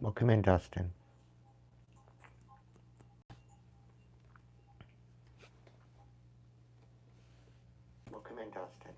Welcome in, Dustin. Welcome in, Dustin.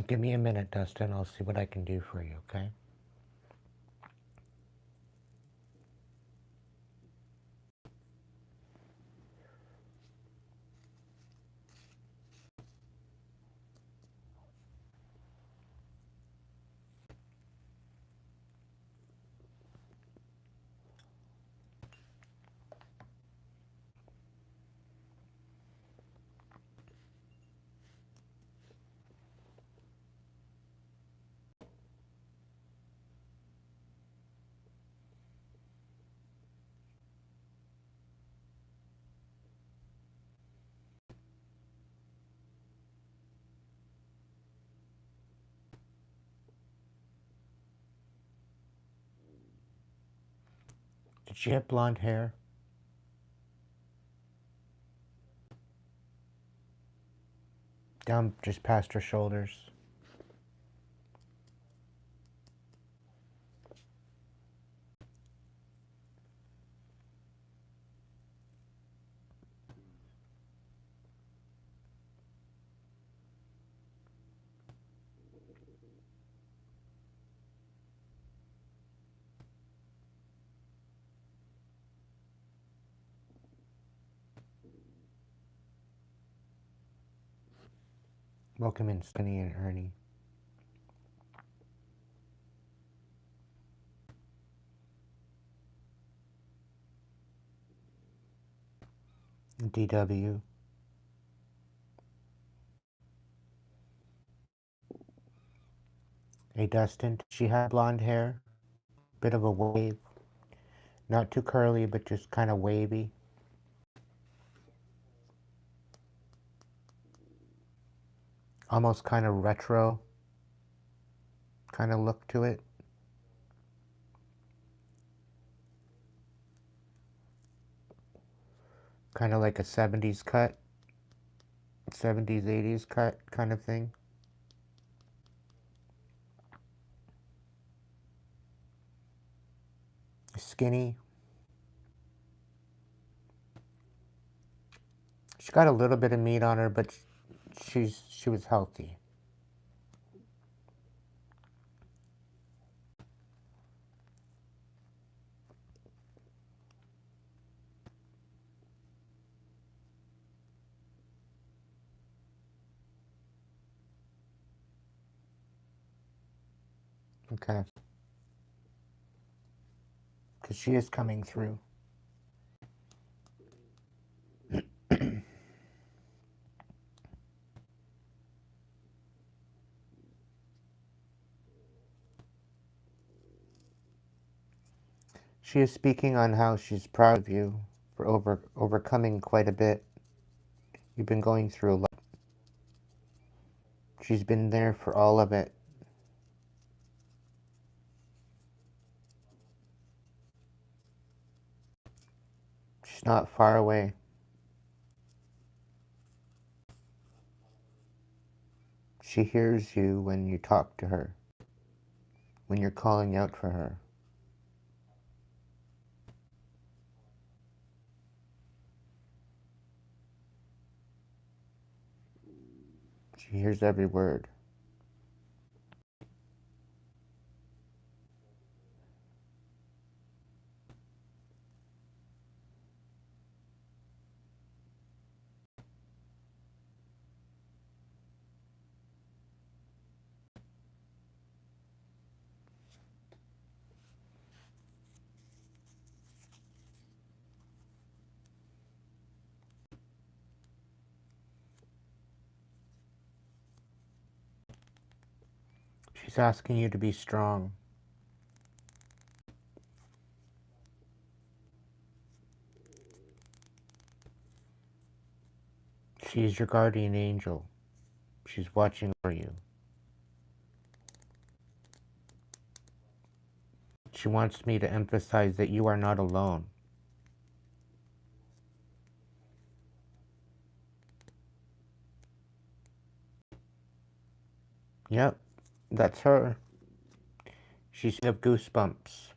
Give me a minute, Dustin. I'll see what I can do for you, okay? Did she have blonde hair? Down just past her shoulders? Welcome in, Skinny and Ernie. DW. Hey, Dustin. She had blonde hair. Bit of a wave. Not too curly, but just kind of wavy. Almost kind of retro kind of look to it. Kind of like a 70s cut. 70s, 80s cut kind of thing. Skinny. She got a little bit of meat on her, but she was healthy. Okay. Because she is coming through. She is speaking on how she's proud of you for overcoming quite a bit. You've been going through a lot. She's been there for all of it. She's not far away. She hears you when you talk to her. when you're calling out for her. She hears every word. She's asking you to be strong. She's your guardian angel. She's watching over you. She wants me to emphasize that you are not alone. Yep, that's her. She's have goosebumps.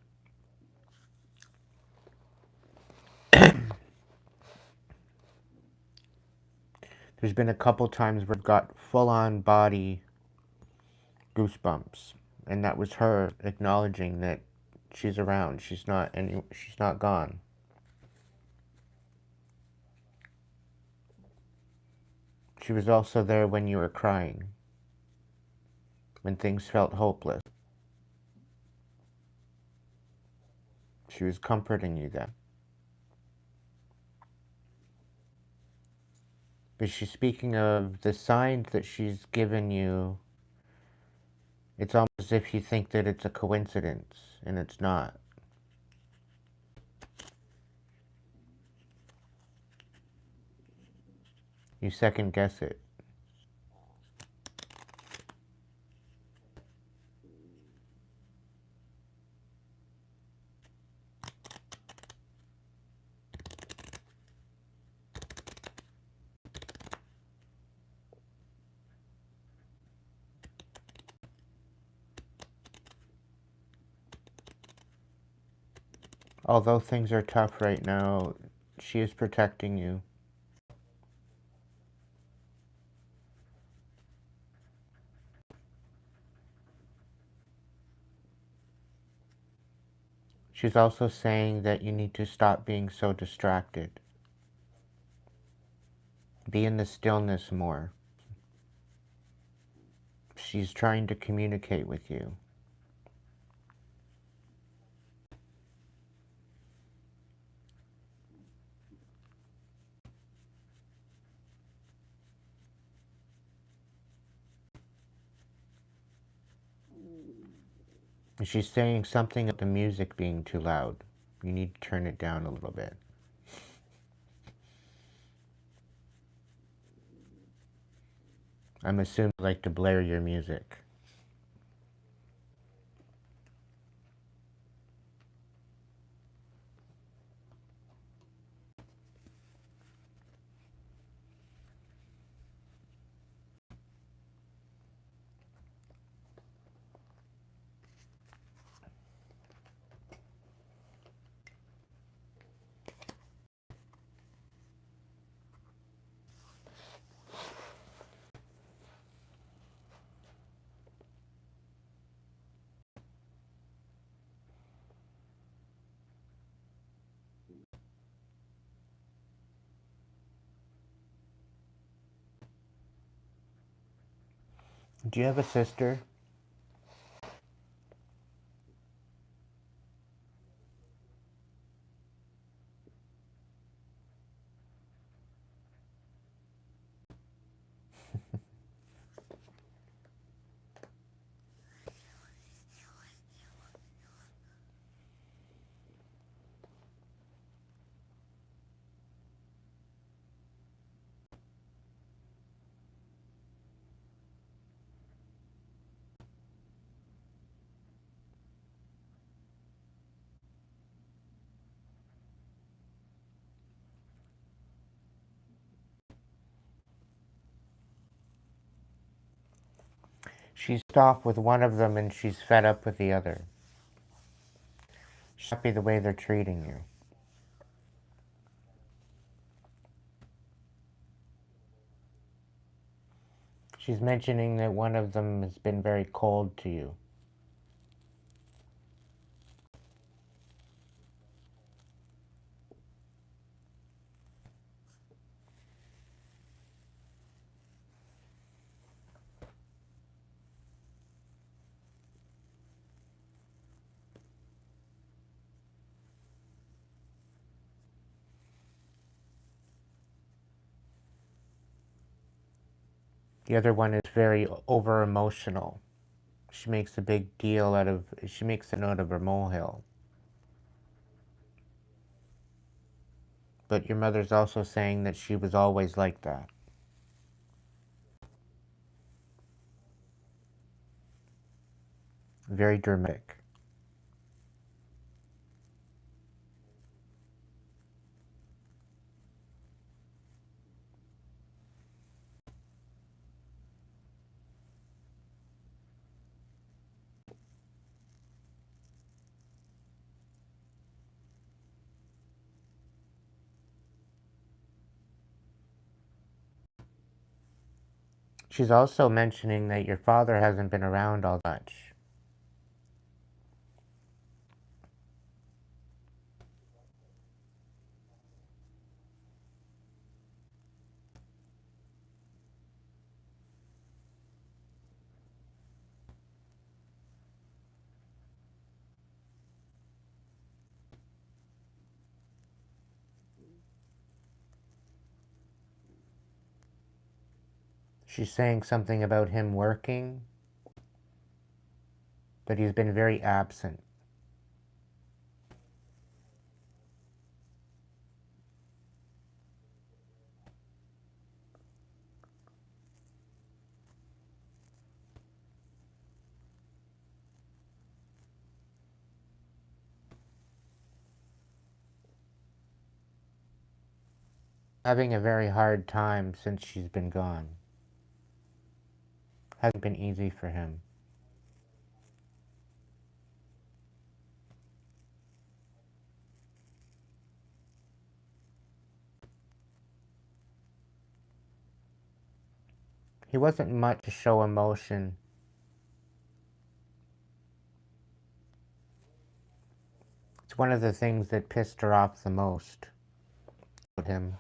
There's been a couple times where I've got full-on body goosebumps, and that was her acknowledging that she's around. She's not gone. She was also there when you were crying, when things felt hopeless. She was comforting you then. But she's speaking of the signs that she's given you. It's almost as if you think that it's a coincidence, and it's not. You second guess it. Although things are tough right now, she is protecting you. She's also saying that you need to stop being so distracted. Be in the stillness more. She's trying to communicate with you. And she's saying something about the music being too loud. You need to turn it down a little bit. I'm assuming you like to blare your music. Do you have a sister? She's off with one of them and she's fed up with the other. She's happy the way they're treating you. She's mentioning that one of them has been very cold to you. The other one is very over emotional. She makes a big deal out of, she makes a note of her molehill. But your mother's also saying that she was always like that. Very dramatic. She's also mentioning that your father hasn't been around all much. She's saying something about him working, but he's been very absent. Having a very hard time since she's been gone. Hasn't been easy for him. He wasn't much to show emotion. It's one of the things that pissed her off the most with him.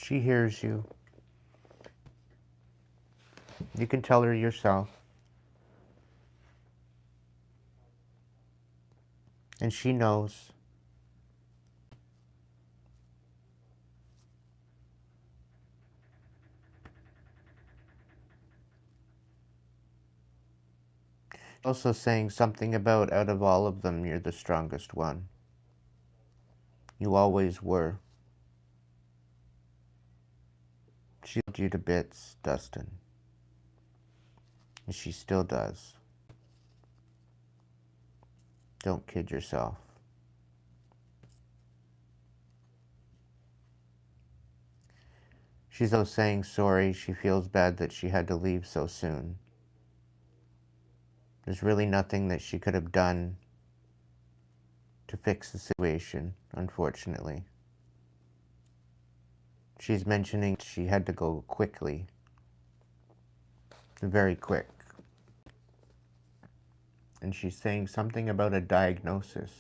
She hears you. You can tell her yourself. And she knows. Also saying something about out of all of them, you're the strongest one. You always were. She loved you to bits, Dustin. And she still does. Don't kid yourself. She's also saying sorry. She feels bad that she had to leave so soon. There's really nothing that she could have done to fix the situation, unfortunately. She's mentioning she had to go quickly. Very quick. And she's saying something about a diagnosis.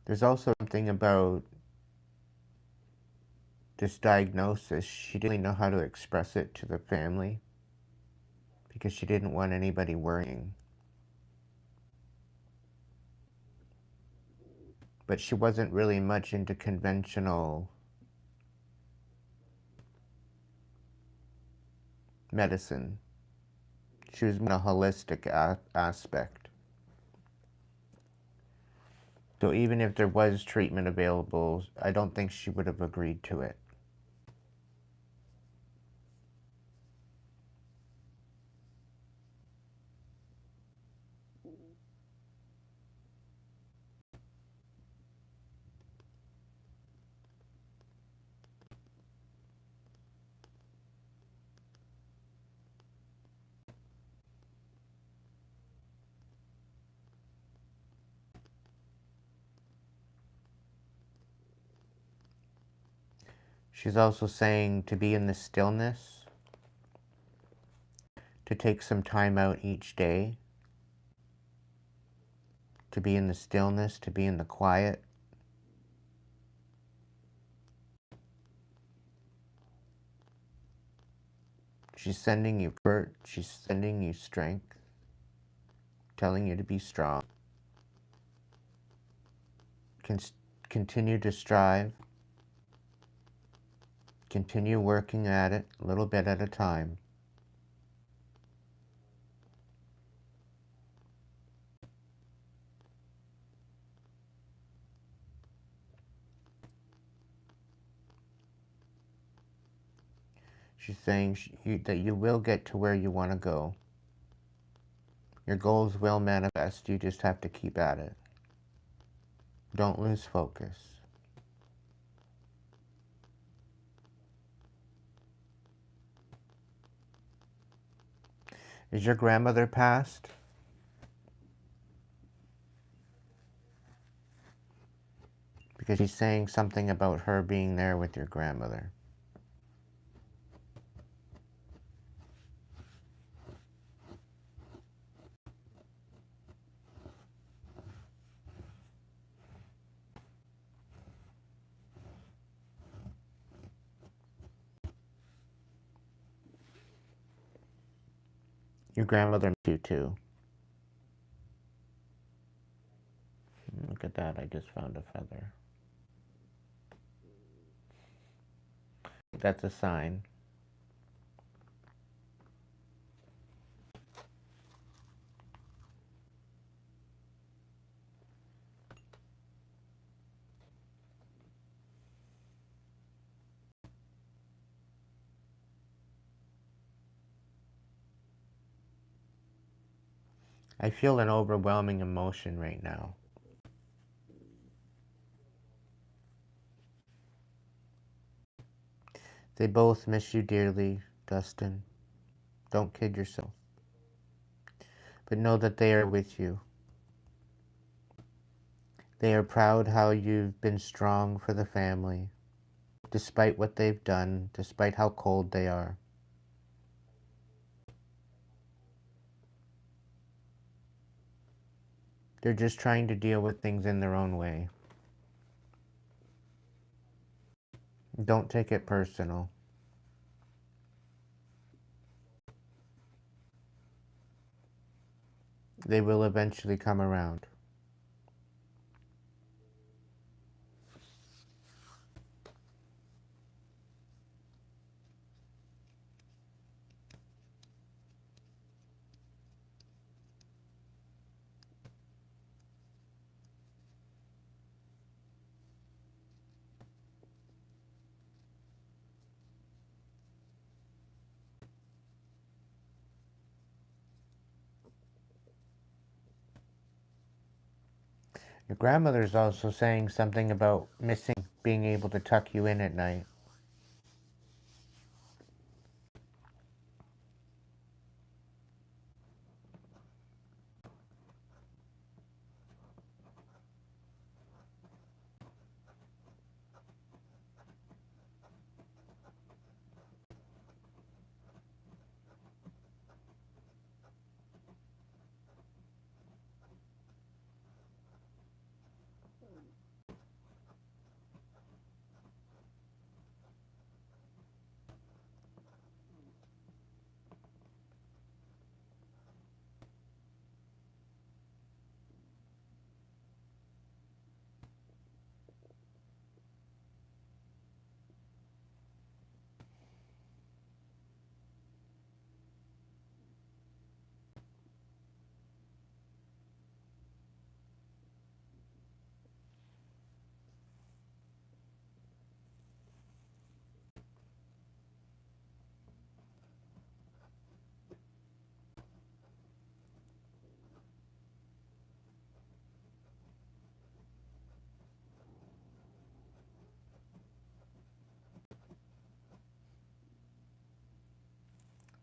There's also something about this diagnosis. She didn't really know how to express it to the family because she didn't want anybody worrying. But she wasn't really much into conventional medicine. She was in a holistic aspect. So even if there was treatment available, I don't think she would have agreed to it. She's also saying to be in the stillness, to take some time out each day, to be in the stillness, to be in the quiet. She's sending you comfort, she's sending you strength, telling you to be strong. Continue to strive, continue working at it a little bit at a time. She's saying that you will get to where you want to go. Your goals will manifest, you just have to keep at it. Don't lose focus. Is your grandmother passed? Because she's saying something about her being there with your grandmother. Your grandmother missed you too. Look at that, I just found a feather. That's a sign. I feel an overwhelming emotion right now. They both miss you dearly, Dustin. Don't kid yourself. But know that they are with you. They are proud how you've been strong for the family, despite what they've done, despite how cold they are. They're just trying to deal with things in their own way. Don't take it personal. They will eventually come around. Your grandmother's also saying something about missing being able to tuck you in at night.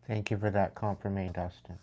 Thank you for that confirmation, Dustin.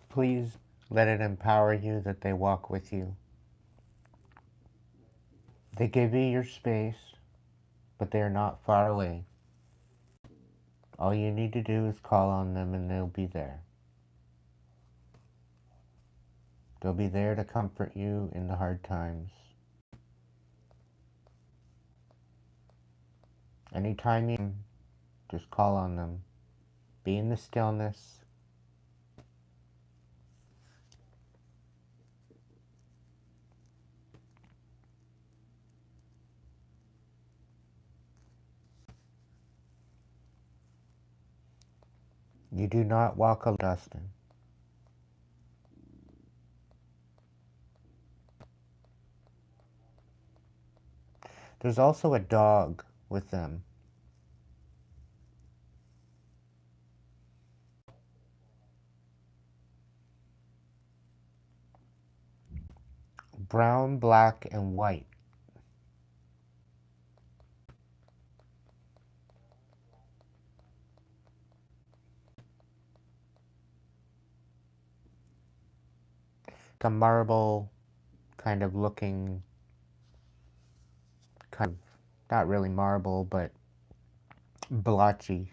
Please let it empower you that they walk with you. They give you your space, but they are not far away. All you need to do is call on them and they'll be there. They'll be there to comfort you in the hard times. Anytime you just call on them. Be in the stillness. You do not walk alone, Dustin. There's also a dog with them. Brown, black, and white. A marble kind of looking, kind of, not really marble, but blotchy.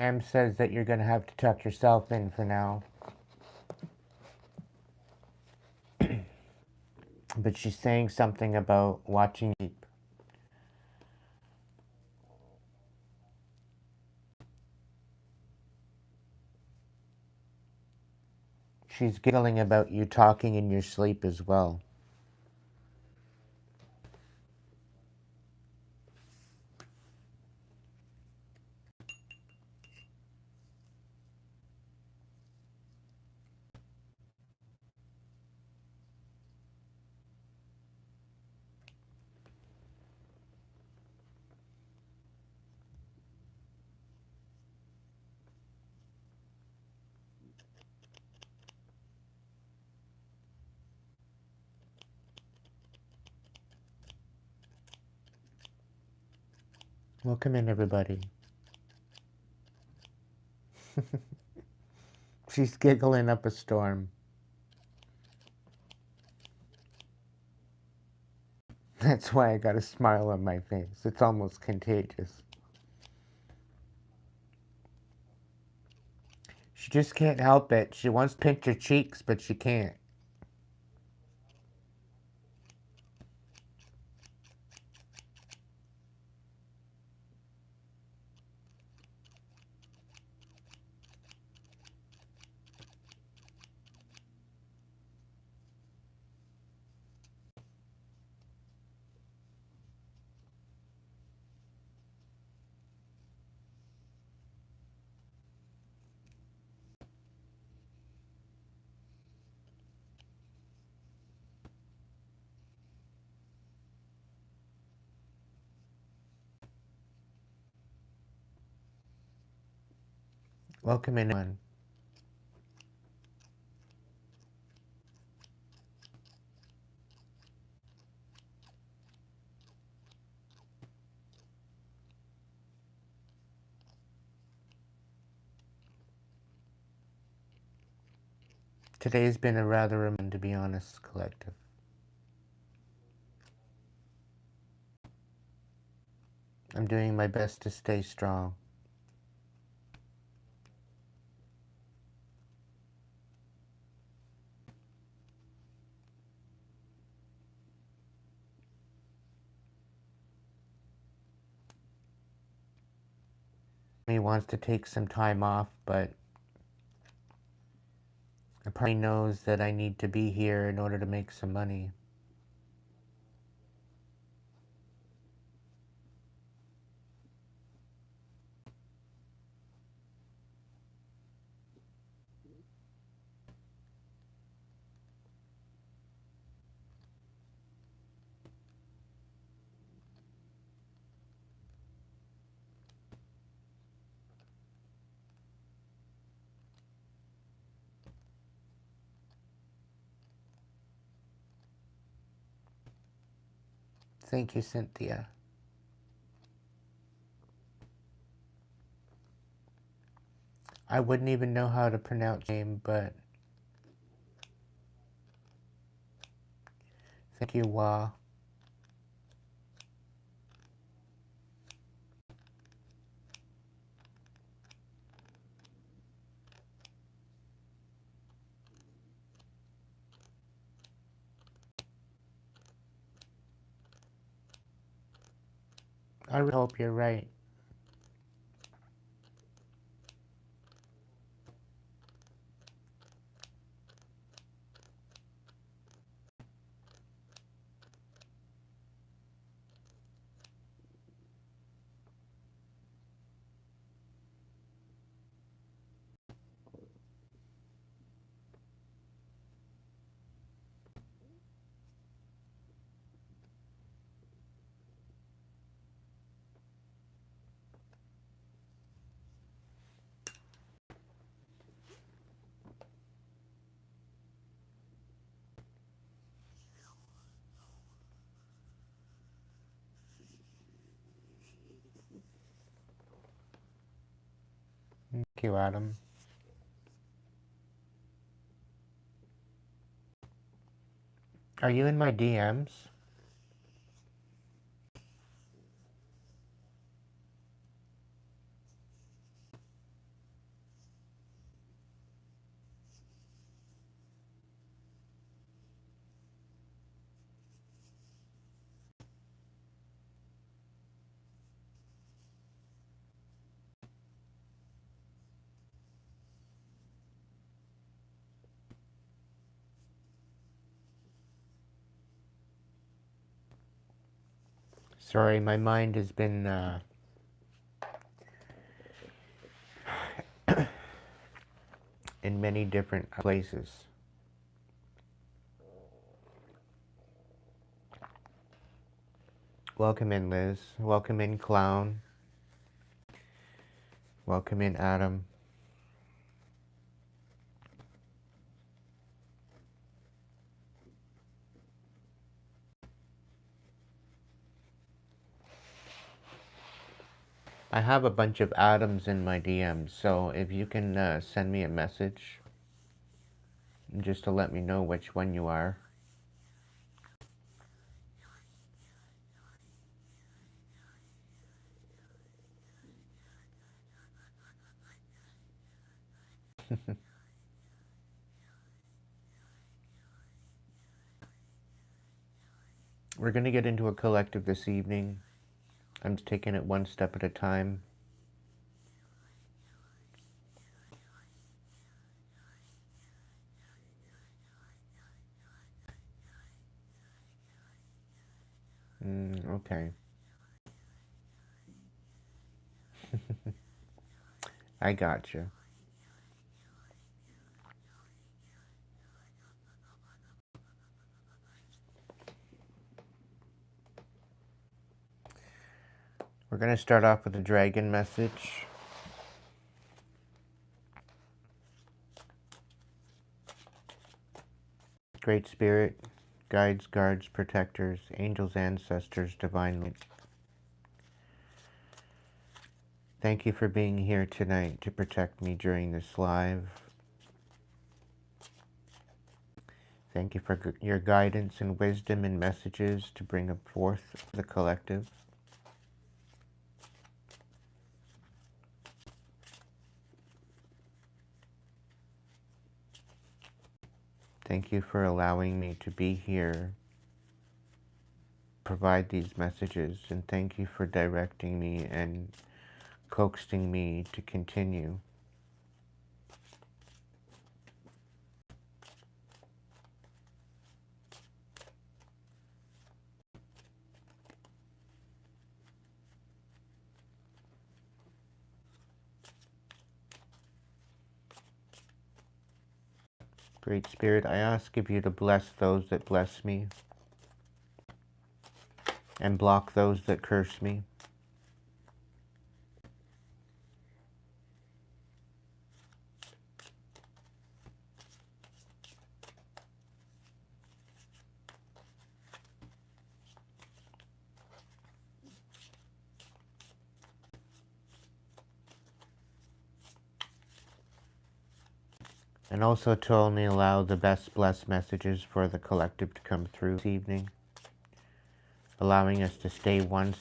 Sam says that you're going to have to tuck yourself in for now. But she's saying something about watching deep. She's giggling about you talking in your sleep as well. Welcome in, everybody. She's giggling up a storm. That's why I got a smile on my face. It's almost contagious. She just can't help it. She wants to pinch her cheeks, but she can't. Welcome in, everyone. Today's been a rather, to be honest, collective. I'm doing my best to stay strong. He wants to take some time off, but he probably knows that I need to be here in order to make some money. Thank you, Cynthia. I wouldn't even know how to pronounce your name, but thank you, Wah. I really hope you're right. Thank you, Adam. Are you in my DMs? Sorry, my mind has been in many different places. Welcome in, Liz. Welcome in, Clown. Welcome in, Adam. I have a bunch of Adams in my DMs, so if you can send me a message just to let me know which one you are. We're going to get into a collective this evening. I'm just taking it one step at a time. Okay. I gotcha. We're going to start off with a dragon message. Great Spirit, guides, guards, protectors, angels, ancestors, divine light. Thank you for being here tonight to protect me during this live. Thank you for your guidance and wisdom and messages to bring forth the collective. Thank you for allowing me to be here, provide these messages, and thank you for directing me and coaxing me to continue. Great Spirit, I ask of you to bless those that bless me and block those that curse me. And also to only allow the best blessed messages for the collective to come through this evening, allowing us to stay 10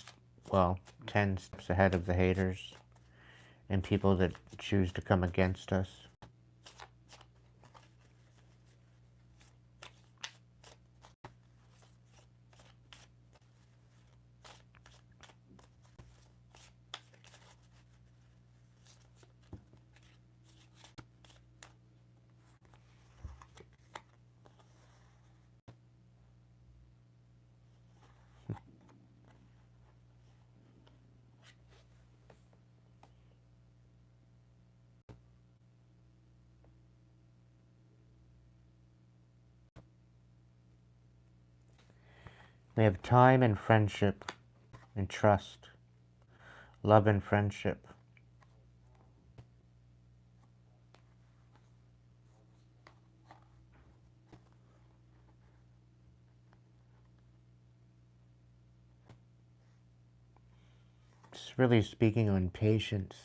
steps ahead of the haters and people that choose to come against us. We have time and friendship and trust, love and friendship. It's really speaking on patience.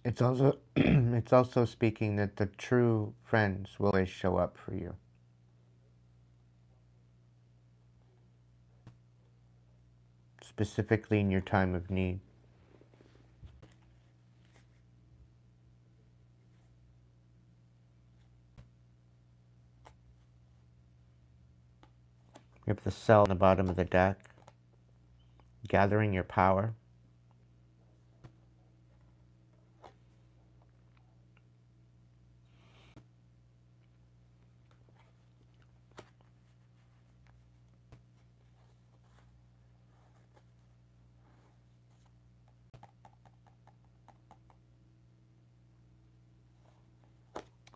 It's also it's also speaking that the true friends will always show up for you. Specifically in your time of need. We have the cell on the bottom of the deck, gathering your power.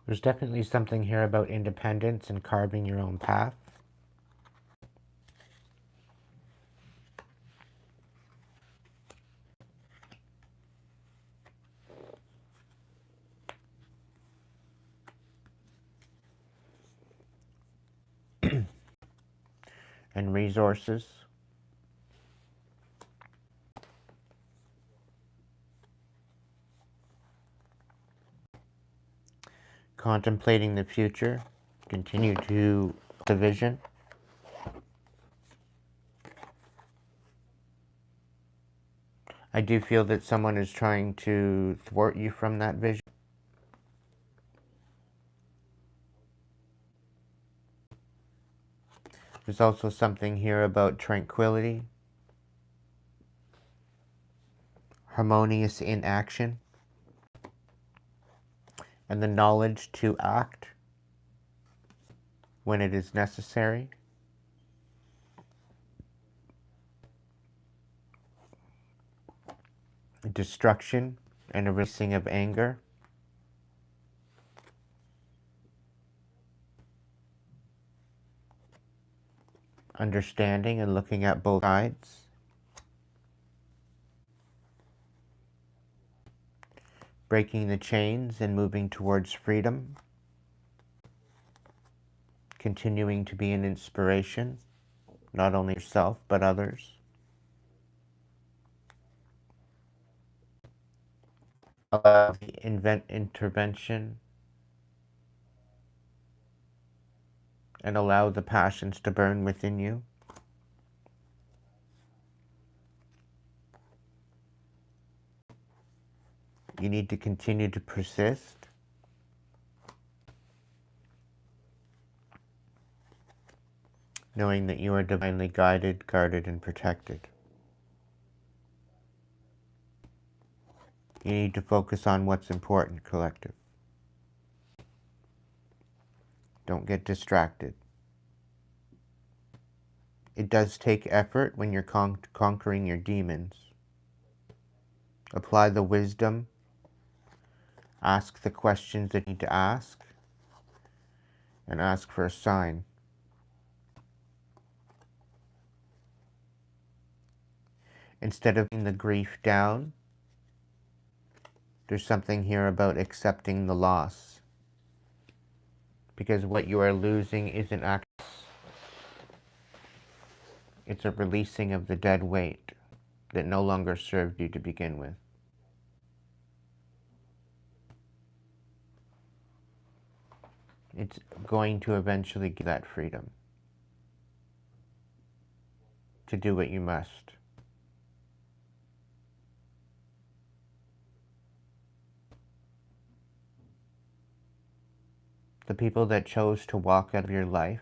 There's definitely something here about independence and carving your own path. And resources. Contemplating the future. Continue to the vision. I do feel that someone is trying to thwart you from that vision. There's also something here about tranquility, harmonious inaction, and the knowledge to act when it is necessary. Destruction and a releasing of anger. Understanding and looking at both sides. Breaking the chains and moving towards freedom. Continuing to be an inspiration, not only yourself, but others. Allow the intervention and allow the passions to burn within you. You need to continue to persist. Knowing that you are divinely guided, guarded, and protected. You need to focus on what's important, collective. Don't get distracted. It does take effort when you're conquering your demons. Apply the wisdom. Ask the questions that you need to ask. And ask for a sign. Instead of putting the grief down, there's something here about accepting the loss. Because what you are losing isn't actually, it's a releasing of the dead weight that no longer served you to begin with. It's going to eventually give that freedom to do what you must. The people that chose to walk out of your life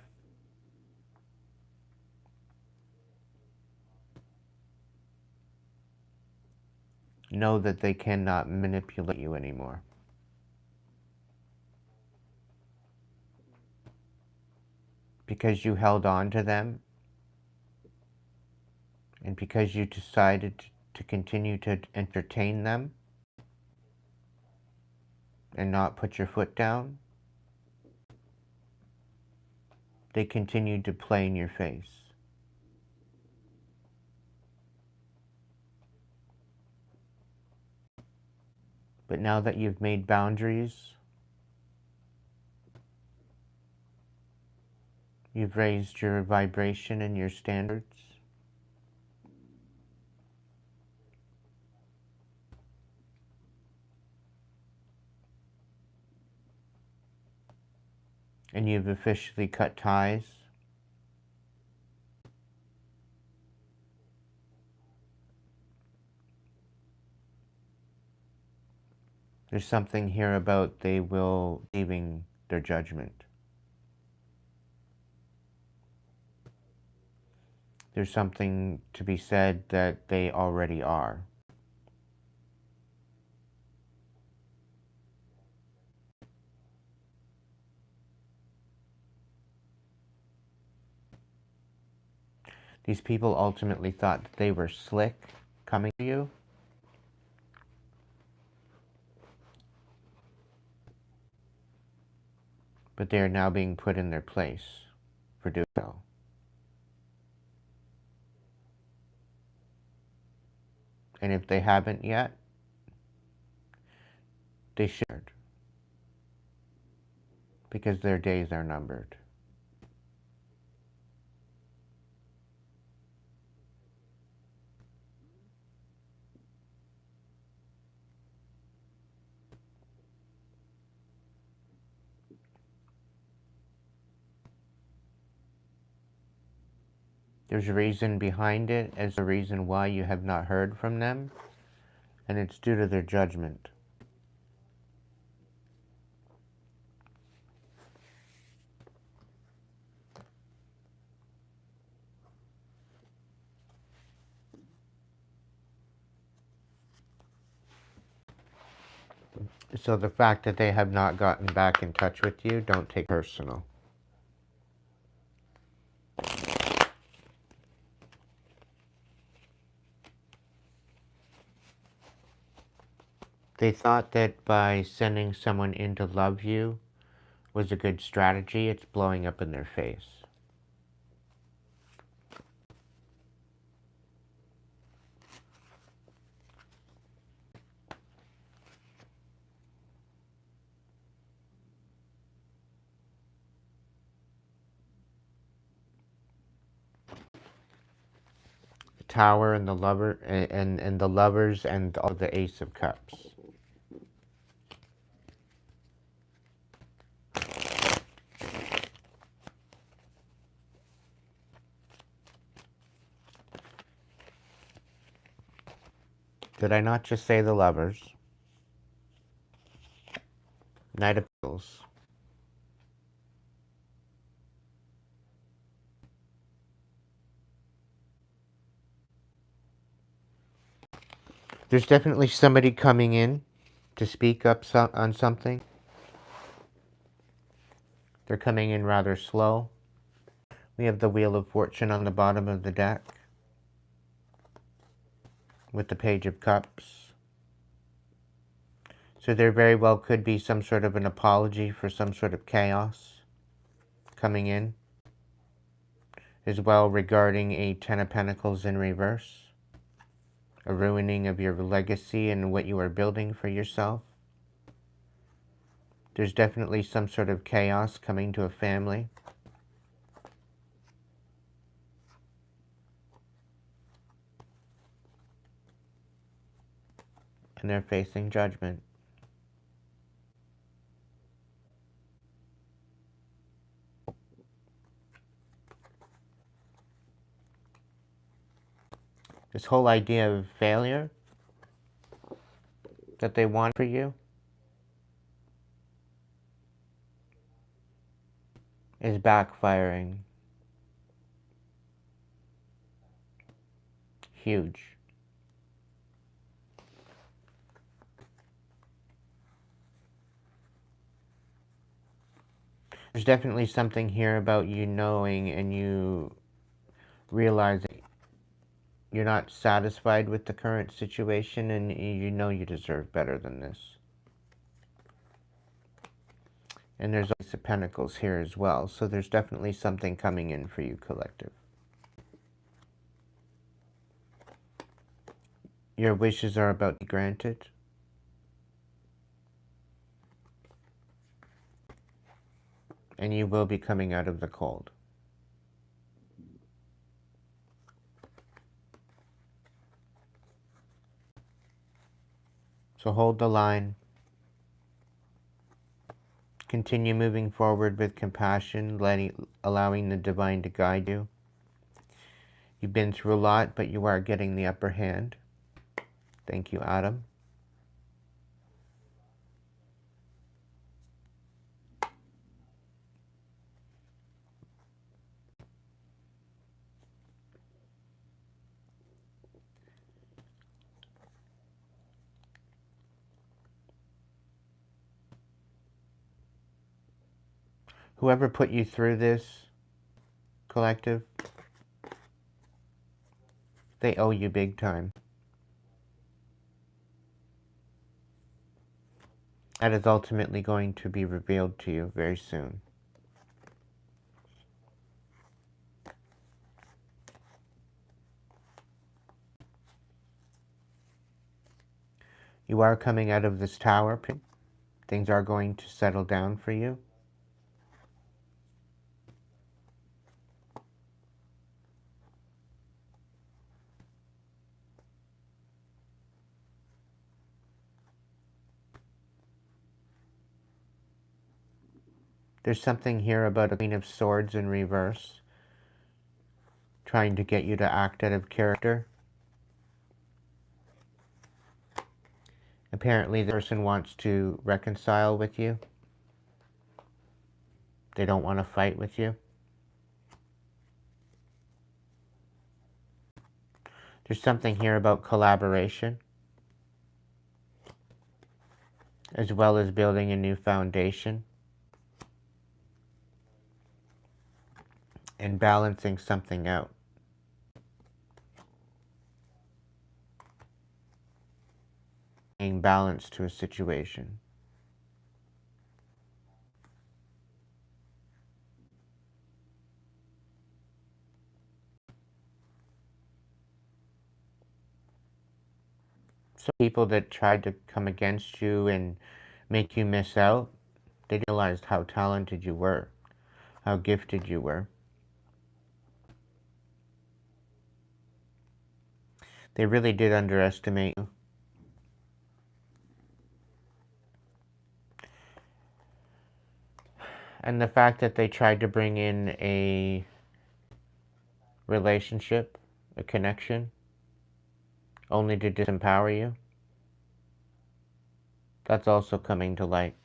know that they cannot manipulate you anymore. Because you held on to them, and because you decided to continue to entertain them and not put your foot down, they continued to play in your face. But now that you've made boundaries, you've raised your vibration and your standards, and you've officially cut ties, there's something here about they will leaving their judgment. There's something to be said that they already are. These people ultimately thought that they were slick coming to you. but they are now being put in their place for doing so. And if they haven't yet, they should, because their days are numbered. There's a reason behind it as the reason why you have not heard from them, and it's due to their judgment. So the fact that they have not gotten back in touch with you, don't take personal. They thought that by sending someone in to love you was a good strategy. It's blowing up in their face. The Tower and the lover and the lovers and all the Ace of Cups. Did I not just say the lovers? Knight of Pentacles. There's definitely somebody coming in to speak up on something. They're coming in rather slow. We have the Wheel of Fortune on the bottom of the deck with the Page of Cups. So there very well could be some sort of an apology for some sort of chaos coming in, as well regarding a Ten of Pentacles in reverse, a ruining of your legacy and what you are building for yourself. There's definitely some sort of chaos coming to a family. And they're facing judgment. This whole idea of failure that they want for you is backfiring. Huge. There's definitely something here about you knowing and you realizing you're not satisfied with the current situation and you know you deserve better than this. And there's Ace of Pentacles here as well, so there's definitely something coming in for you, collective. Your wishes are about to be granted. And you will be coming out of the cold. So hold the line. Continue moving forward with compassion, allowing the divine to guide you. You've been through a lot, but you are getting the upper hand. Thank you, Adam. Whoever put you through this, collective, they owe you big time. That is ultimately going to be revealed to you very soon. You are coming out of this tower. Things are going to settle down for you. There's something here about a Queen of Swords in reverse, trying to get you to act out of character. Apparently, the person wants to reconcile with you. They don't want to fight with you. There's something here about collaboration, as well as building a new foundation and balancing something out. Bringing balance to a situation. So people that tried to come against you and make you miss out, they realized how talented you were, how gifted you were. They really did underestimate you. And the fact that they tried to bring in a relationship, a connection, only to disempower you, that's also coming to light.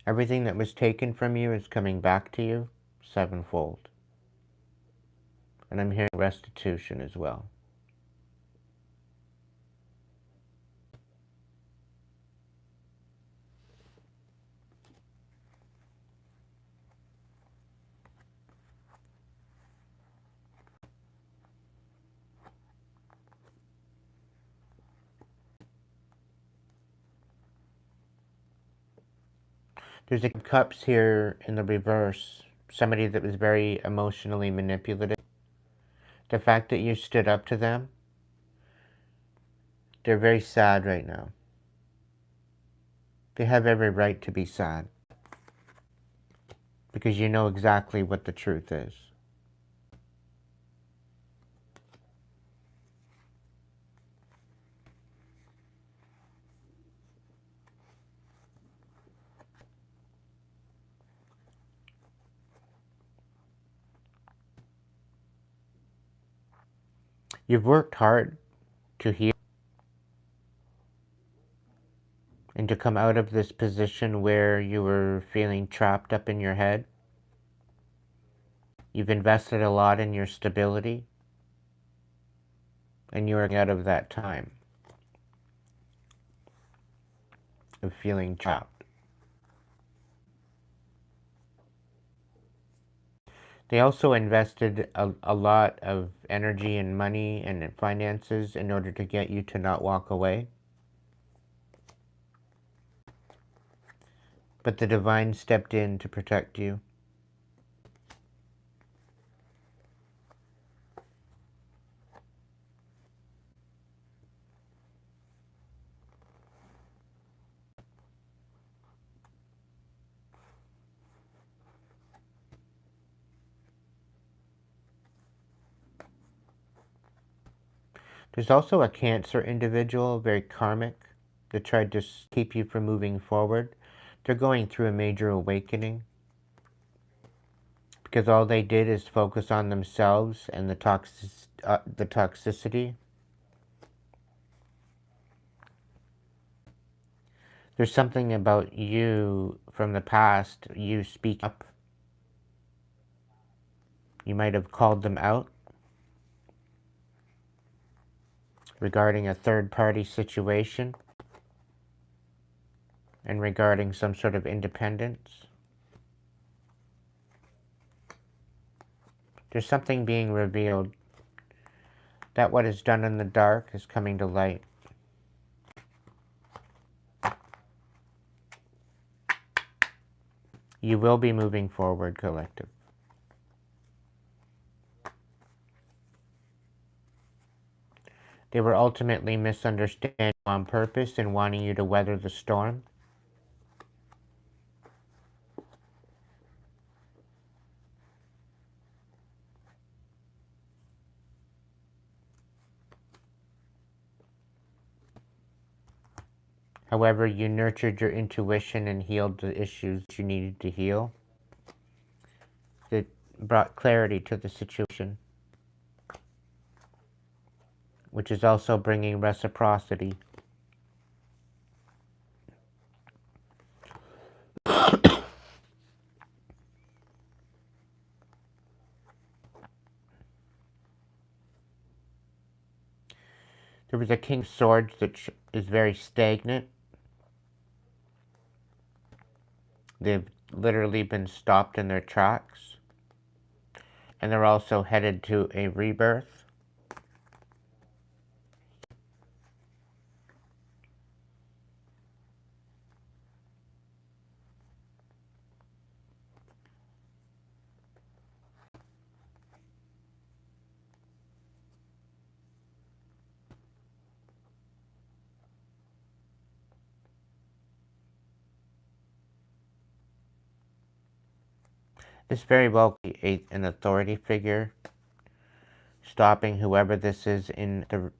Everything that was taken from you is coming back to you sevenfold. And I'm hearing restitution as well. There's a cups here in the reverse. Somebody that was very emotionally manipulative. The fact that you stood up to them, they're very sad right now. They have every right to be sad. Because you know exactly what the truth is. You've worked hard to heal and to come out of this position where you were feeling trapped up in your head. You've invested a lot in your stability, and you're out of that time of feeling trapped. They also invested a lot of energy and money and finances in order to get you to not walk away. But the divine stepped in to protect you. There's also a Cancer individual, very karmic, that tried to keep you from moving forward. They're going through a major awakening because all they did is focus on themselves and the toxicity. There's something about you from the past. You speak up. You might have called them out regarding a third-party situation and regarding some sort of independence. There's something being revealed that what is done in the dark is coming to light. You will be moving forward, collective. They were ultimately misunderstanding on purpose and wanting you to weather the storm. However, you nurtured your intuition and healed the issues you needed to heal. It brought clarity to the situation, which is also bringing reciprocity. There was a King of Swords that is very stagnant. They've literally been stopped in their tracks. And they're also headed to a rebirth. This very well could be an authority figure stopping whoever this is in the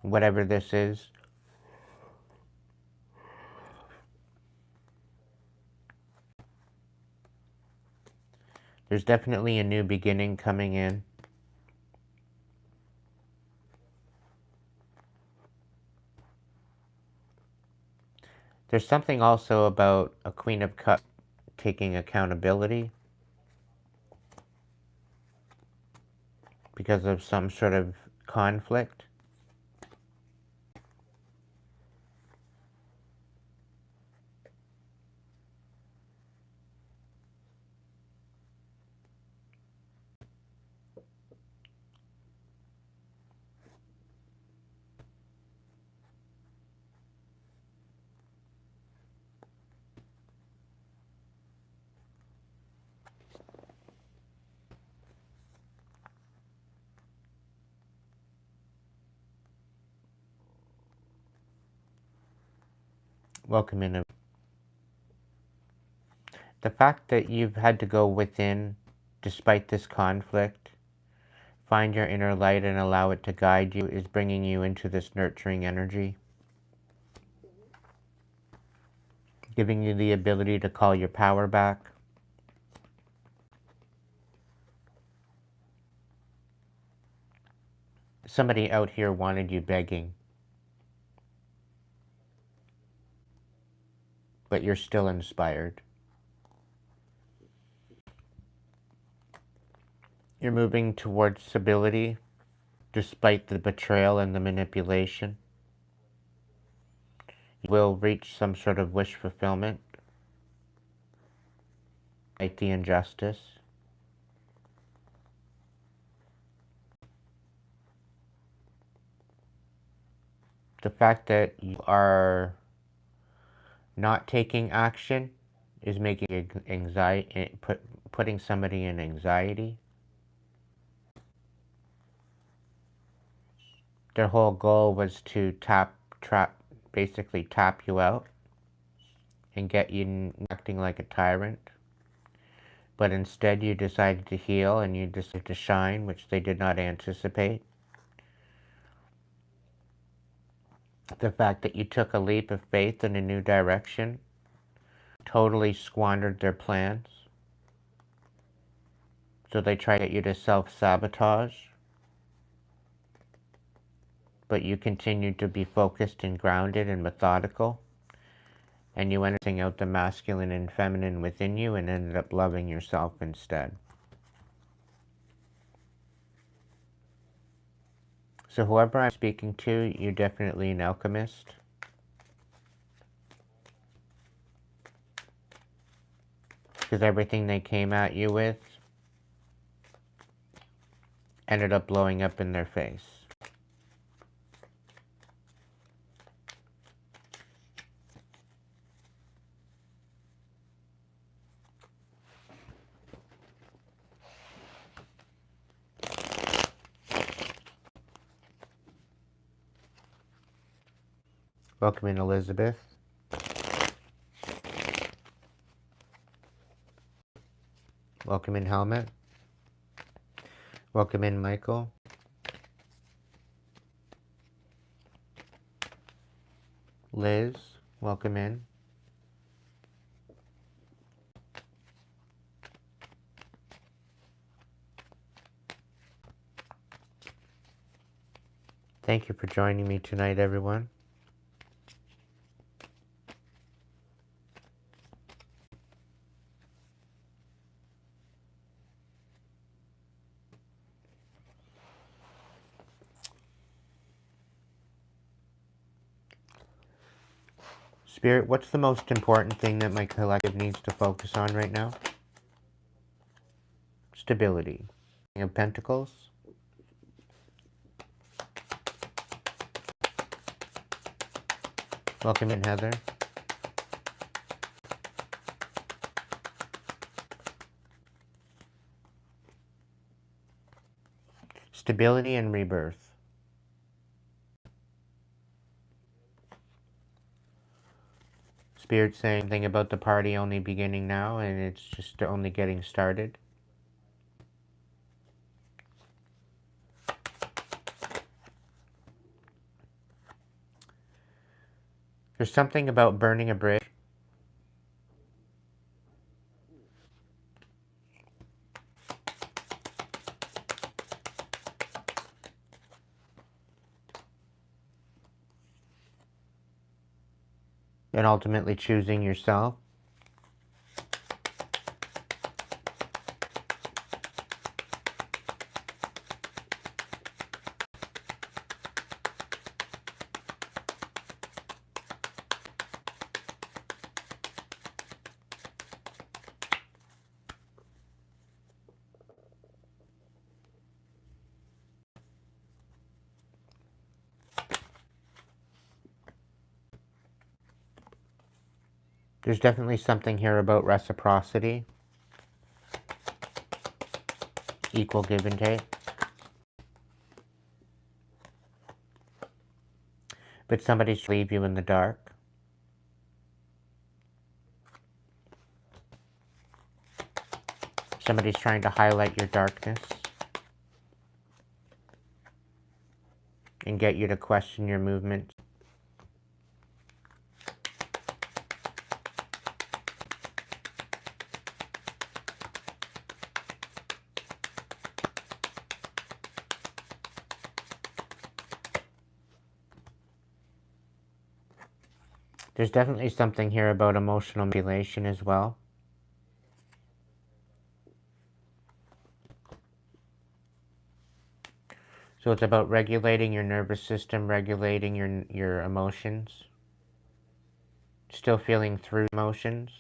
whatever this is. There's definitely a new beginning coming in. There's something also about a Queen of Cups taking accountability because of some sort of conflict. Welcome in. The fact that you've had to go within despite this conflict, find your inner light and allow it to guide you, is bringing you into this nurturing energy. Giving you the ability to call your power back. Somebody out here wanted you begging, but you're still inspired. You're moving towards stability despite the betrayal and the manipulation. You will reach some sort of wish fulfillment, like the injustice. The fact that you are not taking action is making anxiety, putting somebody in anxiety. Their whole goal was to basically tap you out and get you acting like a tyrant. But instead you decided to heal and you decided to shine, which they did not anticipate. The fact that you took a leap of faith in a new direction totally squandered their plans. So they tried to get you to self-sabotage. But you continued to be focused and grounded and methodical. And you ended up out the masculine and feminine within you and ended up loving yourself instead. So whoever I'm speaking to, you're definitely an alchemist. Because everything they came at you with ended up blowing up in their face. Welcome in, Elizabeth. Welcome in, Helmet. Welcome in, Michael. Liz, welcome in. Thank you for joining me tonight, everyone. Spirit, what's the most important thing that my collective needs to focus on right now? Stability. King of Pentacles. Welcome in, Heather. Stability and rebirth. Spirit saying something about the party only beginning now and it's just only getting started. There's something about burning a bridge. And ultimately choosing yourself. There's definitely something here about reciprocity. Equal give and take. But somebody's to leave you in the dark. Somebody's trying to highlight your darkness and get you to question your movement. There's definitely something here about emotional manipulation as well. So it's about regulating your nervous system, regulating your emotions. Still feeling through emotions.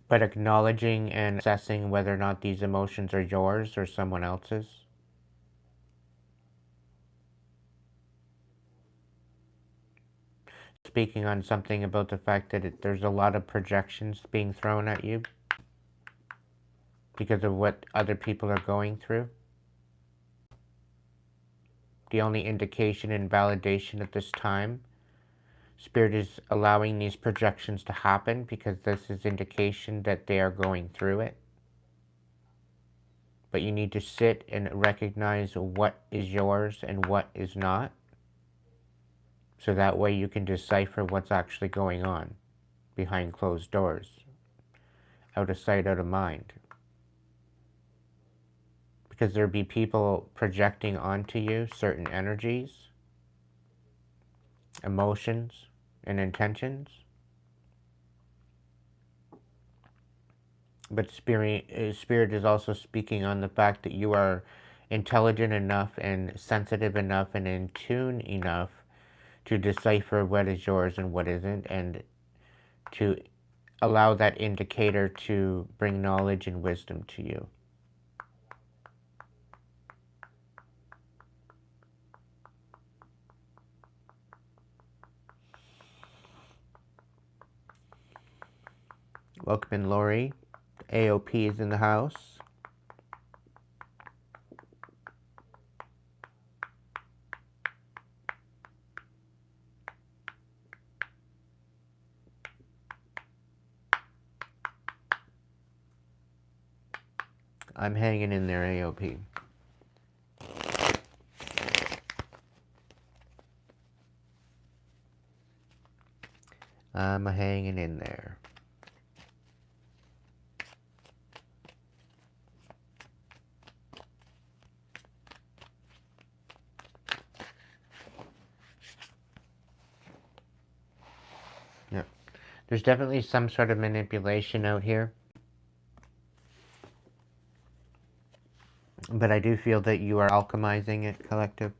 But acknowledging and assessing whether or not these emotions are yours or someone else's. Speaking on something about the fact that there's a lot of projections being thrown at you because of what other people are going through. The only indication and validation at this time, Spirit is allowing these projections to happen because this is indication that they are going through it. But you need to sit and recognize what is yours and what is not. So that way you can decipher what's actually going on behind closed doors. Out of sight, out of mind. Because there'll be people projecting onto you certain energies, emotions, and intentions. But Spirit is also speaking on the fact that you are intelligent enough and sensitive enough and in tune enough to decipher what is yours and what isn't, and to allow that indicator to bring knowledge and wisdom to you. Welcome in, Lori. AOP is in the house. I'm hanging in there, AOP. I'm hanging in there. Yeah. There's definitely some sort of manipulation out here. But I do feel that you are alchemizing it, collective.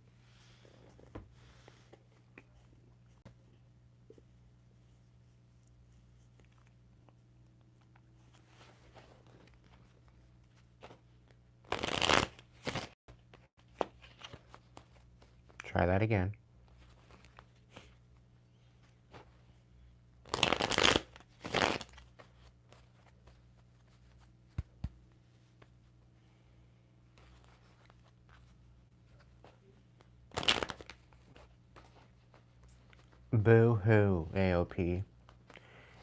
Try that again. Boo-hoo, AOP.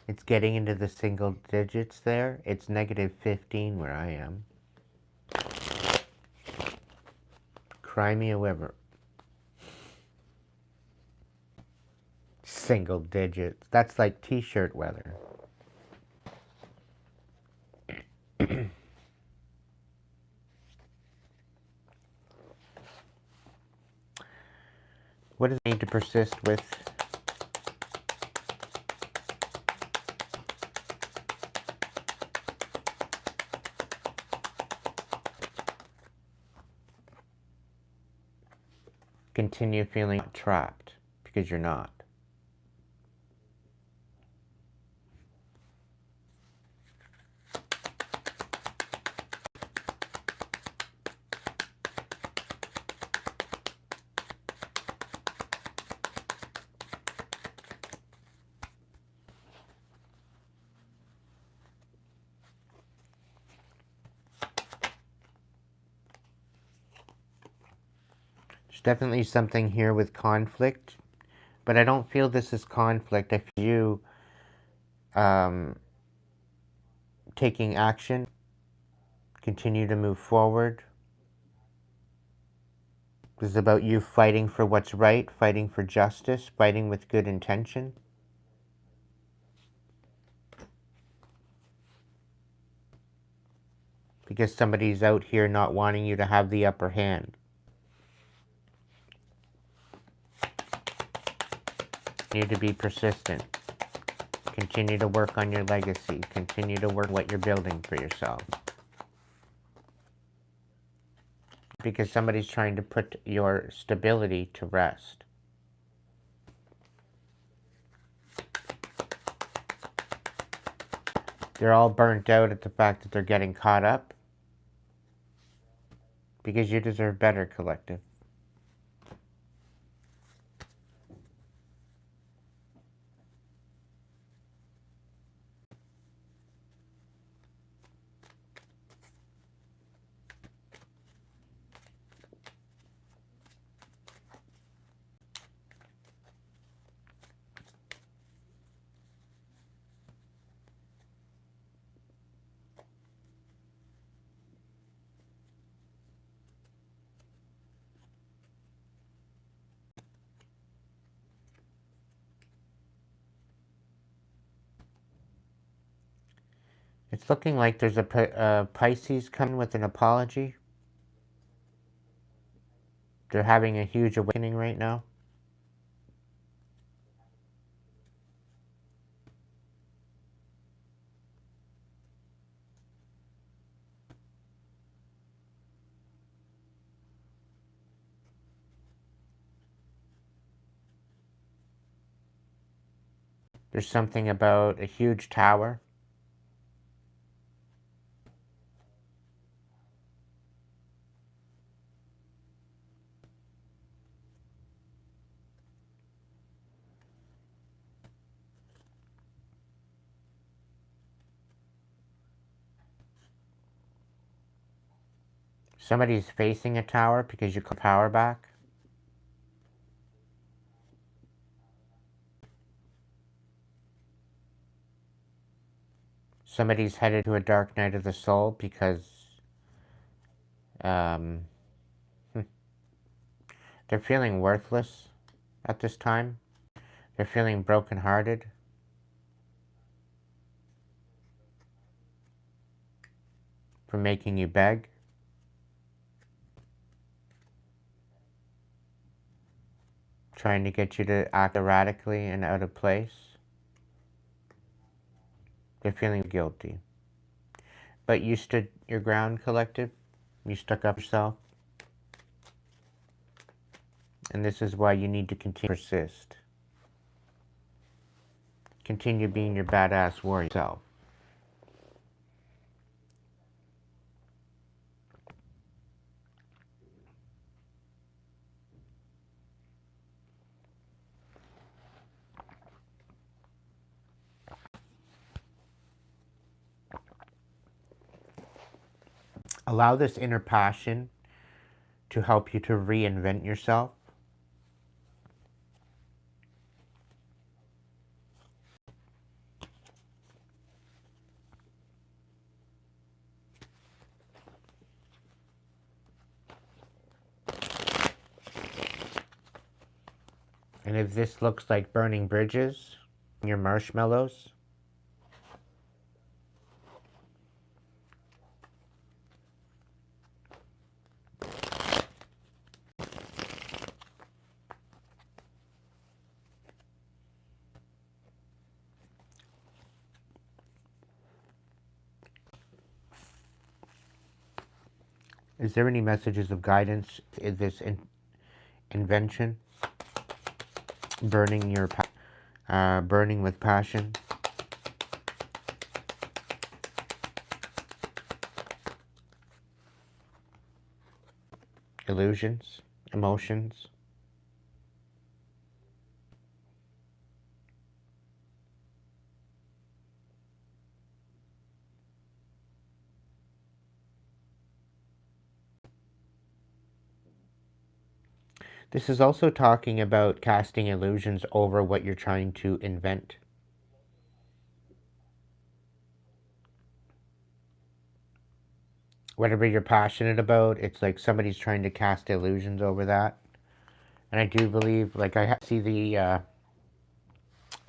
It's getting into the single digits there. It's -15 where I am. Cry me a river. Single digits. That's like t-shirt weather. What does it need to persist with? Continue feeling trapped, because you're not. There's definitely something here with conflict, but I don't feel this is conflict. I feel you taking action, continue to move forward. This is about you fighting for what's right, fighting for justice, fighting with good intention. Because somebody's out here not wanting you to have the upper hand. You need to be persistent. Continue to work on your legacy. Continue to work what you're building for yourself. Because somebody's trying to put your stability to rest. They're all burnt out at the fact that they're getting caught up. Because you deserve better, collective. It's looking like there's a Pisces coming with an apology. They're having a huge awakening right now. There's something about a huge tower. Somebody's facing a tower because you call power back. Somebody's headed to a dark night of the soul because Um, they're feeling worthless at this time. They're feeling brokenhearted. For making you beg. Trying to get you to act erratically and out of place. They're feeling guilty. But you stood your ground, collective. You stuck up yourself. And this is why you need to continue to persist. Continue being your badass warrior self. Allow this inner passion to help you to reinvent yourself. And if this looks like burning bridges, your marshmallows, is there any messages of guidance in this invention? Burning burning with passion. Illusions, emotions. This is also talking about casting illusions over what you're trying to invent. Whatever you're passionate about, it's like somebody's trying to cast illusions over that. And I do believe, like I see the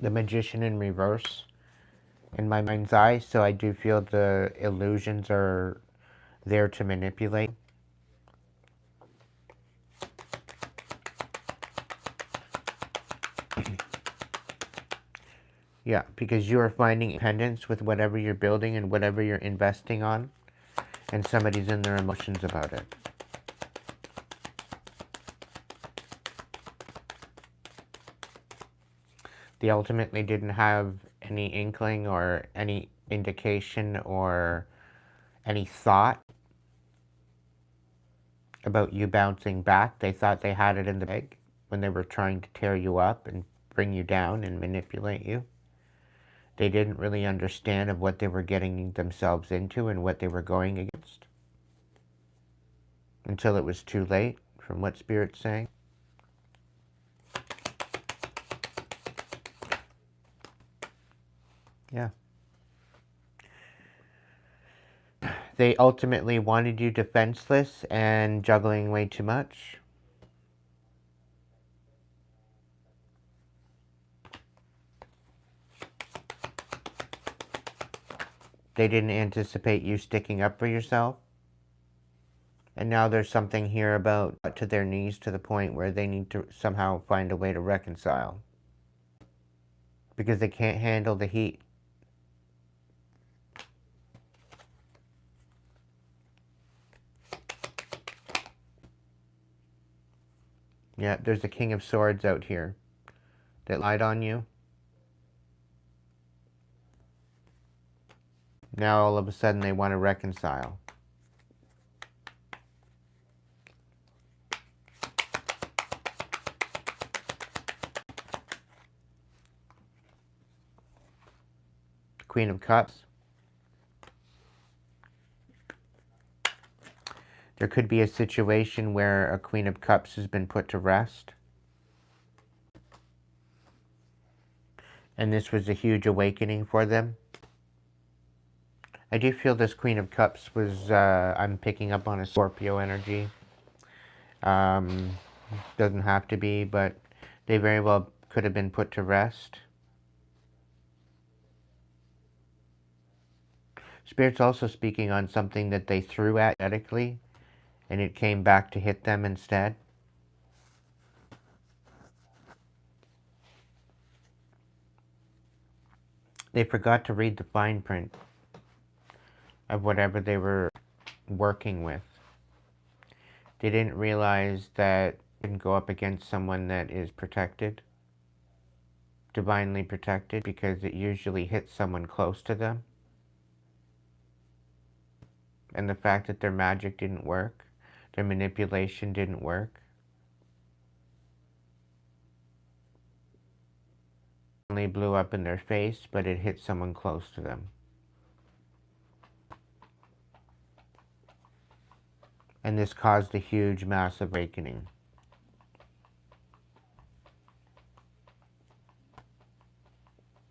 magician in reverse in my mind's eye, so I do feel the illusions are there to manipulate. Yeah, because you are finding independence with whatever you're building and whatever you're investing on, and somebody's in their emotions about it. They ultimately didn't have any inkling or any indication or any thought about you bouncing back. They thought they had it in the bag when they were trying to tear you up and bring you down and manipulate you. They didn't really understand of what they were getting themselves into and what they were going against until it was too late, from what Spirit's saying. Yeah. They ultimately wanted you defenseless and juggling way too much. They didn't anticipate you sticking up for yourself. And now there's something here about to their knees to the point where they need to somehow find a way to reconcile. Because they can't handle the heat. Yeah, there's the King of Swords out here that lied on you. Now all of a sudden they want to reconcile. Queen of Cups. There could be a situation where a Queen of Cups has been put to rest. And this was a huge awakening for them. I do feel this Queen of Cups was, I'm picking up on a Scorpio energy. Doesn't have to be, but they very well could have been put to rest. Spirit's also speaking on something that they threw at energetically, and it came back to hit them instead. They forgot to read the fine print of whatever they were working with. They didn't realize that they didn't go up against someone that is protected, divinely protected, because it usually hits someone close to them. And the fact that their magic didn't work, their manipulation didn't work, only blew up in their face, but it hit someone close to them. And this caused a huge, massive awakening.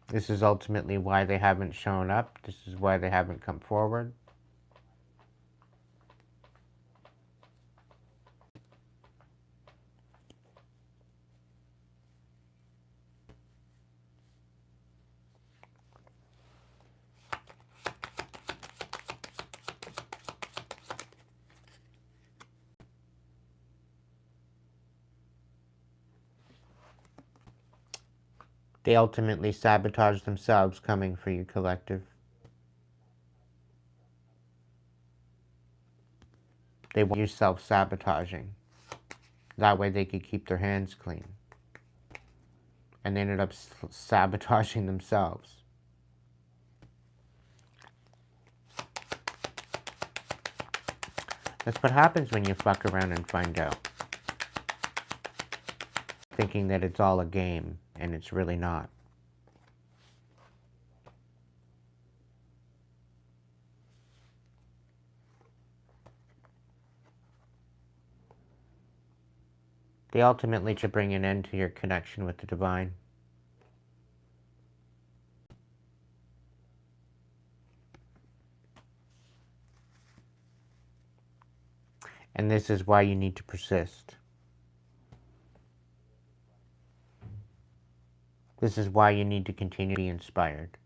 This is ultimately why they haven't shown up. This is why they haven't come forward. They ultimately sabotage themselves coming for you, collective. They want you self-sabotaging. That way they could keep their hands clean. And they ended up sabotaging themselves. That's what happens when you fuck around and find out. Thinking that it's all a game, and it's really not. They ultimately should bring an end to your connection with the divine. And this is why you need to persist. This is why you need to continue to be inspired.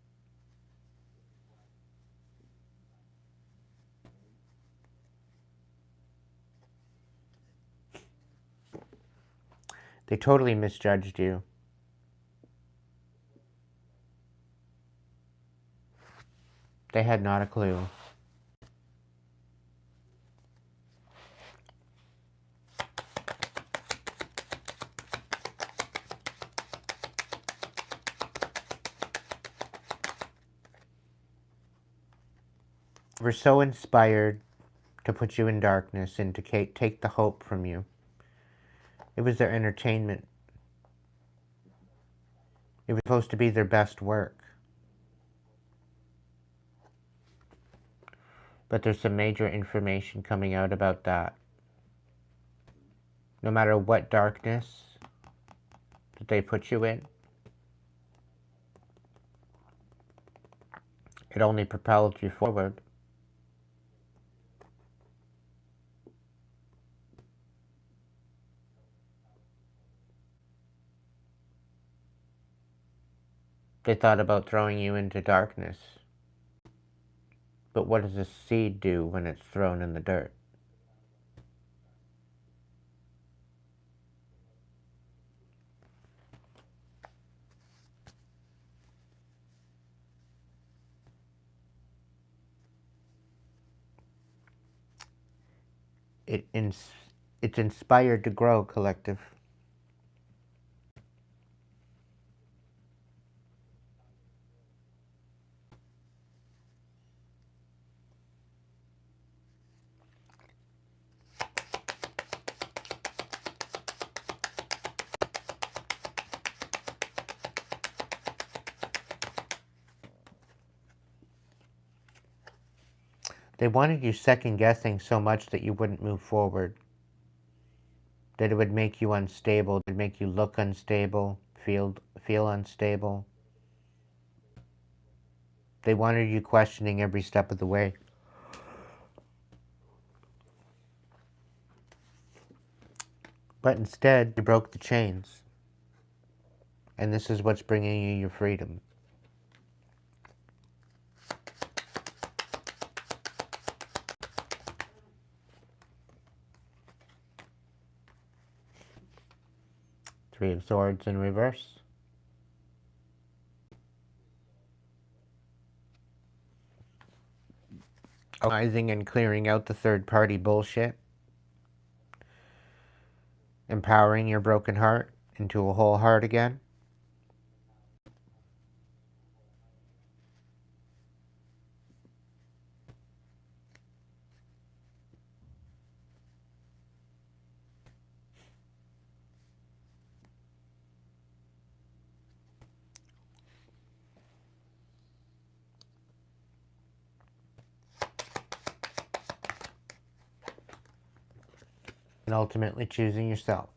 They totally misjudged you. They had not a clue. Were so inspired to put you in darkness and to take the hope from you. It was their entertainment. It was supposed to be their best work. But there's some major information coming out about that. No matter what darkness that they put you in, it only propelled you forward. They thought about throwing you into darkness. But what does a seed do when it's thrown in the dirt? It's inspired to grow, collective. They wanted you second-guessing so much that you wouldn't move forward. That it would make you unstable. It would make you look unstable, feel unstable. They wanted you questioning every step of the way. But instead, you broke the chains. And this is what's bringing you your freedom. Three of Swords in reverse. Organizing and clearing out the third-party bullshit. Empowering your broken heart into a whole heart again. And ultimately choosing yourself.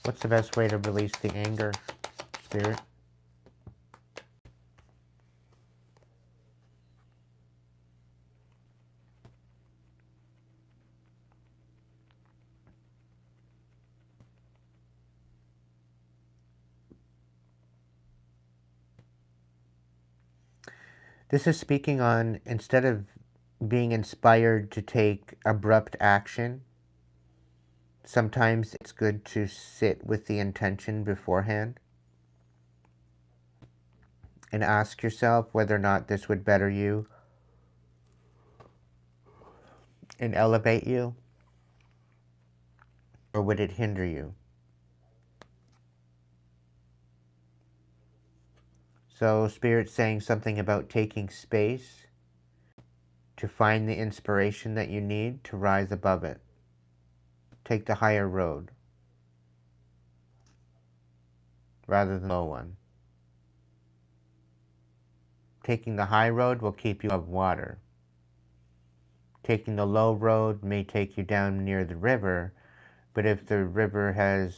What's the best way to release the anger, Spirit? This is speaking on, instead of being inspired to take abrupt action, sometimes it's good to sit with the intention beforehand and ask yourself whether or not this would better you and elevate you, or would it hinder you? So Spirit's saying something about taking space to find the inspiration that you need to rise above it. Take the higher road rather than the low one. Taking the high road will keep you above water. Taking the low road may take you down near the river, but if the river has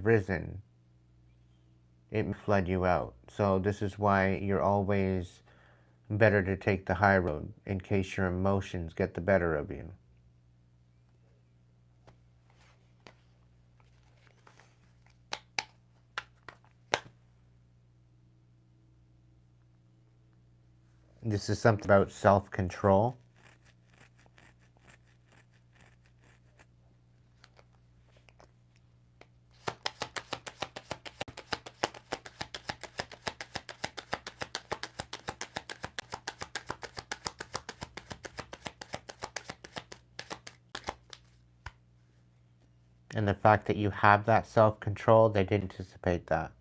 risen, it may flood you out. So this is why you're always better to take the high road in case your emotions get the better of you. This is something about self-control. And the fact that you have that self-control, they didn't anticipate that.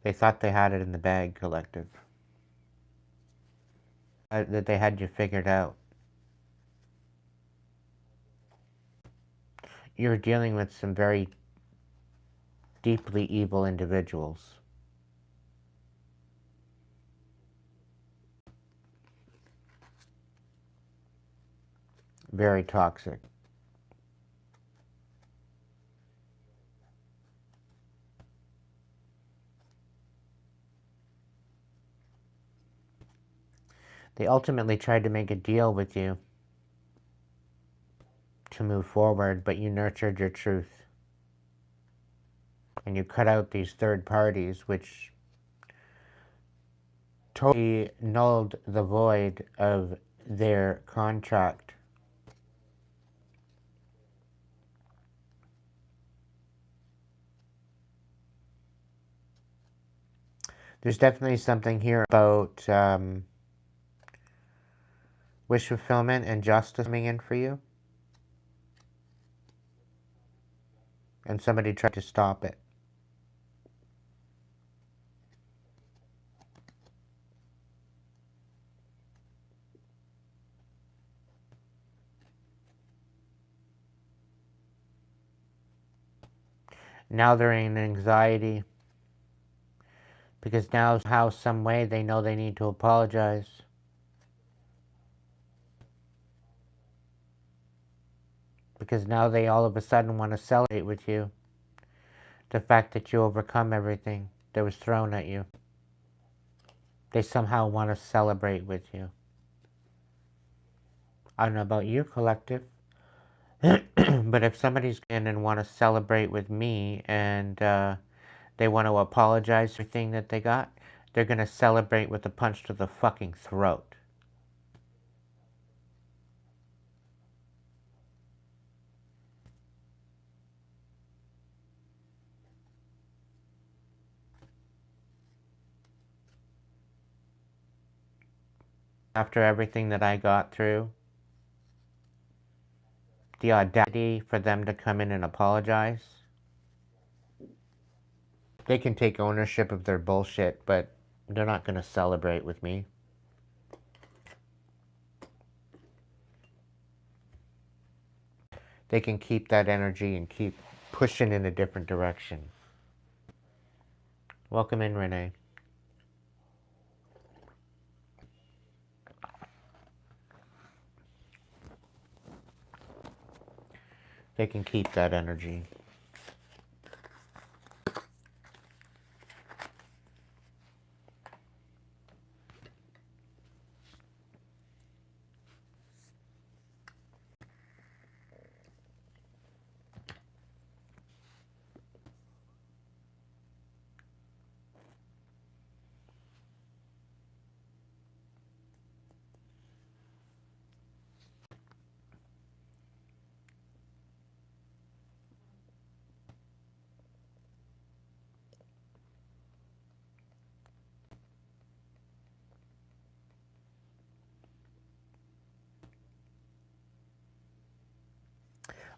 They thought they had it in the bag, collective. That they had you figured out. You're dealing with some very deeply evil individuals. Very toxic. They ultimately tried to make a deal with you to move forward, but you nurtured your truth. And you cut out these third parties, which totally nulled the void of their contract. There's definitely something here about wish fulfillment and justice coming in for you. And somebody tried to stop it. Now they're in anxiety because now somehow, some way, they know they need to apologize. Because now they all of a sudden want to celebrate with you the fact that you overcome everything that was thrown at you. They somehow want to celebrate with you. I don't know about you, collective. But if somebody's in and want to celebrate with me and they want to apologize for everything that they got, they're going to celebrate with a punch to the fucking throat. After everything that I got through, the audacity for them to come in and apologize. They can take ownership of their bullshit, but they're not going to celebrate with me. They can keep that energy and keep pushing in a different direction. Welcome in, Renee. They can keep that energy.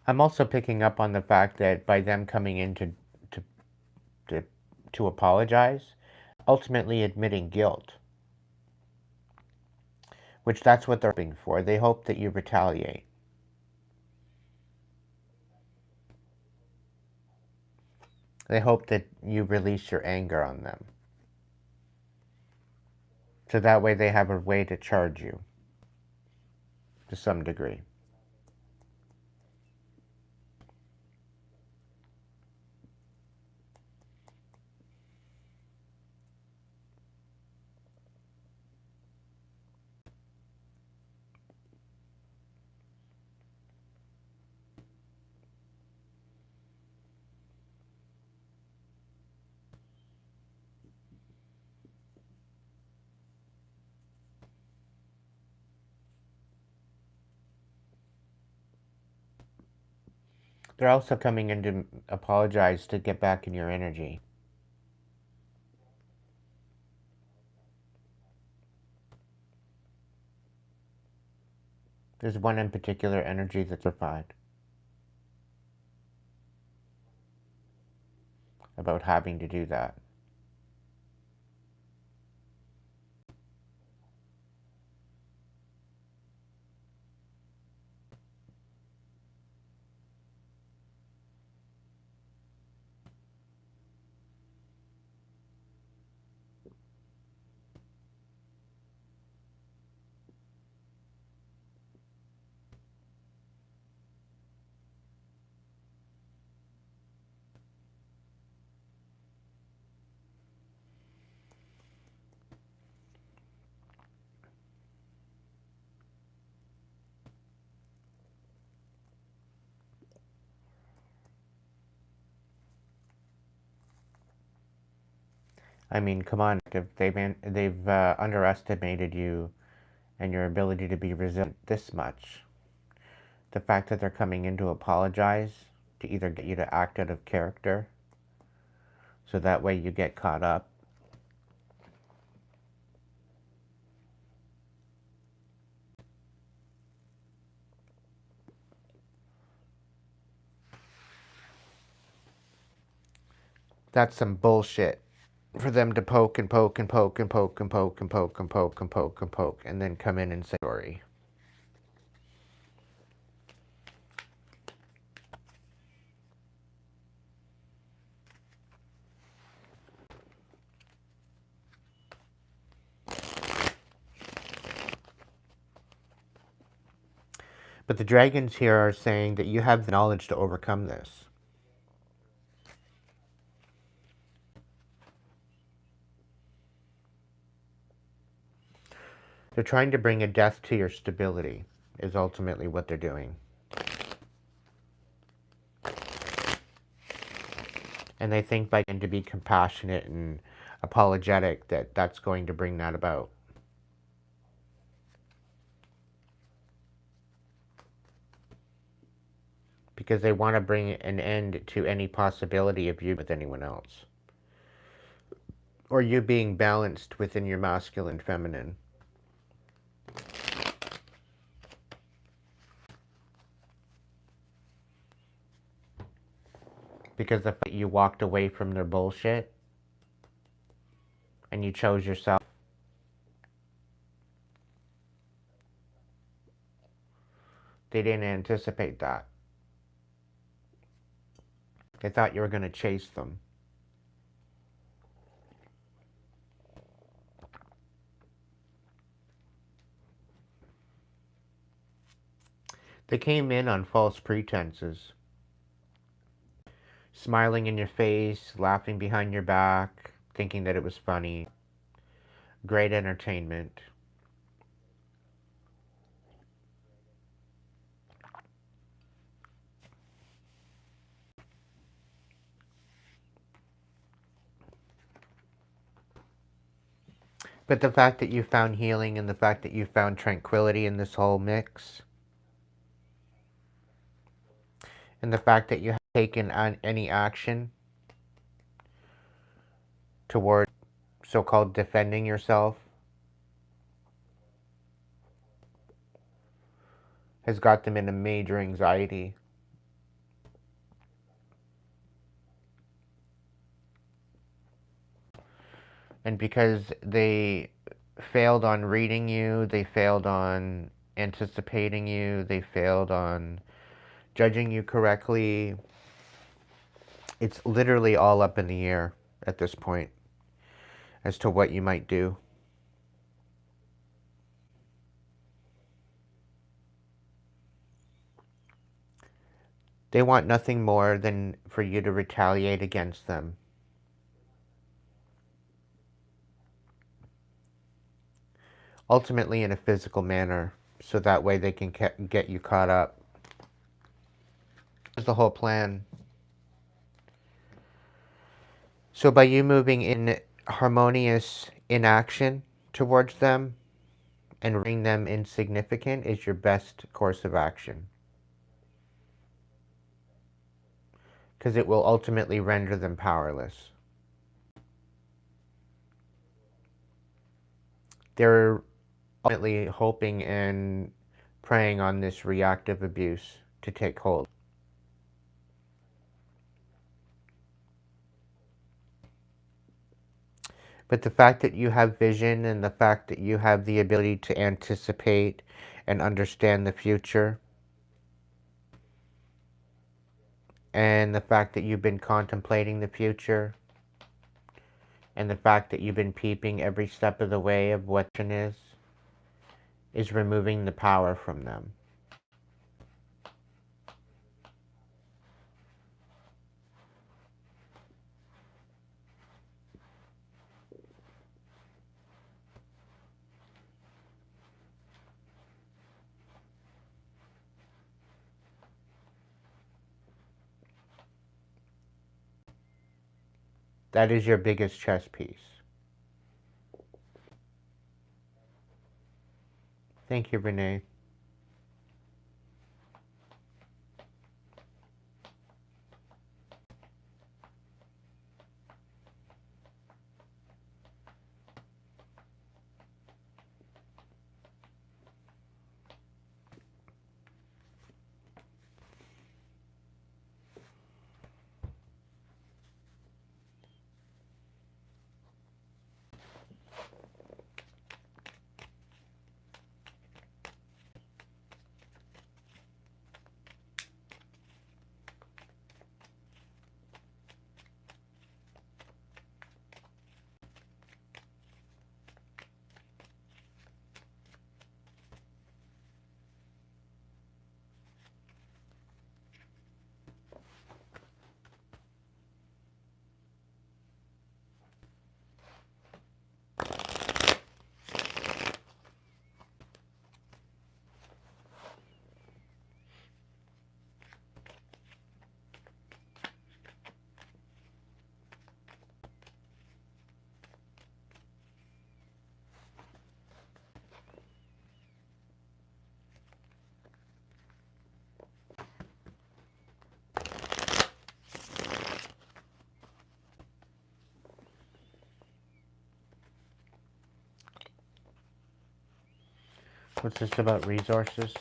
I'm also picking up on the fact that by them coming in to apologize, ultimately admitting guilt, which that's what they're hoping for. They hope that you retaliate. They hope that you release your anger on them. So that way they have a way to charge you to some degree. They're also coming in to apologize to get back in your energy. There's one in particular energy that's refined about having to do that. I mean, come on, if they've underestimated you and your ability to be resilient this much. The fact that they're coming in to apologize to either get you to act out of character, so that way you get caught up. That's some bullshit for them to poke and poke and poke and poke and poke and poke and poke and poke and poke and then come in and say sorry. But the dragons here are saying that you have the knowledge to overcome this. They're trying to bring a death to your stability, is ultimately what they're doing. And they think by getting to be compassionate and apologetic that that's going to bring that about. Because they want to bring an end to any possibility of you with anyone else. Or you being balanced within your masculine feminine. Because the fact you walked away from their bullshit and you chose yourself, they didn't anticipate that. They thought you were going to chase them. They came in on false pretenses. Smiling in your face, laughing behind your back, thinking that it was funny. Great entertainment. But the fact that you found healing and the fact that you found tranquility in this whole mix, and the fact that you have taken on any action toward so-called defending yourself, has got them in a major anxiety. And because they failed on reading you, they failed on anticipating you, they failed on judging you correctly, it's literally all up in the air at this point as to what you might do. They want nothing more than for you to retaliate against them. Ultimately in a physical manner, so that way they can get you caught up. That's the whole plan. So by you moving in harmonious inaction towards them and rendering them insignificant is your best course of action. Because it will ultimately render them powerless. They're ultimately hoping and preying on this reactive abuse to take hold. But the fact that you have vision and the fact that you have the ability to anticipate and understand the future, and the fact that you've been contemplating the future, and the fact that you've been peeping every step of the way of what is removing the power from them. That is your biggest chess piece. Thank you, Renee. What's this about resources?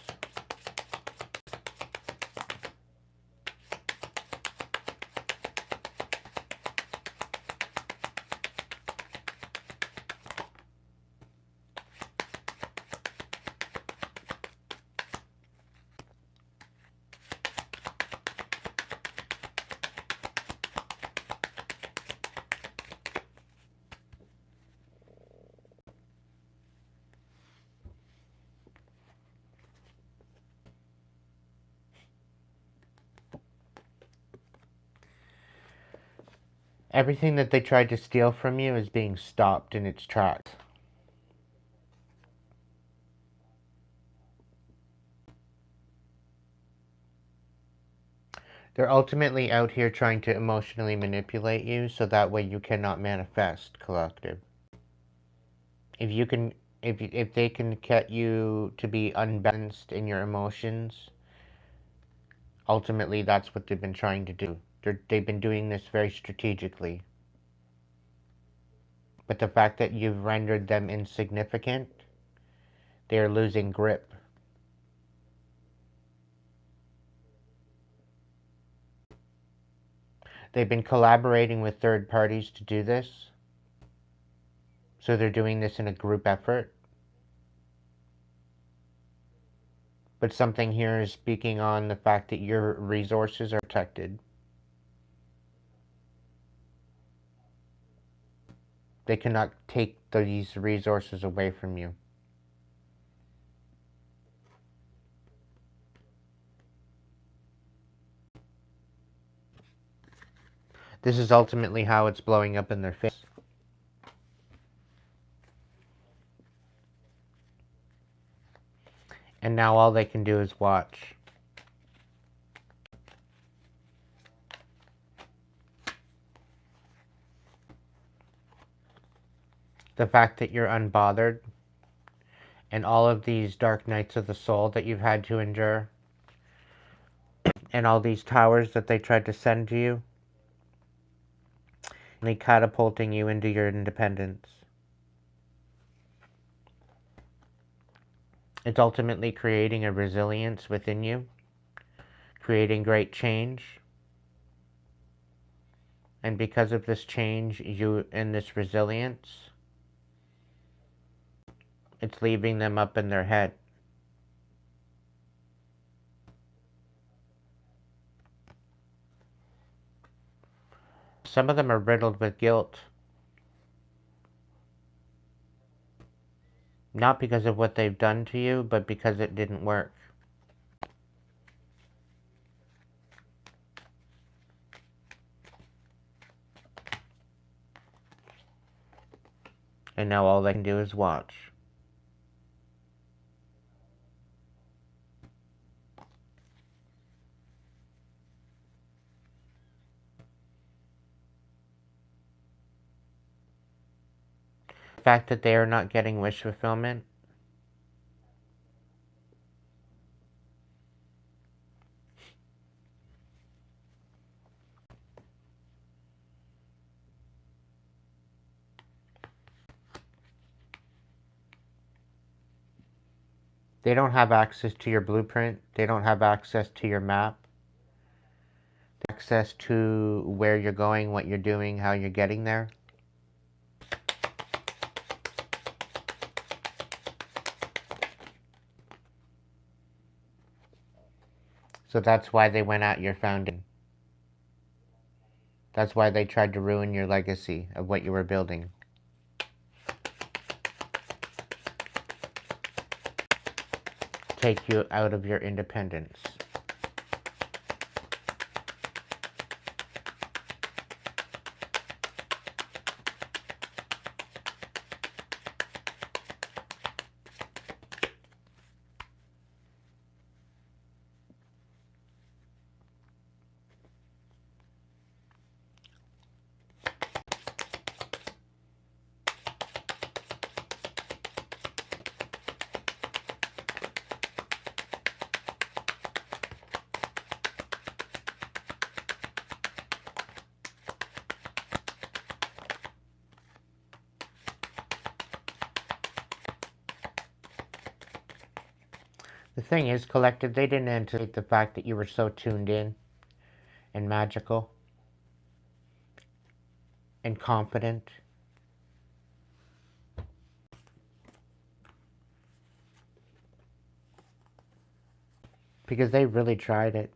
Everything that they tried to steal from you is being stopped in its tracks. They're ultimately out here trying to emotionally manipulate you so that way you cannot manifest, collective. If they can get you to be unbalanced in your emotions, ultimately that's what they've been trying to do. They've been doing this very strategically. But the fact that you've rendered them insignificant, they're losing grip. They've been collaborating with third parties to do this. So they're doing this in a group effort. But something here is speaking on the fact that your resources are protected. They cannot take these resources away from you. This is ultimately how it's blowing up in their face. And now all they can do is watch. The fact that you're unbothered and all of these dark nights of the soul that you've had to endure and all these towers that they tried to send to you, and they catapulting you into your independence. It's ultimately creating a resilience within you, creating great change. And because of this change, you and this resilience, it's leaving them up in their head. Some of them are riddled with guilt. Not because of what they've done to you, but because it didn't work. And now all they can do is watch. The fact that they are not getting wish fulfillment, they don't have access to your blueprint. They don't have access to your map. Access to where you're going, what you're doing, how you're getting there. So that's why they went at your founding. That's why they tried to ruin your legacy of what you were building. Take you out of your independence. The thing is, collective, they didn't anticipate the fact that you were so tuned in and magical and confident. Because they really tried it.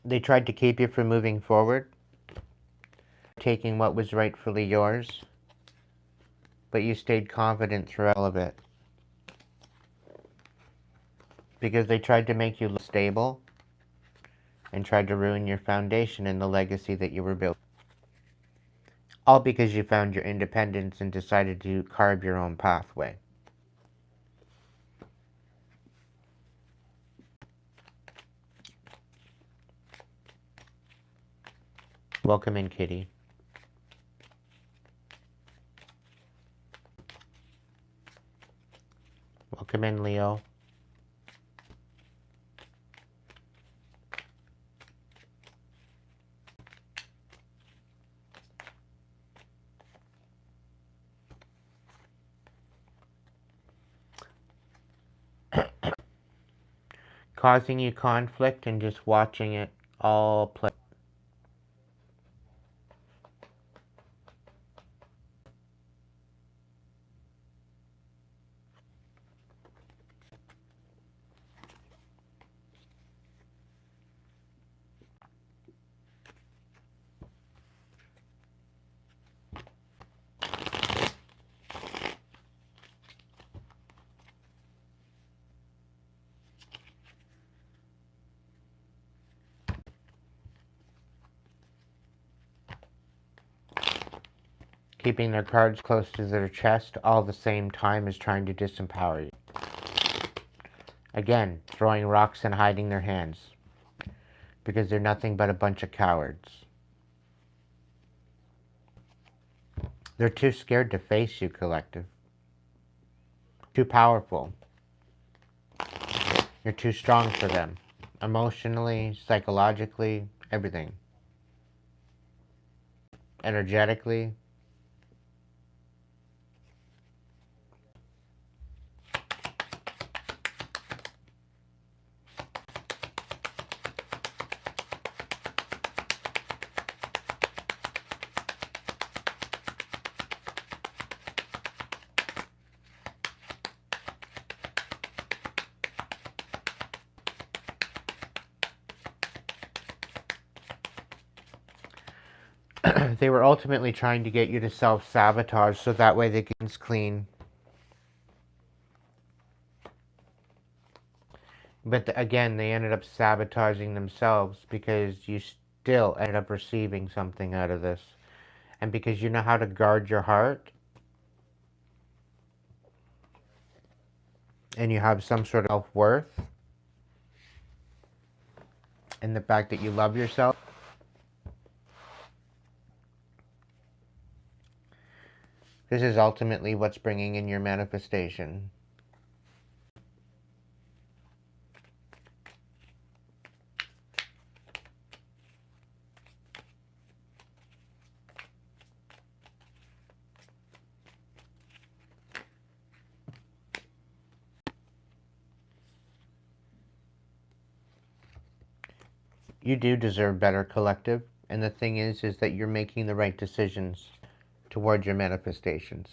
They tried to keep you from moving forward, taking what was rightfully yours, but you stayed confident through all of it. Because they tried to make you look stable and tried to ruin your foundation and the legacy that you were building. All because you found your independence and decided to carve your own pathway. Welcome in, Kitty. Welcome in, Leo. Causing you conflict and just watching it all play. Keeping their cards close to their chest all the same time as trying to disempower you. Again, throwing rocks and hiding their hands. Because they're nothing but a bunch of cowards. They're too scared to face you, collective. Too powerful. You're too strong for them. Emotionally, psychologically, everything. Energetically. They were ultimately trying to get you to self-sabotage so that way they can clean. But again, they ended up sabotaging themselves because you still ended up receiving something out of this. And because you know how to guard your heart, and you have some sort of self-worth, and the fact that you love yourself, this is ultimately what's bringing in your manifestation. You do deserve better, collective. And the thing is that you're making the right decisions toward your manifestations.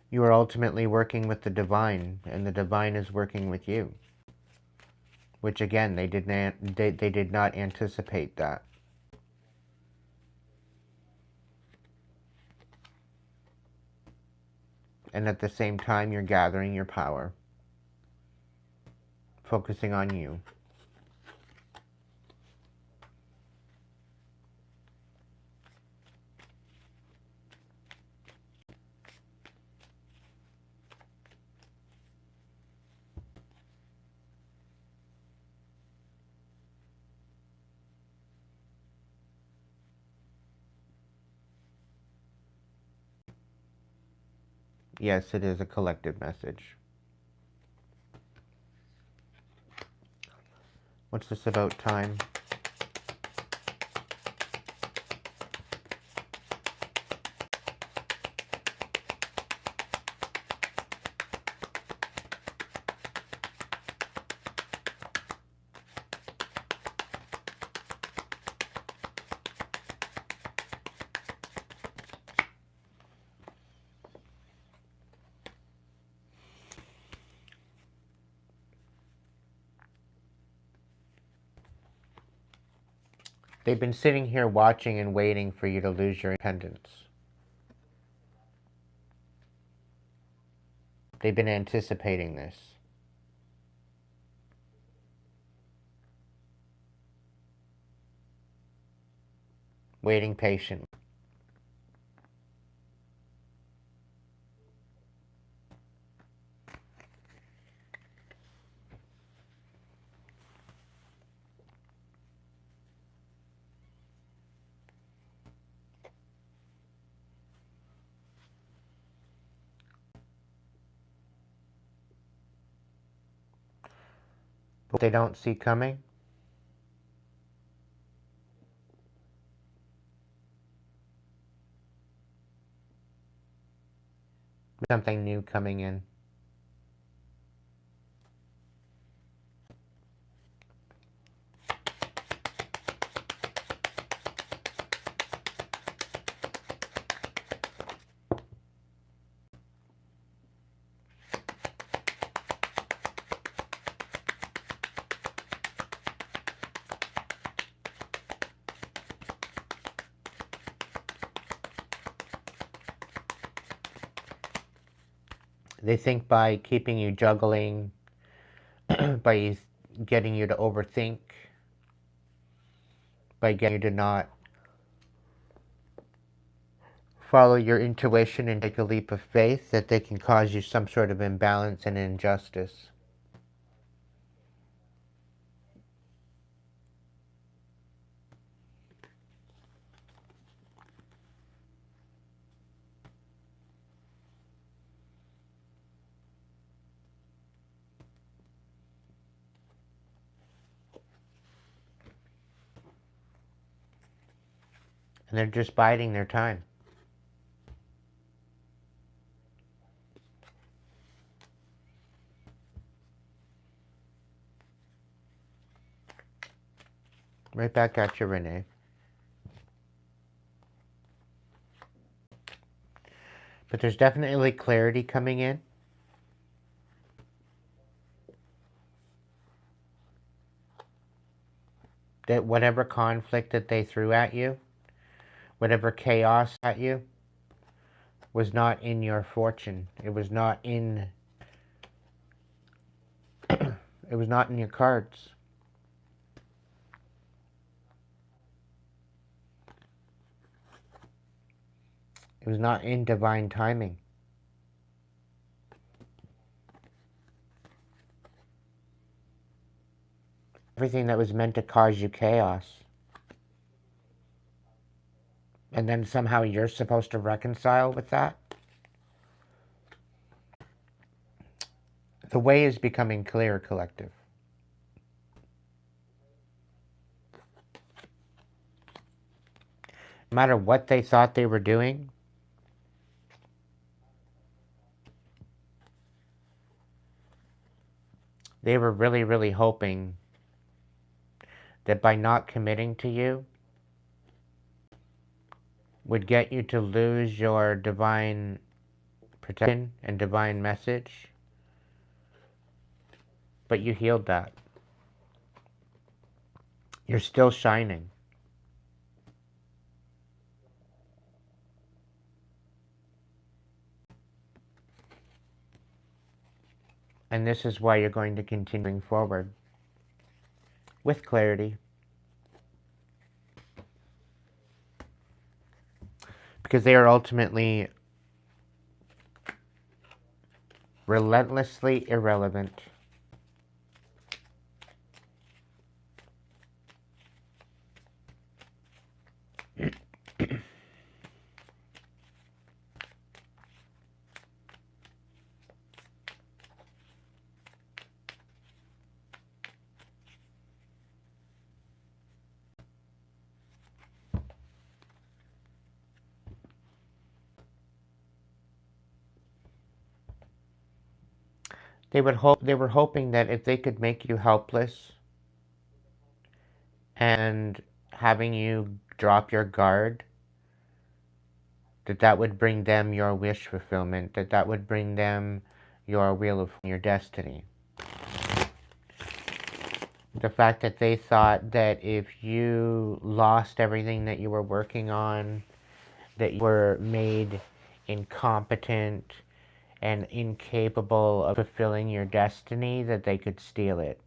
You are ultimately working with the divine, and the divine is working with you. Which again, they did not anticipate that. And at the same time, you're gathering your power. Focusing on you. Yes, it is a collective message. What's this about time? They've been sitting here watching and waiting for you to lose your independence. They've been anticipating this. Waiting patiently. What they don't see coming, something new coming in. They think by keeping you juggling, by getting you to overthink, by getting you to not follow your intuition and take a leap of faith, that they can cause you some sort of imbalance and injustice. And they're just biding their time. Right back at you, Renee. But there's definitely clarity coming in. That whatever conflict that they threw at you, whatever chaos at you, was not in your fortune. It was not in it was not in your cards. It was not in divine timing. Everything that was meant to cause you chaos. And then somehow you're supposed to reconcile with that? The way is becoming clear, collective. No matter what they thought they were doing, they were really, really hoping that by not committing to you would get you to lose your divine protection and divine message. But you healed that. You're still shining. And this is why you're going to continue forward with clarity. Because they are ultimately relentlessly irrelevant. They were hoping that if they could make you helpless and having you drop your guard, that would bring them your wish fulfillment, that would bring them your wheel of your destiny. The fact that they thought that if you lost everything that you were working on, that you were made incompetent and incapable of fulfilling your destiny, that they could steal it.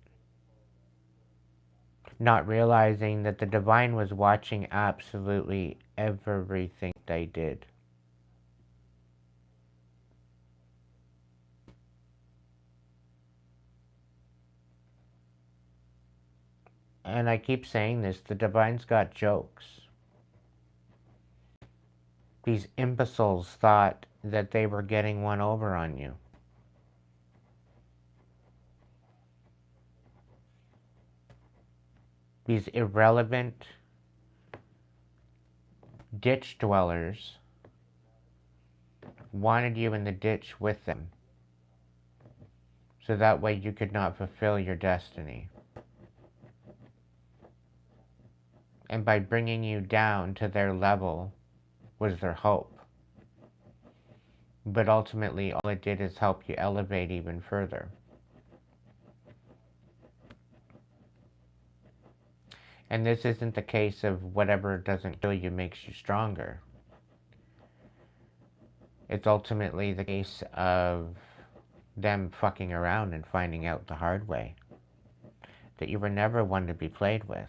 Not realizing that the divine was watching absolutely everything they did. And I keep saying this, the divine's got jokes. These imbeciles thought that they were getting one over on you. These irrelevant ditch dwellers wanted you in the ditch with them, so that way you could not fulfill your destiny. And by bringing you down to their level was their hope. But ultimately, all it did is help you elevate even further. And this isn't the case of whatever doesn't kill you makes you stronger. It's ultimately the case of them fucking around and finding out the hard way that you were never one to be played with.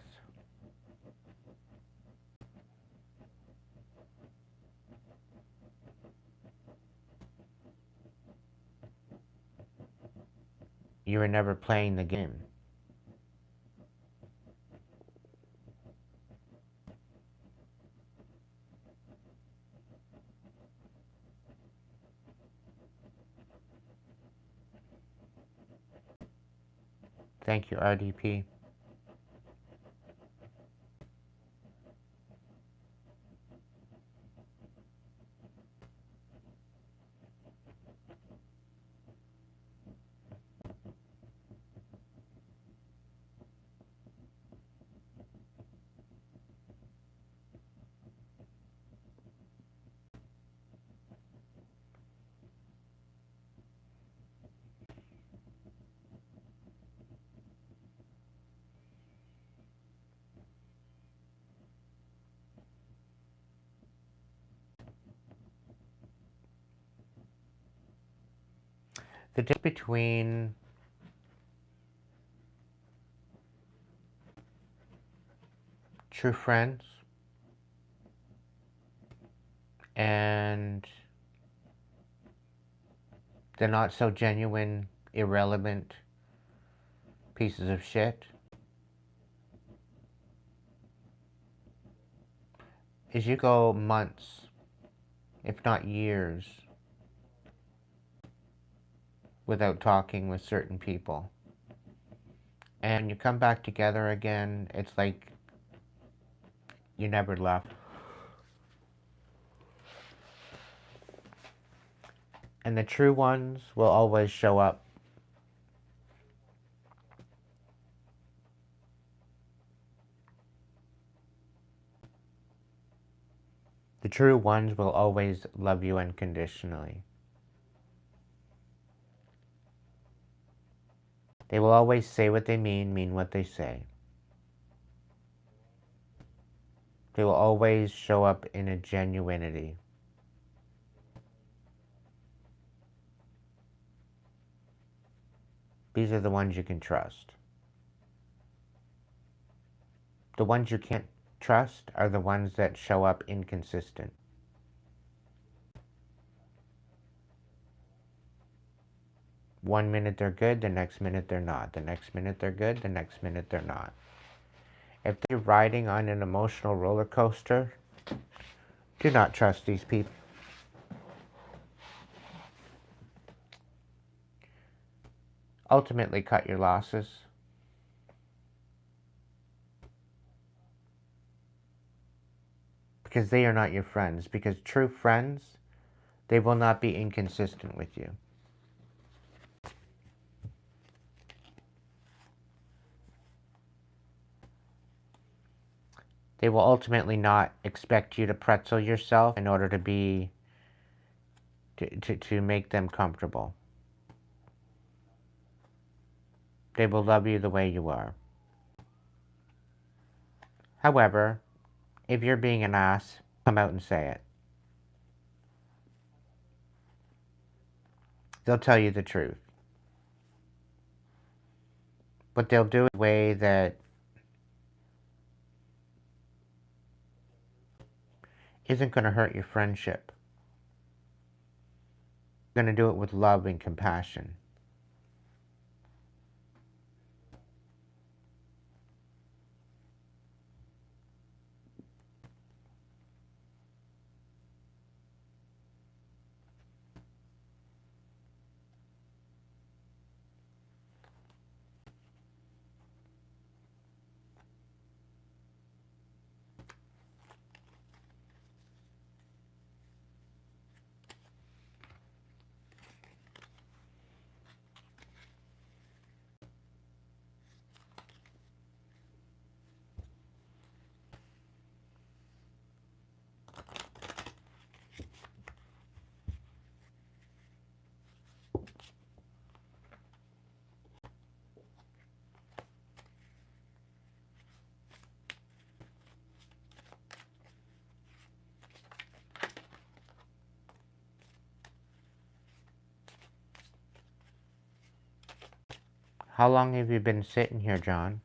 You were never playing the game. Thank you, RDP. The difference between true friends and the not so genuine, irrelevant pieces of shit is you go months, if not years, without talking with certain people. And when you come back together again, it's like you never left. And the true ones will always show up. The true ones will always love you unconditionally. They will always say what they mean what they say. They will always show up in a genuinity. These are the ones you can trust. The ones you can't trust are the ones that show up inconsistent. One minute they're good, the next minute they're not. The next minute they're good, the next minute they're not. If they're riding on an emotional roller coaster, do not trust these people. Ultimately, cut your losses. Because they are not your friends. Because true friends, they will not be inconsistent with you. They will ultimately not expect you to pretzel yourself in order to be to make them comfortable. They will love you the way you are. However, if you're being an ass, come out and say it. They'll tell you the truth. But they'll do it in a way that isn't going to hurt your friendship. You're going to do it with love and compassion. How long have you been sitting here, John?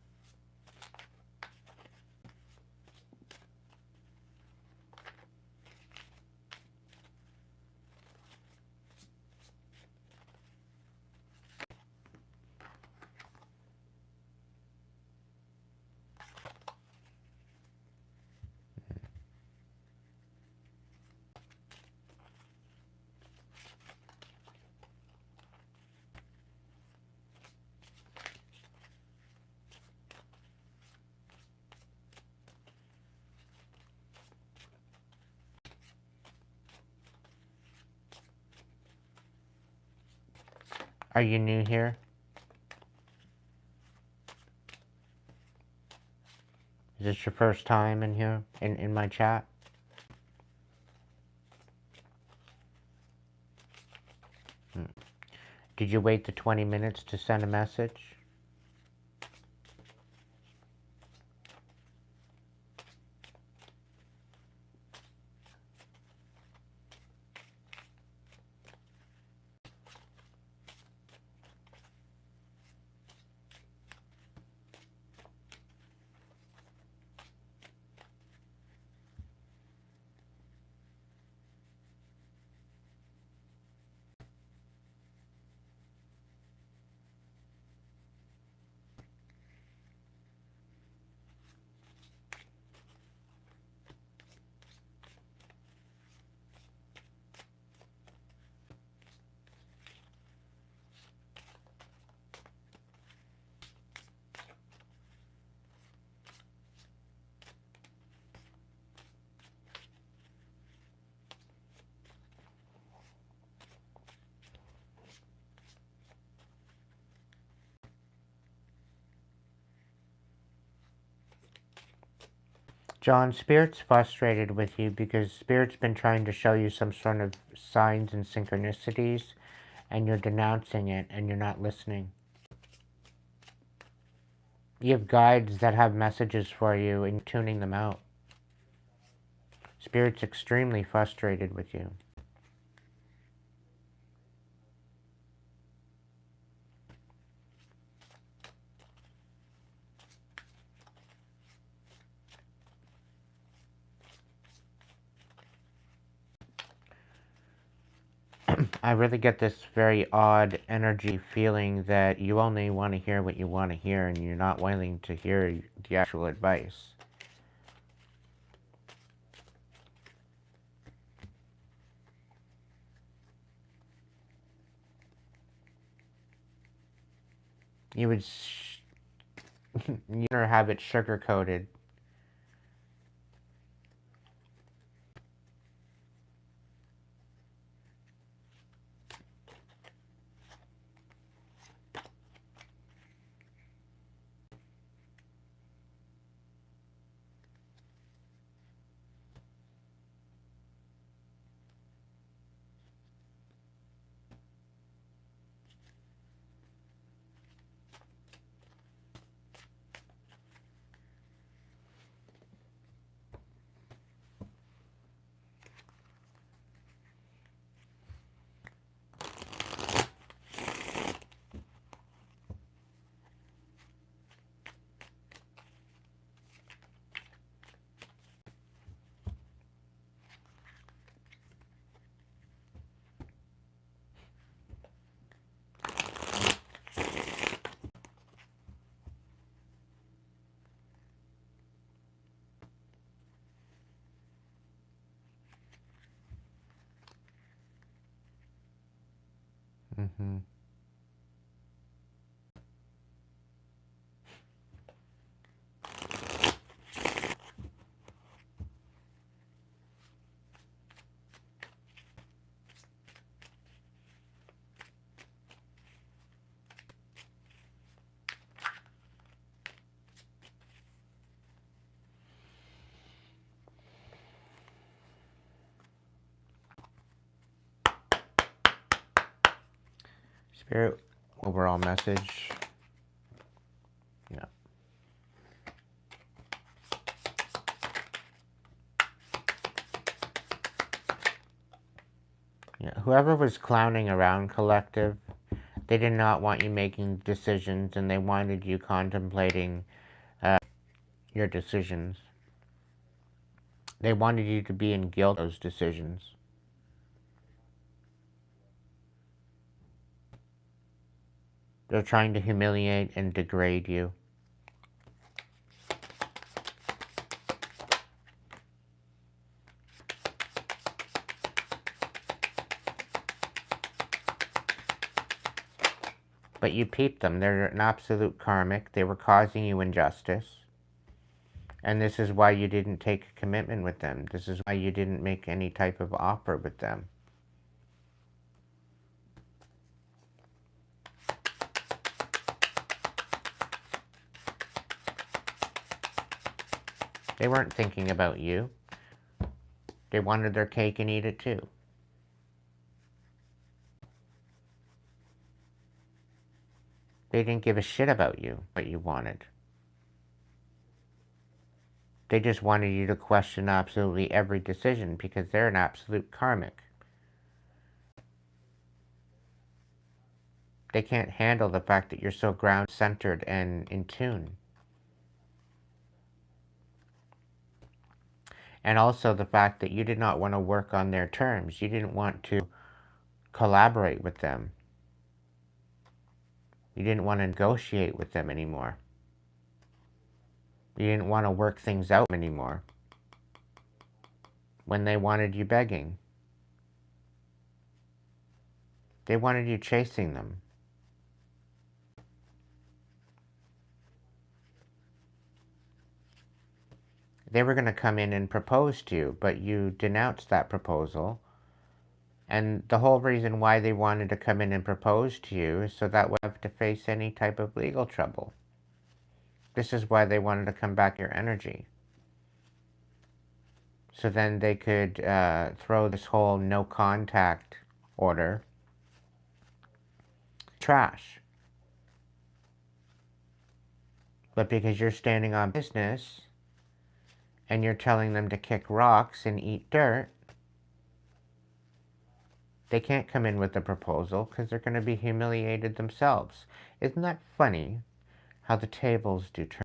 Are you new here? Is this your first time in here, in my chat? Did you wait the 20 minutes to send a message? John, Spirit's frustrated with you because Spirit's been trying to show you some sort of signs and synchronicities, and you're denouncing it, and you're not listening. You have guides that have messages for you, and you're tuning them out. Spirit's extremely frustrated with you. I really get this very odd energy feeling that you only want to hear what you want to hear, and you're not willing to hear the actual advice. You would you never have it sugar-coated. Mm-hmm. Spirit, overall message. Yeah. Yeah. Whoever was clowning around, collective, they did not want you making decisions, and they wanted you contemplating your decisions. They wanted you to be in guilt of those decisions. They're trying to humiliate and degrade you. But you peeped them. They're an absolute karmic. They were causing you injustice. And this is why you didn't take a commitment with them. This is why you didn't make any type of offer with them. They weren't thinking about you. They wanted their cake and eat it too. They didn't give a shit about you, what you wanted. They just wanted you to question absolutely every decision because they're an absolute karmic. They can't handle the fact that you're so ground-centered and in tune. And also the fact that you did not want to work on their terms. You didn't want to collaborate with them. You didn't want to negotiate with them anymore. You didn't want to work things out anymore. When they wanted you begging. They wanted you chasing them. They were going to come in and propose to you, but you denounced that proposal. And the whole reason why they wanted to come in and propose to you is so that we have to face any type of legal trouble. This is why they wanted to come back your energy. So then they could throw this whole no contact order trash. But because you're standing on business and you're telling them to kick rocks and eat dirt, they can't come in with a proposal because they're going to be humiliated themselves. Isn't that funny how the tables do turn?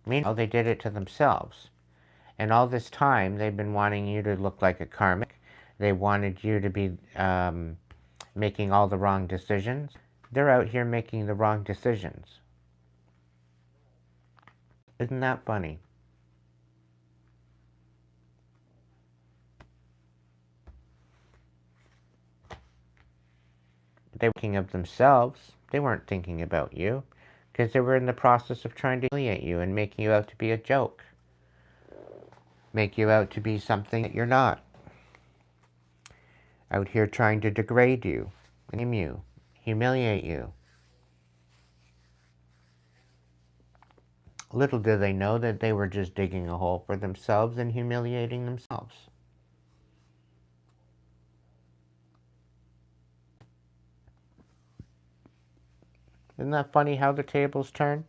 Meanwhile, they did it to themselves. And all this time, they've been wanting you to look like a karmic. They wanted you to be making all the wrong decisions. They're out here making the wrong decisions. Isn't that funny? They were thinking of themselves. They weren't thinking about you. Because they were in the process of trying to humiliate you and making you out to be a joke. Make you out to be something that you're not. Out here trying to degrade you, name you, humiliate you. Little did they know that they were just digging a hole for themselves and humiliating themselves. Isn't that funny how the tables turn?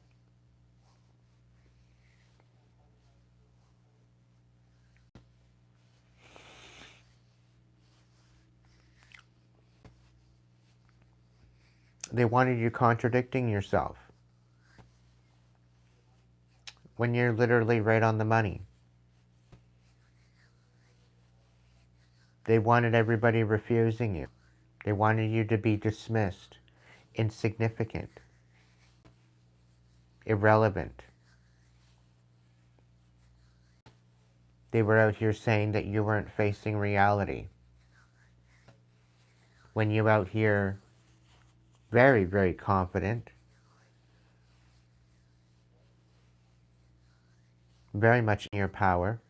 They wanted you contradicting yourself when you're literally right on the money. They wanted everybody refusing you. They wanted you to be dismissed, insignificant, irrelevant. They were out here saying that you weren't facing reality. When you're out here very, very confident, very much in your power,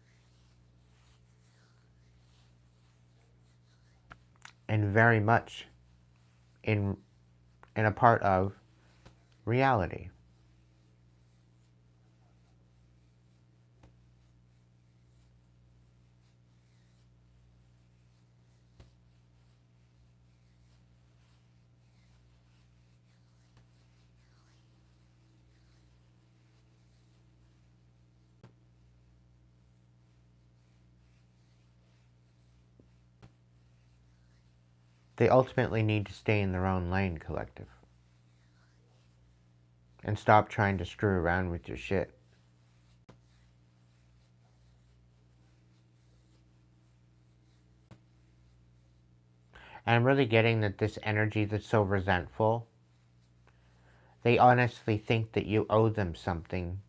and very much in a part of reality. They ultimately need to stay in their own lane, collective, and stop trying to screw around with your shit. And I'm really getting that this energy that's so resentful, they honestly think that you owe them something.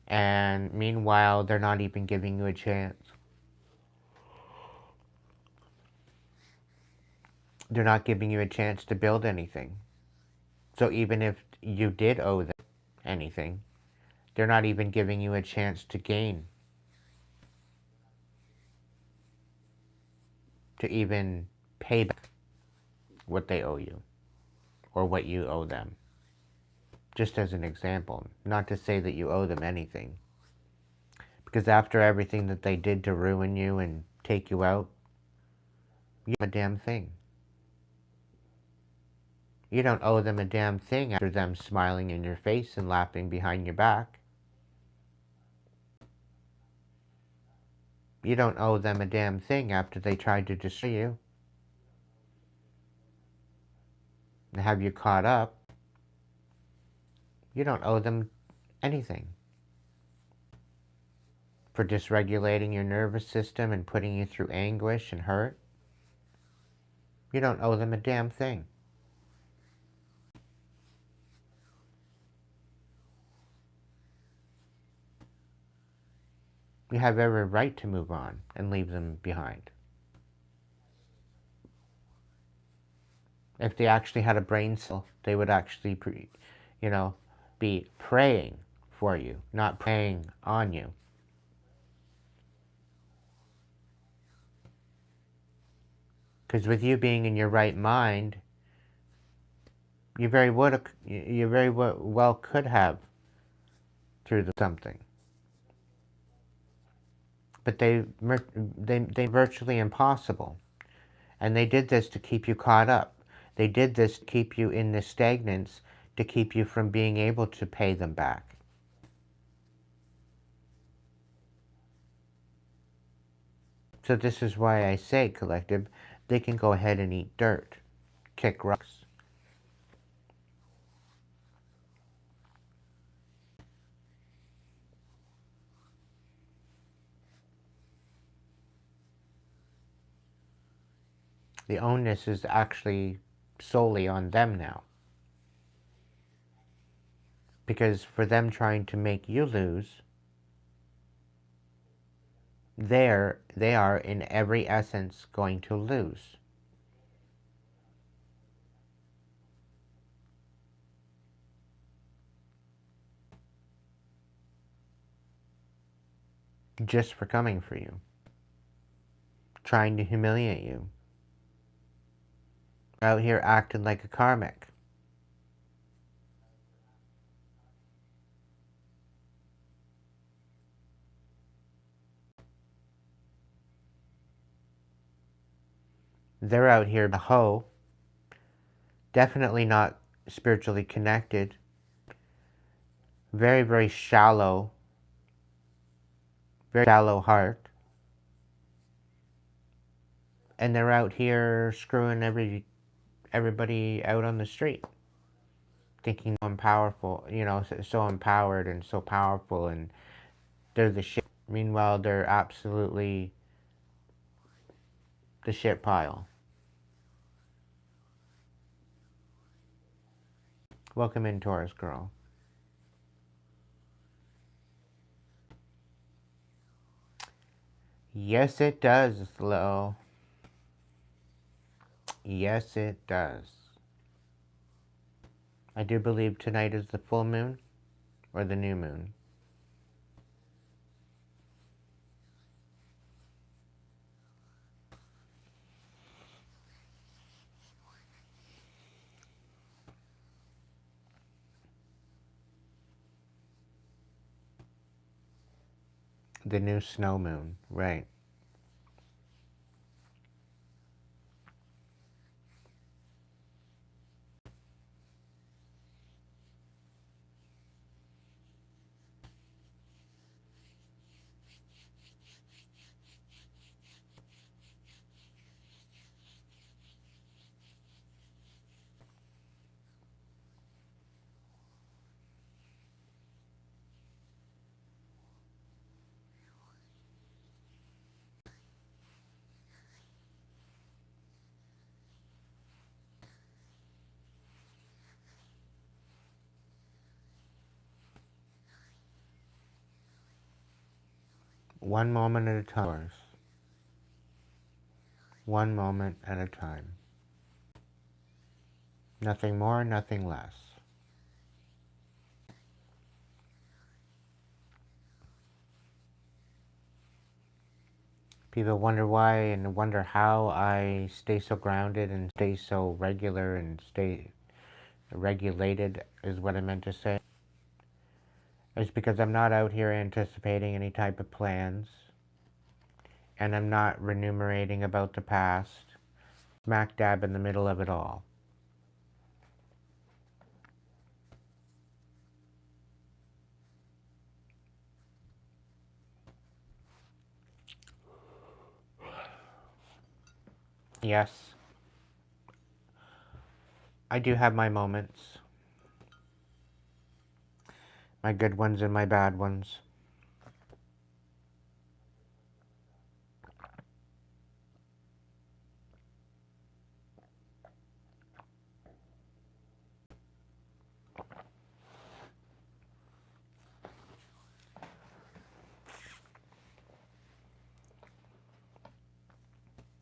And meanwhile, they're not even giving you a chance. They're not giving you a chance to build anything. So even if you did owe them anything, they're not even giving you a chance to gain. To even pay back what they owe you. Or what you owe them. Just as an example. Not to say that you owe them anything. Because after everything that they did to ruin you and take you out, you owe them a damn thing. You don't owe them a damn thing after them smiling in your face and laughing behind your back. You don't owe them a damn thing after they tried to destroy you and have you caught up. You don't owe them anything for dysregulating your nervous system and putting you through anguish and hurt. You don't owe them a damn thing. You have every right to move on and leave them behind. If they actually had a brain cell, they would actually, be praying for you, not preying on you. Because with you being in your right mind, you very well could have through something. But they virtually impossible. And they did this to keep you caught up. They did this to keep you in this stagnance, to keep you from being able to pay them back. So this is why I say, collective, they can go ahead and eat dirt, kick rocks. The onus is actually solely on them now. Because for them trying to make you lose, they are in every essence going to lose. Just for coming for you. Trying to humiliate you. Out here acting like a karmic. They're out here a hoe. Definitely not spiritually connected. Very, very shallow. Very shallow heart. And they're out here screwing everybody out on the street. Thinking I'm powerful, so empowered and so powerful, and they're the shit. Meanwhile, they're absolutely the shit pile. Welcome in, Taurus girl. Yes, it does, Lo. Yes, it does. I do believe tonight is the full moon or the new moon. The new snow moon, right. One moment at a time. One moment at a time. Nothing more, nothing less. People wonder why and wonder how I stay so grounded and stay so regular and stay regulated, is what I meant to say. It's because I'm not out here anticipating any type of plans, and I'm not remunerating about the past, smack dab in the middle of it all. Yes, I do have my moments, my good ones and my bad ones.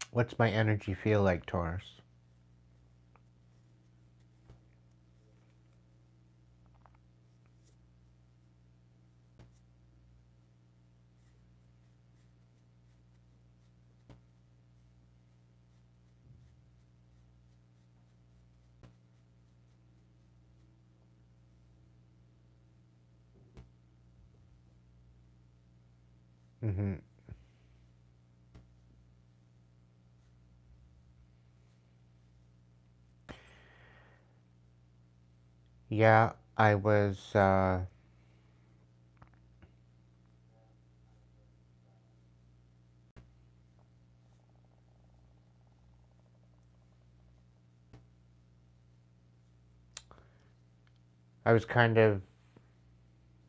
What's my energy feel like, Taurus? Mm-hmm. Yeah, I was kind of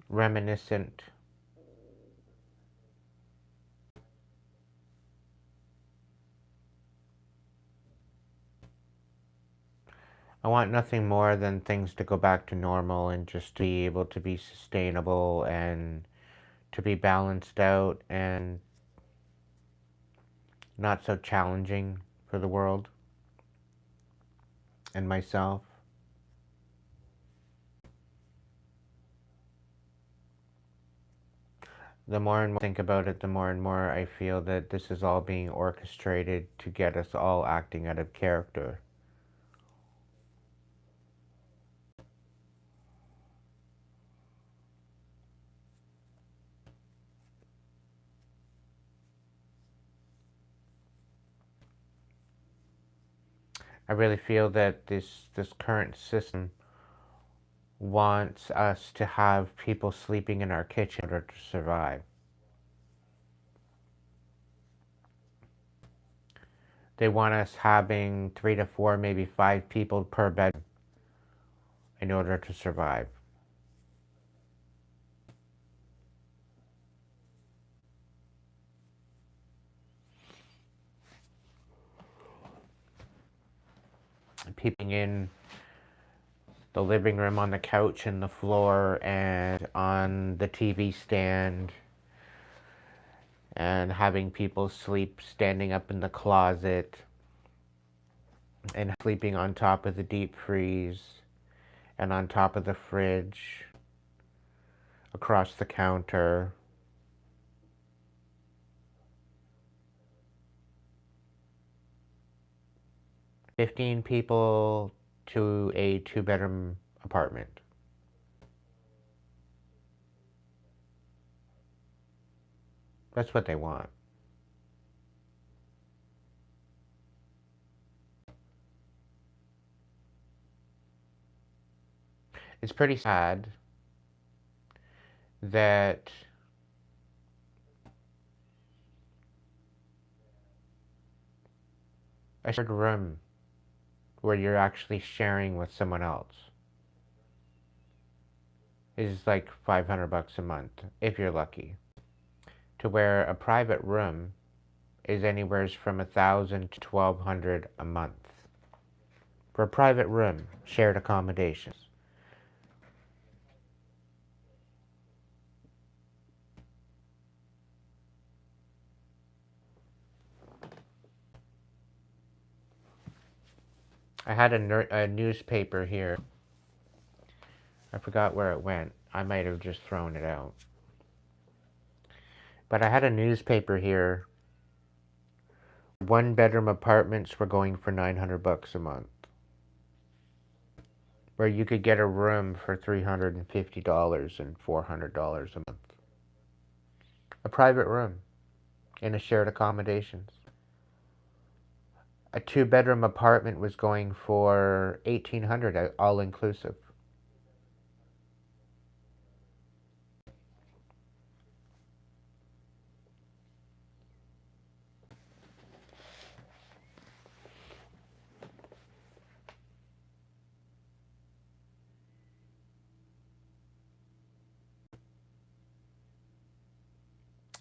reminiscent. I want nothing more than things to go back to normal and just to be able to be sustainable and to be balanced out and not so challenging for the world and myself. The more and more I think about it, the more and more I feel that this is all being orchestrated to get us all acting out of character. I really feel that this current system wants us to have people sleeping in our kitchen in order to survive. They want us having 3 to 4, maybe 5 people per bed in order to survive. Peeping in the living room, on the couch and the floor and on the TV stand and having people sleep standing up in the closet and sleeping on top of the deep freeze and on top of the fridge, across the counter. $15 people to a 2-bedroom apartment. That's what they want. It's pretty sad that a shared room where you're actually sharing with someone else is like $500 a month, if you're lucky. To where a private room is anywhere from $1,000 to $1,200 a month. For a private room, shared accommodations. I had a newspaper here. I forgot where it went. I might have just thrown it out. But I had a newspaper here. 1-bedroom apartments were going for $900 a month. Where you could get a room for $350 and $400 a month. A private room in a shared accommodations. A 2-bedroom apartment was going for $1,800 all inclusive.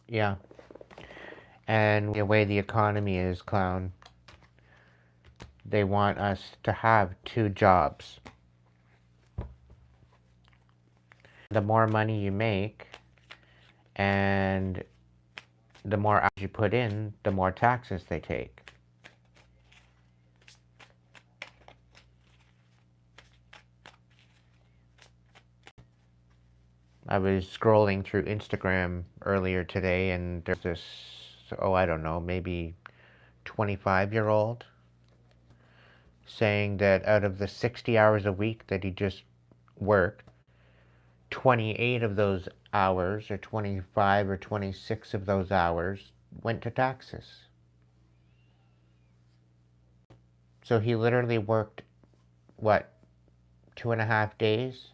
Yeah. And the way the economy is, clown, they want us to have 2 jobs. The more money you make and the more hours you put in, the more taxes they take. I was scrolling through Instagram earlier today, and there's this, I don't know, maybe 25-year-old saying that out of the 60 hours a week that he just worked, 28 of those hours, or 25 or 26 of those hours, went to taxes. So he literally worked, what, 2.5 days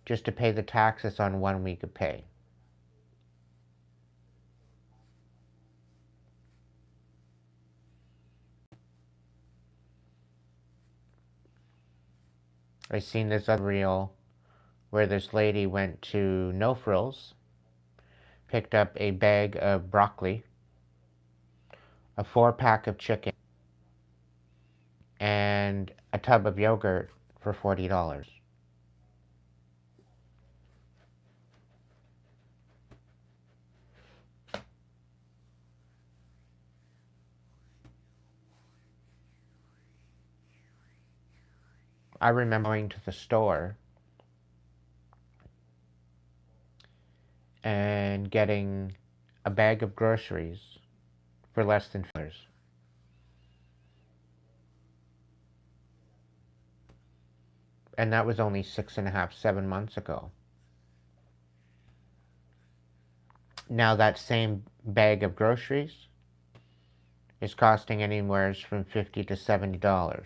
just to pay the taxes on 1 week of pay. I seen this other reel where this lady went to No Frills, picked up a bag of broccoli, a 4-pack of chicken, and a tub of yogurt for $40. I remember going to the store and getting a bag of groceries for less than $4. And that was only 6.5, 7 months ago. Now that same bag of groceries is costing anywhere from $50 to $70.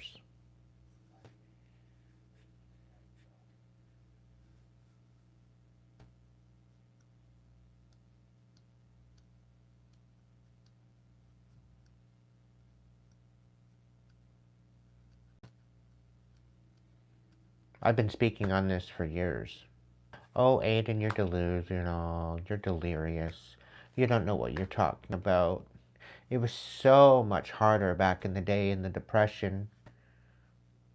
I've been speaking on this for years. Oh, Aiden, you're delusional. You're delirious. You don't know what you're talking about. It was so much harder back in the day in the Depression.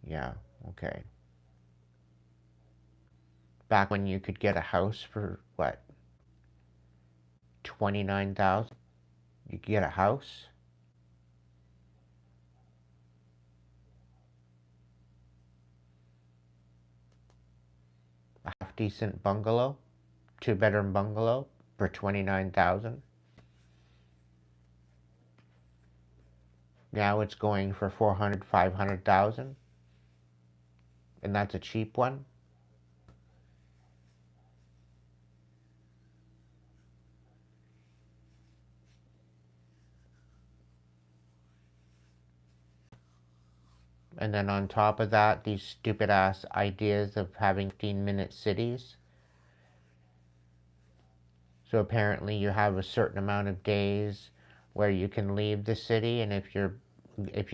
Yeah, okay. Back when you could get a house for, what, $29,000? You get a house. A half decent bungalow. 2-bedroom bungalow for 29,000. Now it's going for 400, 500,000. And that's a cheap one. And then on top of that, these stupid ass ideas of having 15-minute cities. So apparently you have a certain amount of days where you can leave the city, and if you've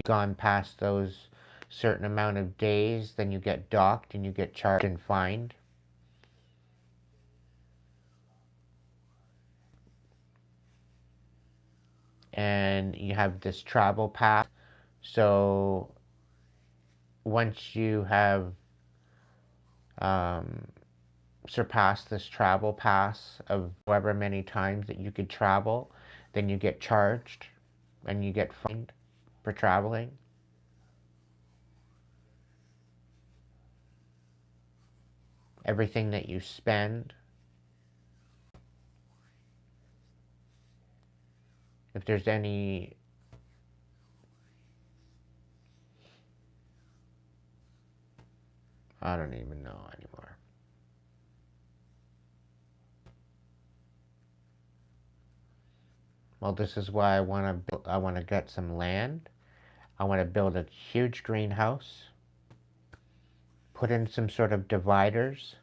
gone past those certain amount of days, then you get docked and you get charged and fined. And you have this travel pass. So once you have surpassed this travel pass of however many times that you could travel, then you get charged and you get fined for traveling. Everything that you spend. If there's any I don't even know anymore. Well, this is why I want to get some land. I want to build a huge greenhouse. Put in some sort of dividers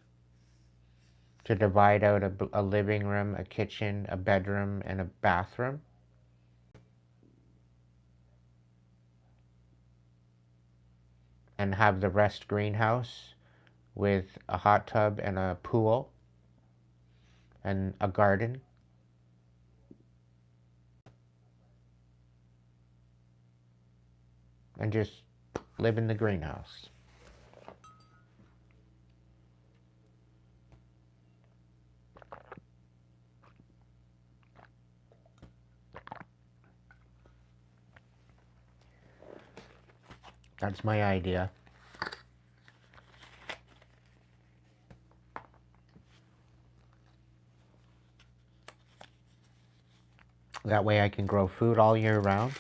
to divide out a living room, a kitchen, a bedroom, and a bathroom. And have the rest greenhouse with a hot tub and a pool and a garden. And just live in the greenhouse. That's my idea. That way I can grow food all year round.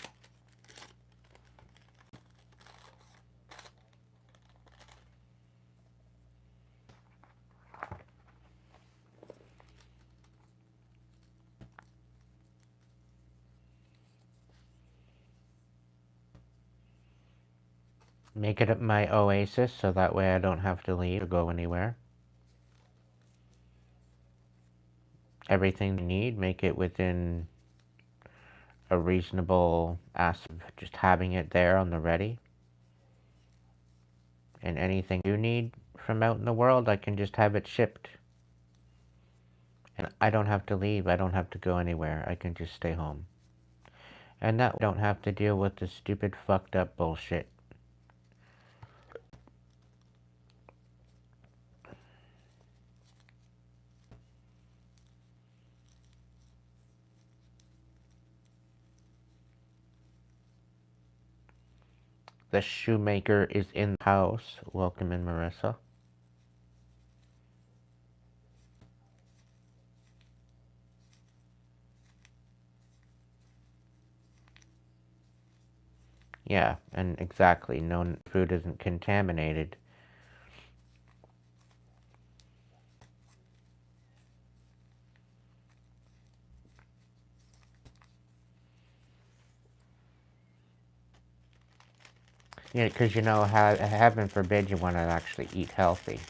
Make it my oasis so that way I don't have to leave or go anywhere. Everything you need, make it within a reasonable aspect, just having it there on the ready. And anything you need from out in the world, I can just have it shipped. And I don't have to leave, I don't have to go anywhere, I can just stay home. And that way I don't have to deal with the stupid fucked up bullshit. The shoemaker is in the house. Welcome in, Marissa. Yeah, and exactly, no food isn't contaminated. Yeah, because you know, heaven forbid you want to actually eat healthy.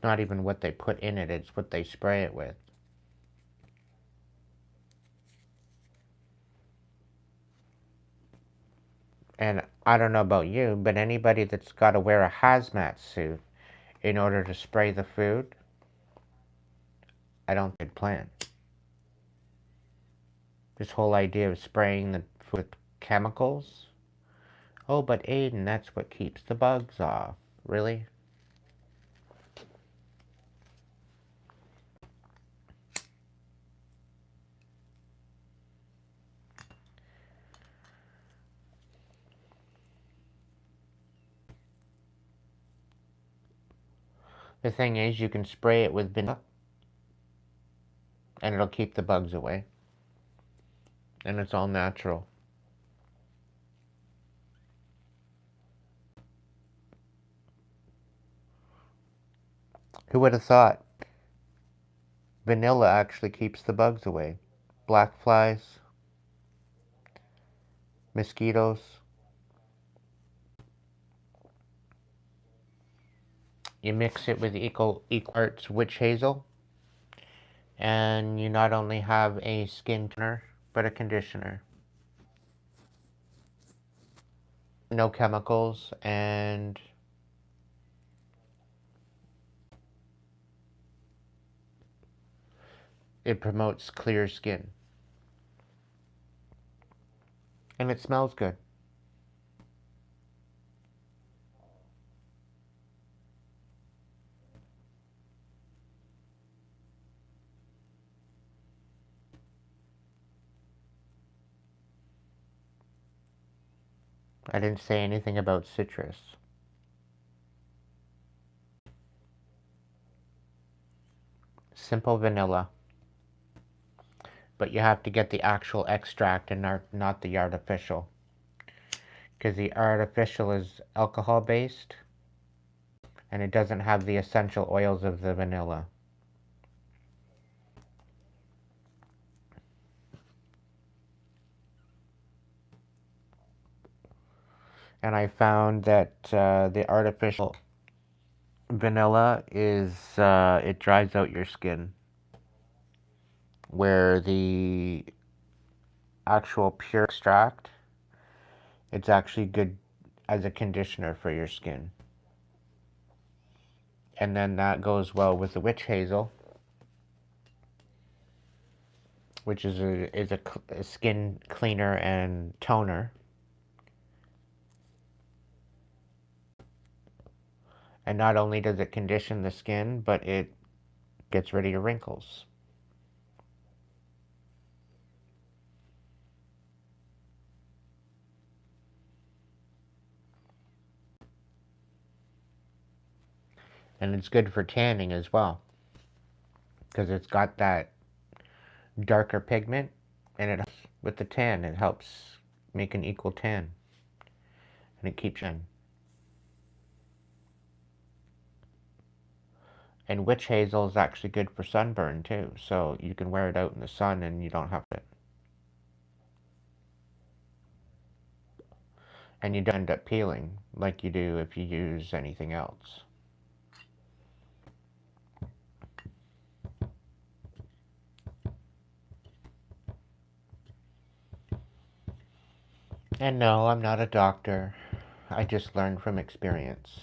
It's not even what they put in it, it's what they spray it with. And I don't know about you, but anybody that's got to wear a hazmat suit in order to spray the food, I don't think plan. This whole idea of spraying the food with chemicals. Oh, but Aiden, that's what keeps the bugs off. Really? The thing is, you can spray it with vanilla, and it'll keep the bugs away. And it's all natural. Who would have thought? Vanilla actually keeps the bugs away. Black flies, mosquitoes. You mix it with Equart's witch hazel, and you not only have a skin toner, but a conditioner. No chemicals, and it promotes clear skin. And it smells good. I didn't say anything about citrus. Simple vanilla. But you have to get the actual extract and not the artificial. Because the artificial is alcohol based, and it doesn't have the essential oils of the vanilla. And I found that the artificial vanilla is, it dries out your skin. Where the actual pure extract, it's actually good as a conditioner for your skin. And then that goes well with the witch hazel, which is a skin cleaner and toner. And not only does it condition the skin, but it gets rid of your wrinkles. And it's good for tanning as well, because it's got that darker pigment, and it with the tan, it helps make an equal tan, and it keeps in. And witch hazel is actually good for sunburn too, so you can wear it out in the sun and you don't have to. And you don't end up peeling like you do if you use anything else. And no, I'm not a doctor. I just learned from experience.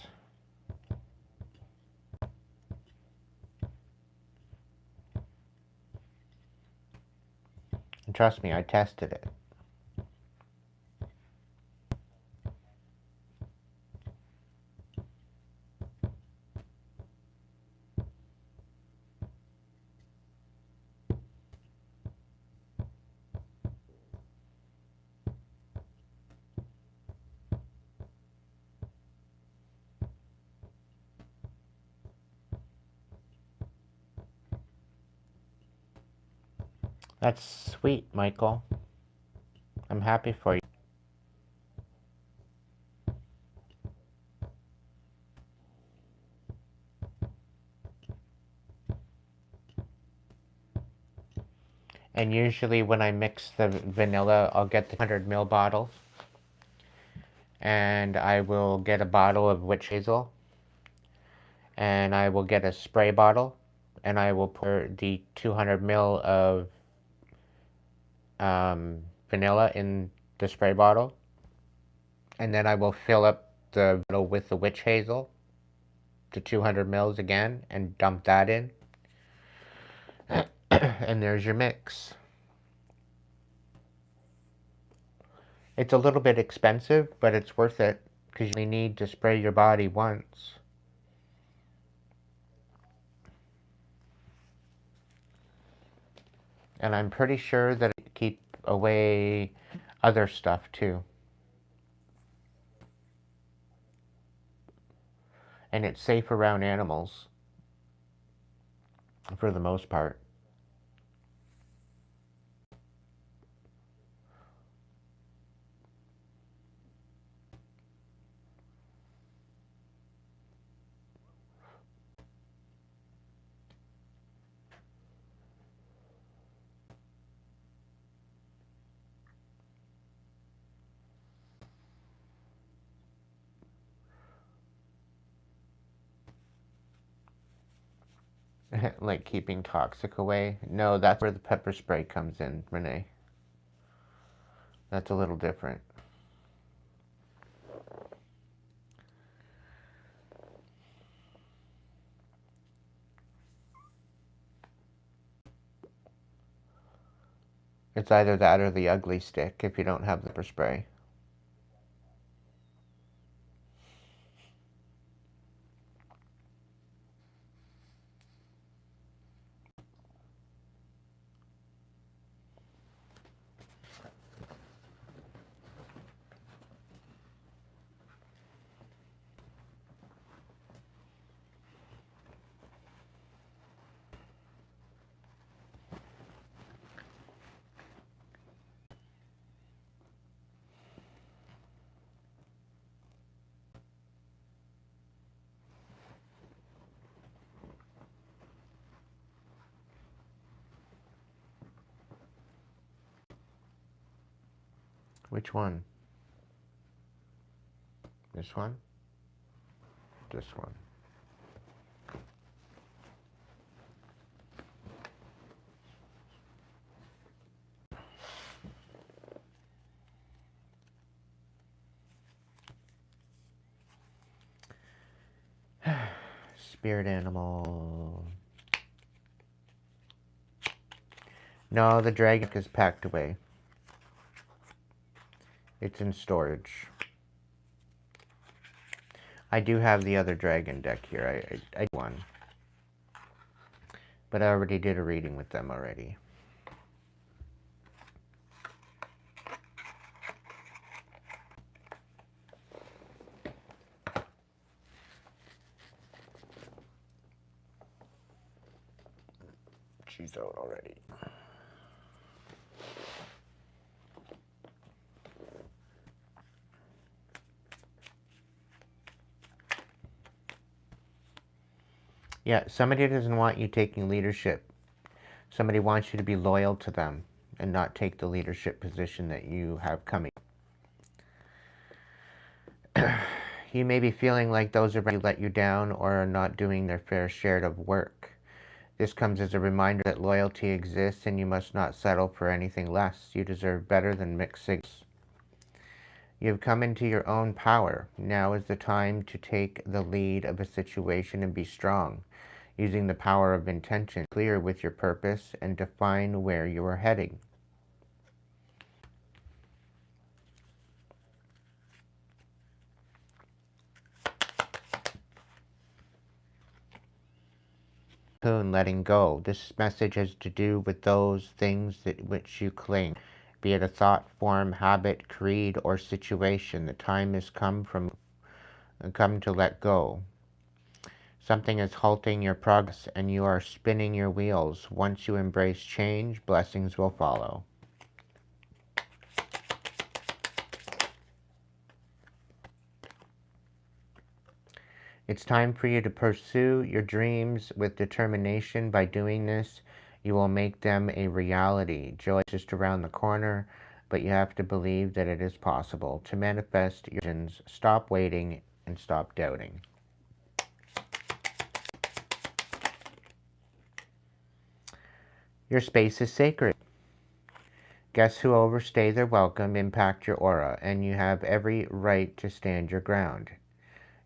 And trust me, I tested it. That's sweet, Michael. I'm happy for you. And usually when I mix the vanilla, I'll get the 100 ml bottle. And I will get a bottle of witch hazel. And I will get a spray bottle, and I will pour the 200 ml of vanilla in the spray bottle. And then I will fill up the bottle with the witch hazel to 200 mils again and dump that in. And there's your mix. It's a little bit expensive, but it's worth it because you only need to spray your body once. And I'm pretty sure that it keep away other stuff too. And it's safe around animals for the most part. Like keeping toxic away. No, that's where the pepper spray comes in, Renee. That's a little different. It's either that or the ugly stick if you don't have the pepper spray. Which one? This one? This one. Spirit animal. No, the dragon is packed away. It's in storage. I do have the other dragon deck here. I won. But I already did a reading with them already. She's out already. Yeah, somebody doesn't want you taking leadership. Somebody wants you to be loyal to them and not take the leadership position that you have coming. You may be feeling like those around you let you down or are not doing their fair share of work. This comes as a reminder that loyalty exists and you must not settle for anything less. You deserve better than mixed signals. You have come into your own power. Now is the time to take the lead of a situation and be strong, using the power of intention, clear with your purpose, and define where you are heading. Letting go. This message has to do with those things that which you cling, be it a thought, form, habit, creed, or situation. The time has come to let go. Something is halting your progress and you are spinning your wheels. Once you embrace change, blessings will follow. It's time for you to pursue your dreams with determination. By doing this, you will make them a reality. Joy is just around the corner, but you have to believe that it is possible to manifest your visions. Stop waiting and stop doubting. Your space is sacred. Guests who overstay their welcome impact your aura, and you have every right to stand your ground.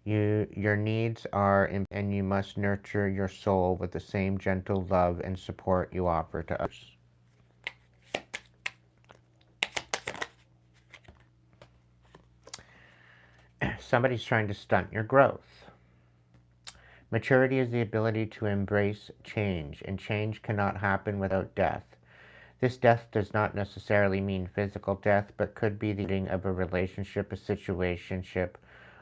Your needs are, and you must nurture your soul with the same gentle love and support you offer to others. Somebody's trying to stunt your growth. Maturity is the ability to embrace change, and change cannot happen without death. This death does not necessarily mean physical death, but could be the ending of a relationship, a situationship,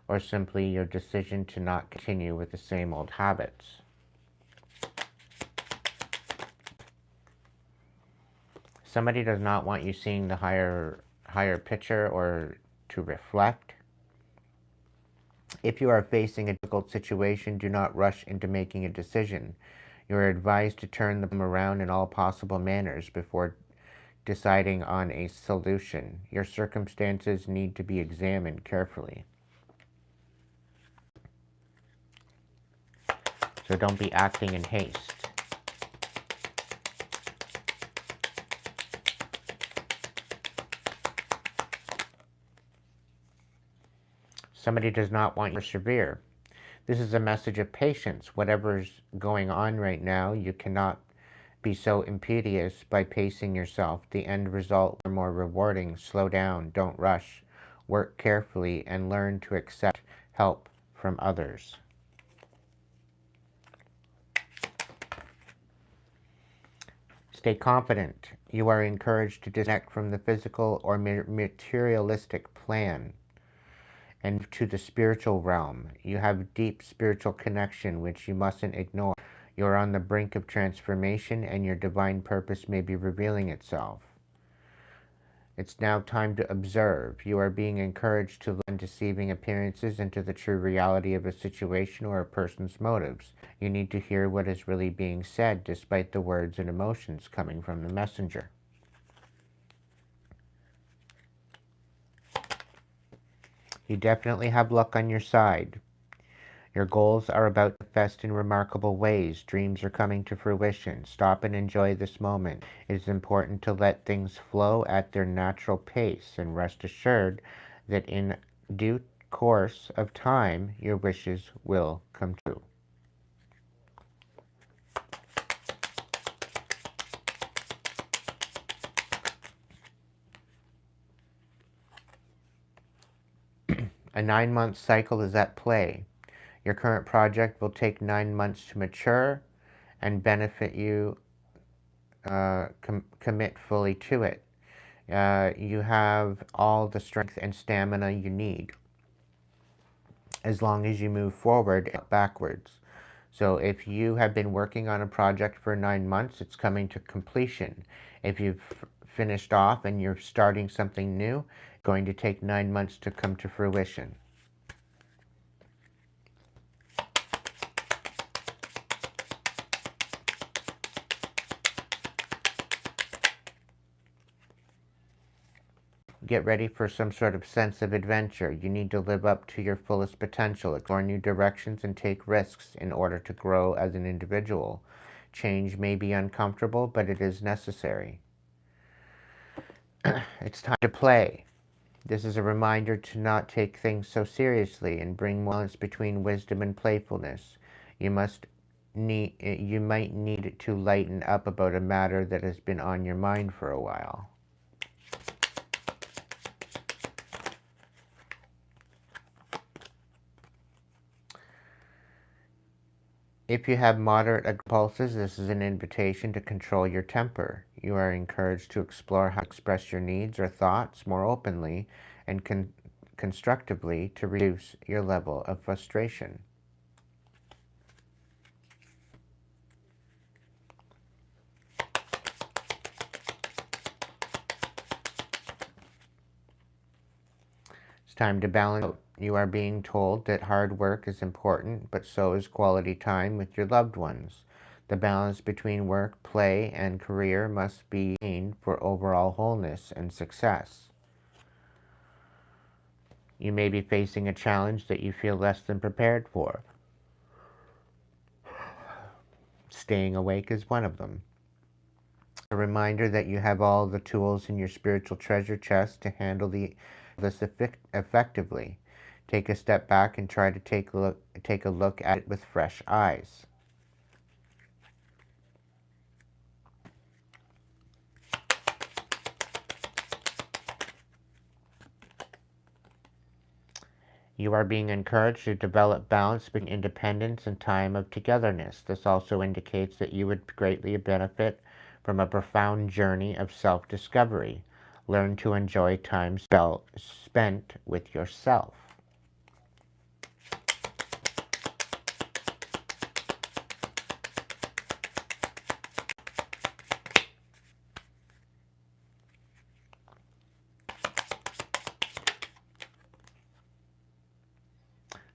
or simply your decision to not continue with the same old habits. Somebody does not want you seeing the higher picture or to reflect. If you are facing a difficult situation, do not rush into making a decision. You are advised to turn them around in all possible manners before deciding on a solution. Your circumstances need to be examined carefully. So don't be acting in haste. Somebody does not want you to persevere. This is a message of patience. Whatever's going on right now, you cannot be so impetuous by pacing yourself. The end result will be more rewarding. Slow down, don't rush. Work carefully and learn to accept help from others. Stay confident. You are encouraged to disconnect from the physical or materialistic plan and to the spiritual realm. You have deep spiritual connection which you mustn't ignore. You are on the brink of transformation and your divine purpose may be revealing itself. It's now time to observe. You are being encouraged to look deceiving appearances into the true reality of a situation or a person's motives. You need to hear what is really being said despite the words and emotions coming from the messenger. You definitely have luck on your side. Your goals are about to manifest in remarkable ways. Dreams are coming to fruition. Stop and enjoy this moment. It is important to let things flow at their natural pace and rest assured that in due course of time, your wishes will come true. A 9-month cycle is at play. Your current project will take 9 months to mature and benefit you. Commit fully to it. You have all the strength and stamina you need as long as you move forward and not backwards. So if you have been working on a project for 9 months, it's coming to completion. If you've finished off and you're starting something new, it's going to take 9 months to come to fruition. Get ready for some sort of sense of adventure. You need to live up to your fullest potential, explore new directions, and take risks in order to grow as an individual. Change may be uncomfortable, but it is necessary. It's time to play. This is a reminder to not take things so seriously and bring balance between wisdom and playfulness. You might need to lighten up about a matter that has been on your mind for a while. If you have moderate pulses, this is an invitation to control your temper. You are encouraged to explore how to express your needs or thoughts more openly and constructively to reduce your level of frustration. It's time to balance out. You are being told that hard work is important, but so is quality time with your loved ones. The balance between work, play, and career must be maintained for overall wholeness and success. You may be facing a challenge that you feel less than prepared for. Staying awake is one of them. A reminder that you have all the tools in your spiritual treasure chest to handle this effectively. Take a step back and try to take a look at it with fresh eyes. You are being encouraged to develop balance between independence and time of togetherness. This also indicates that you would greatly benefit from a profound journey of self-discovery. Learn to enjoy time spent with yourself.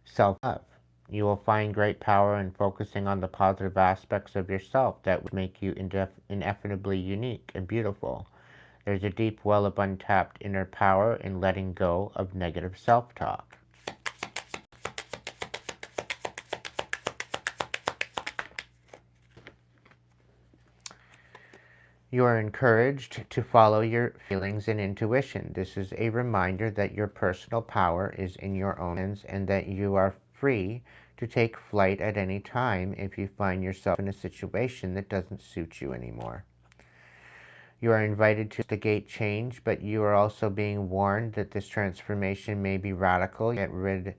Self-love. You will find great power in focusing on the positive aspects of yourself that would make you ineffably unique and beautiful. There's a deep well of untapped inner power in letting go of negative self-talk. You are encouraged to follow your feelings and intuition. This is a reminder that your personal power is in your own hands and that you are free to take flight at any time if you find yourself in a situation that doesn't suit you anymore. You are invited to instigate change, but you are also being warned that this transformation may be radical. Get rid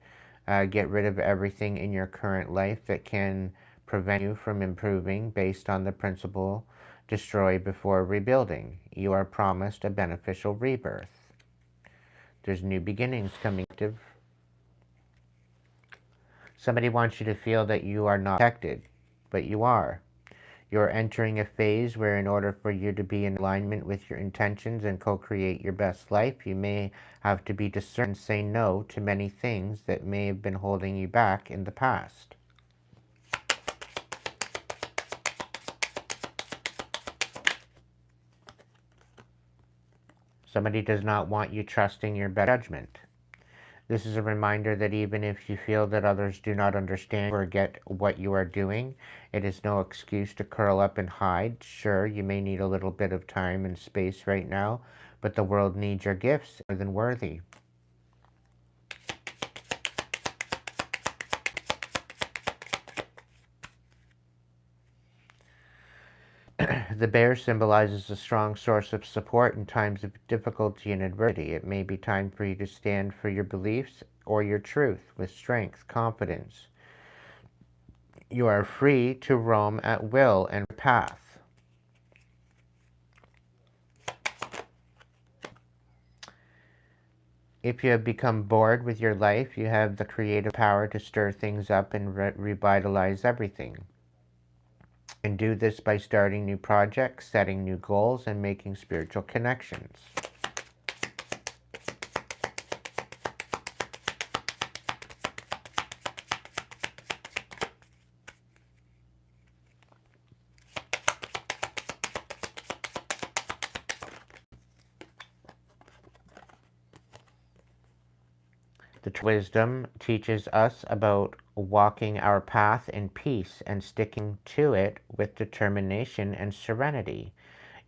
of everything in your current life that can prevent you from improving based on the principle destroy before rebuilding. You are promised a beneficial rebirth. There's new beginnings coming. Somebody wants you to feel that you are not protected, but you are. You're entering a phase where in order for you to be in alignment with your intentions and co-create your best life, you may have to be discerning and say no to many things that may have been holding you back in the past. Somebody does not want you trusting your better judgment. This is a reminder that even if you feel that others do not understand or get what you are doing, it is no excuse to curl up and hide. Sure, you may need a little bit of time and space right now, but the world needs your gifts more than worthy. The bear symbolizes a strong source of support in times of difficulty and adversity. It may be time for you to stand for your beliefs or your truth with strength, confidence. You are free to roam at will and path. If you have become bored with your life, you have the creative power to stir things up and revitalize everything. And do this by starting new projects, setting new goals, and making spiritual connections. The wisdom teaches us about walking our path in peace and sticking to it with determination and serenity.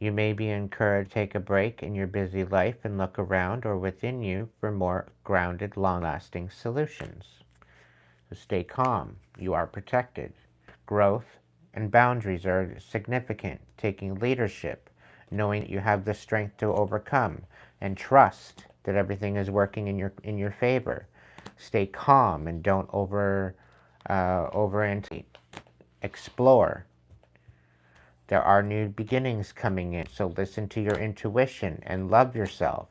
You may be encouraged to take a break in your busy life and look around or within you for more grounded, long-lasting solutions. So stay calm. You are protected. Growth and boundaries are significant. Taking leadership, knowing that you have the strength to overcome, and trust that everything is working in your favor. Stay calm and don't over anticipate. Explore. There are new beginnings coming in, so listen to your intuition and love yourself.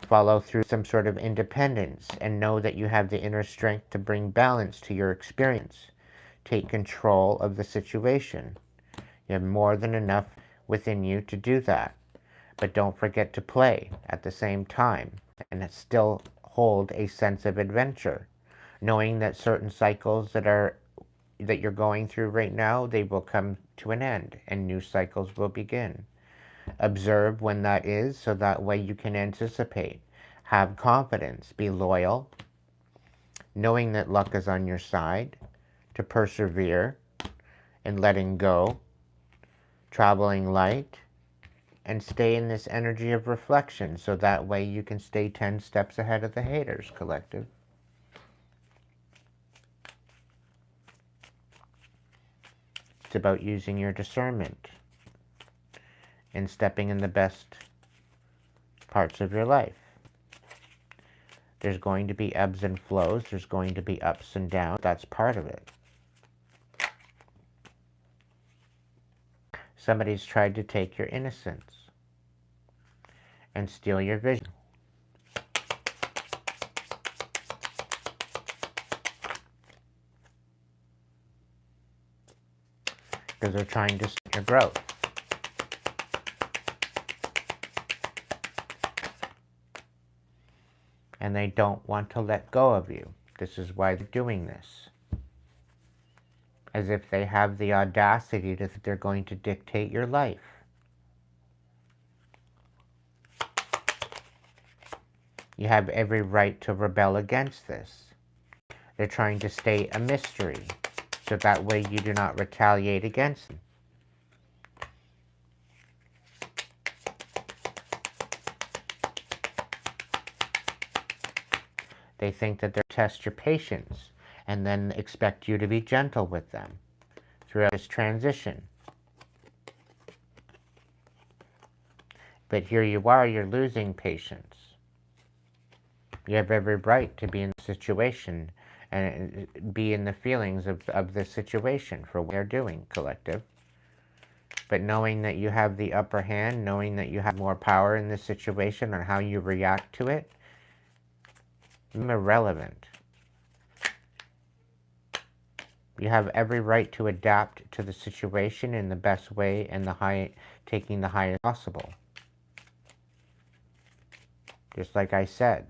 Follow through some sort of independence and know that you have the inner strength to bring balance to your experience. Take control of the situation. You have more than enough within you to do that. But don't forget to play at the same time and still hold a sense of adventure, knowing that certain cycles that you're going through right now, they will come to an end and new cycles will begin. Observe when that is so that way you can anticipate. Have confidence, be loyal, knowing that luck is on your side, to persevere and letting go. traveling light, and stay in this energy of reflection, so that way you can stay 10 steps ahead of the haters, collective. It's about using your discernment and stepping in the best parts of your life. There's going to be ebbs and flows. There's going to be ups and downs. That's part of it. Somebody's tried to take your innocence and steal your vision. Because they're trying to stop your growth. And they don't want to let go of you. This is why they're doing this. As if they have the audacity that they're going to dictate your life. You have every right to rebel against this. They're trying to stay a mystery, so that way you do not retaliate against them. They think that they'll test your patience and then expect you to be gentle with them throughout this transition. But here you are, you're losing patience. You have every right to be in the situation and be in the feelings of the situation for what they're doing, collective. But knowing that you have the upper hand, knowing that you have more power in this situation and how you react to it, irrelevant. You have every right to adapt to the situation in the best way and taking the highest possible. Just like I said,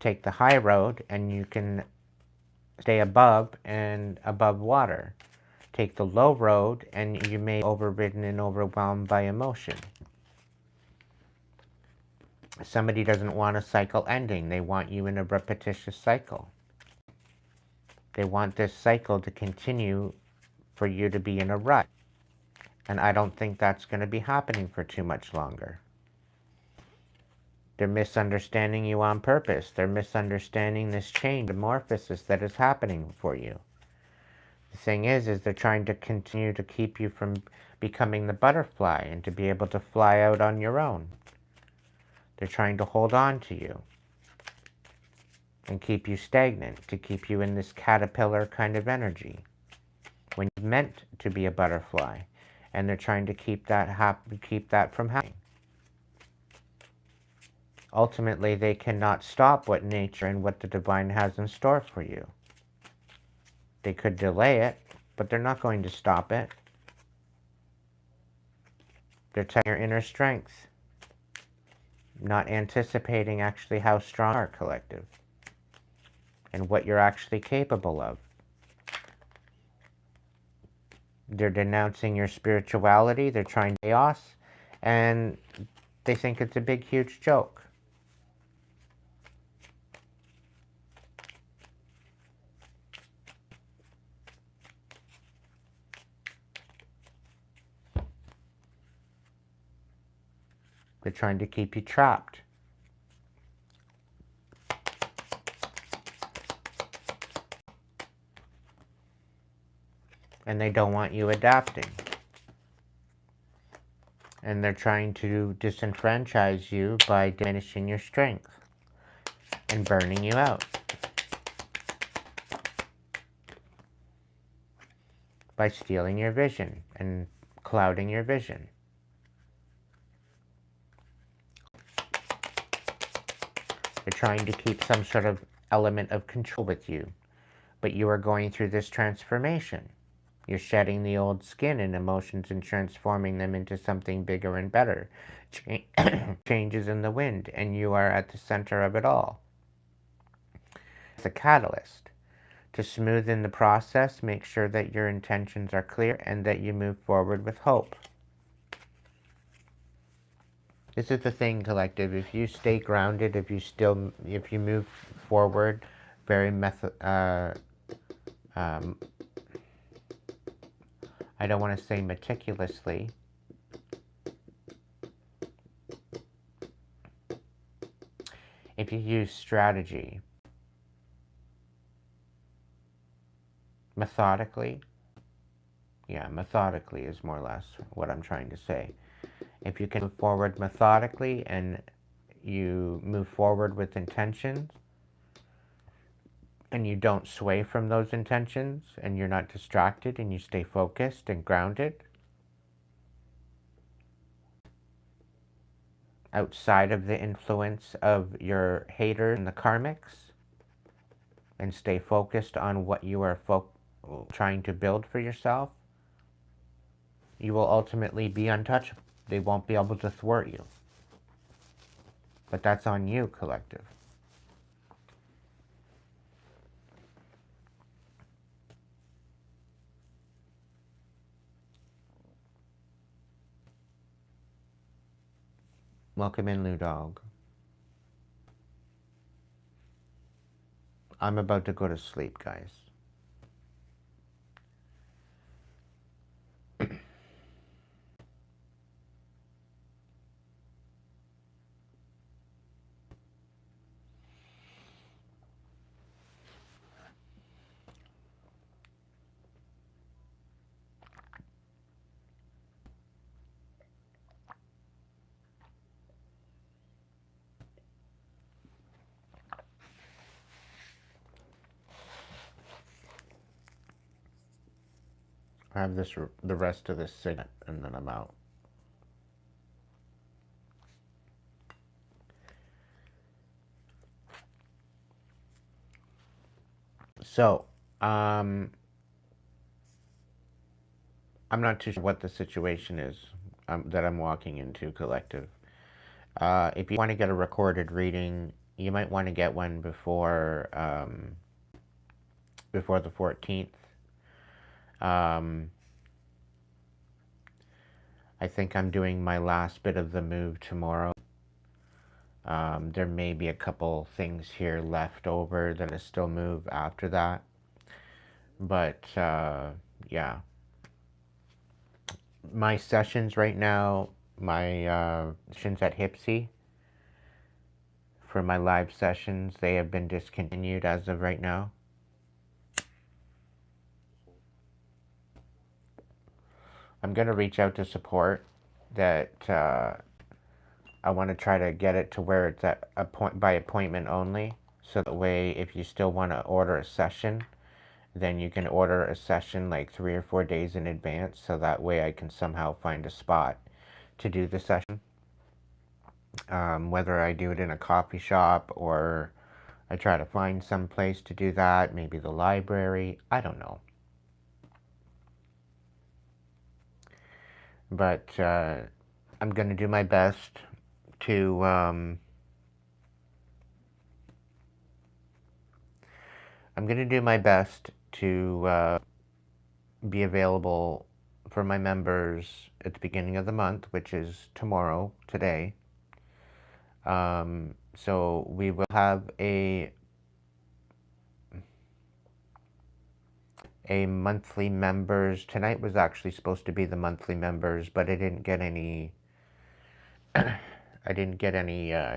take the high road and you can stay above water. Take the low road and you may be overridden and overwhelmed by emotion. Somebody doesn't want a cycle ending. They want you in a repetitious cycle. They want this cycle to continue for you to be in a rut. And I don't think that's going to be happening for too much longer. They're misunderstanding you on purpose. They're misunderstanding this change, metamorphosis that is happening for you. The thing is they're trying to continue to keep you from becoming the butterfly and to be able to fly out on your own. They're trying to hold on to you and keep you stagnant, to keep you in this caterpillar kind of energy when you're meant to be a butterfly, and they're trying to keep that from happening. Ultimately, they cannot stop what nature and what the divine has in store for you. They could delay it, but they're not going to stop it. They're testing your inner strength, not anticipating actually how strong you are, collective, and what you're actually capable of. They're denouncing your spirituality, they're trying chaos, and they think it's a big, huge joke. They're trying to keep you trapped. And they don't want you adapting. And they're trying to disenfranchise you by diminishing your strength and burning you out. By stealing your vision and clouding your vision. They're trying to keep some sort of element of control with you. But you are going through this transformation. You're shedding the old skin and emotions and transforming them into something bigger and better. Changes in the wind, and you are at the center of it all. It's a catalyst to smoothen the process, make sure that your intentions are clear, and that you move forward with hope. This is the thing, collective. If you stay grounded, if you move forward very I don't want to say meticulously. If you use strategy, methodically, yeah, methodically is more or less what I'm trying to say. If you can move forward methodically and you move forward with intentions and you don't sway from those intentions and you're not distracted and you stay focused and grounded outside of the influence of your haters and the karmics, and stay focused on what you are trying to build for yourself, you will ultimately be untouchable. They won't be able to thwart you. But that's on you, collective. Welcome in, Lou Dog. I'm about to go to sleep, guys. I have the rest of this cigarette, and then I'm out. So, I'm not too sure what the situation is that I'm walking into, collective. If you want to get a recorded reading, you might want to get one before the 14th. I think I'm doing my last bit of the move tomorrow. There may be a couple things here left over that I still move after that. But, yeah. My sessions right now, my sessions at Hipsy, for my live sessions, they have been discontinued as of right now. I'm going to reach out to support that I want to try to get it to where it's at by appointment only. So that way, if you still want to order a session, then you can order a session like 3 or 4 days in advance. So that way I can somehow find a spot to do the session. Whether I do it in a coffee shop or I try to find some place to do that, maybe the library, I don't know. But I'm going to do my best to I'm going to do my best to be available for my members at the beginning of the month, which is today. So we will have a monthly members. Tonight was actually supposed to be the monthly members, but I didn't get any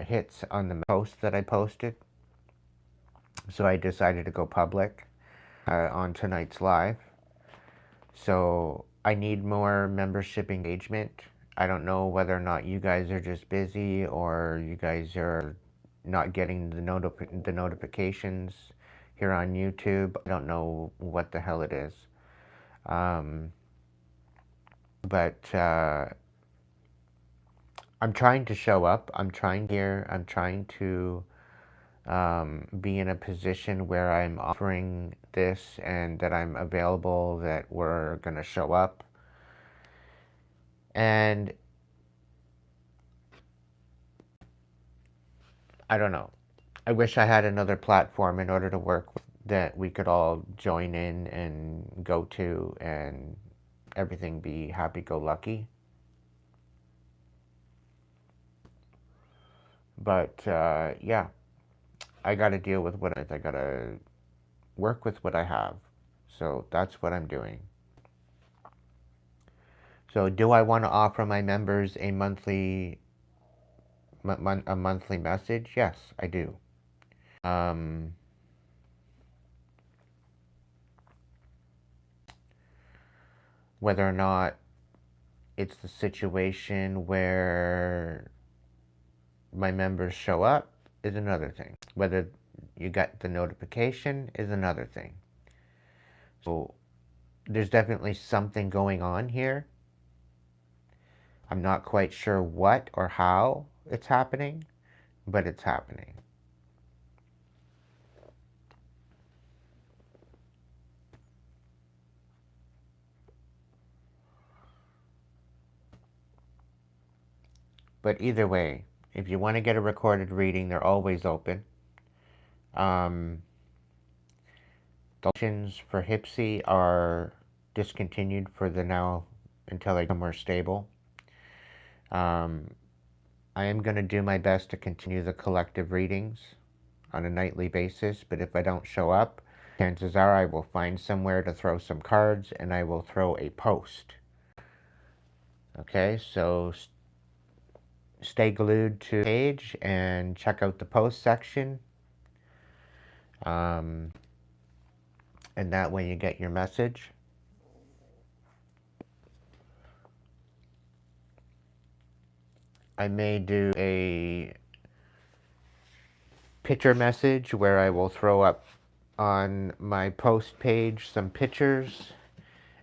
hits on the post that I posted. So I decided to go public on tonight's live. So I need more membership engagement. I don't know whether or not you guys are just busy or you guys are not getting the notifications here on YouTube. I don't know what the hell it is. But I'm trying to show up. I'm trying to be in a position where I'm offering this and that I'm available, that we're going to show up. And I don't know. I wish I had another platform in order to work with that we could all join in and go to and everything be happy-go-lucky. But yeah, I got to deal with I got to work with what I have. So that's what I'm doing. So do I want to offer my members a monthly message? Yes, I do. Whether or not it's the situation where my members show up is another thing. Whether you get the notification is another thing. So there's definitely something going on here. I'm not quite sure what or how it's happening, but it's happening. But either way, if you want to get a recorded reading, they're always open. The options for Hipsy are discontinued for the now until I get somewhere stable. I am going to do my best to continue the collective readings on a nightly basis, but if I don't show up, chances are I will find somewhere to throw some cards and I will throw a post. Okay, so stay glued to the page and check out the post section. And that way you get your message. I may do a picture message where I will throw up on my post page some pictures,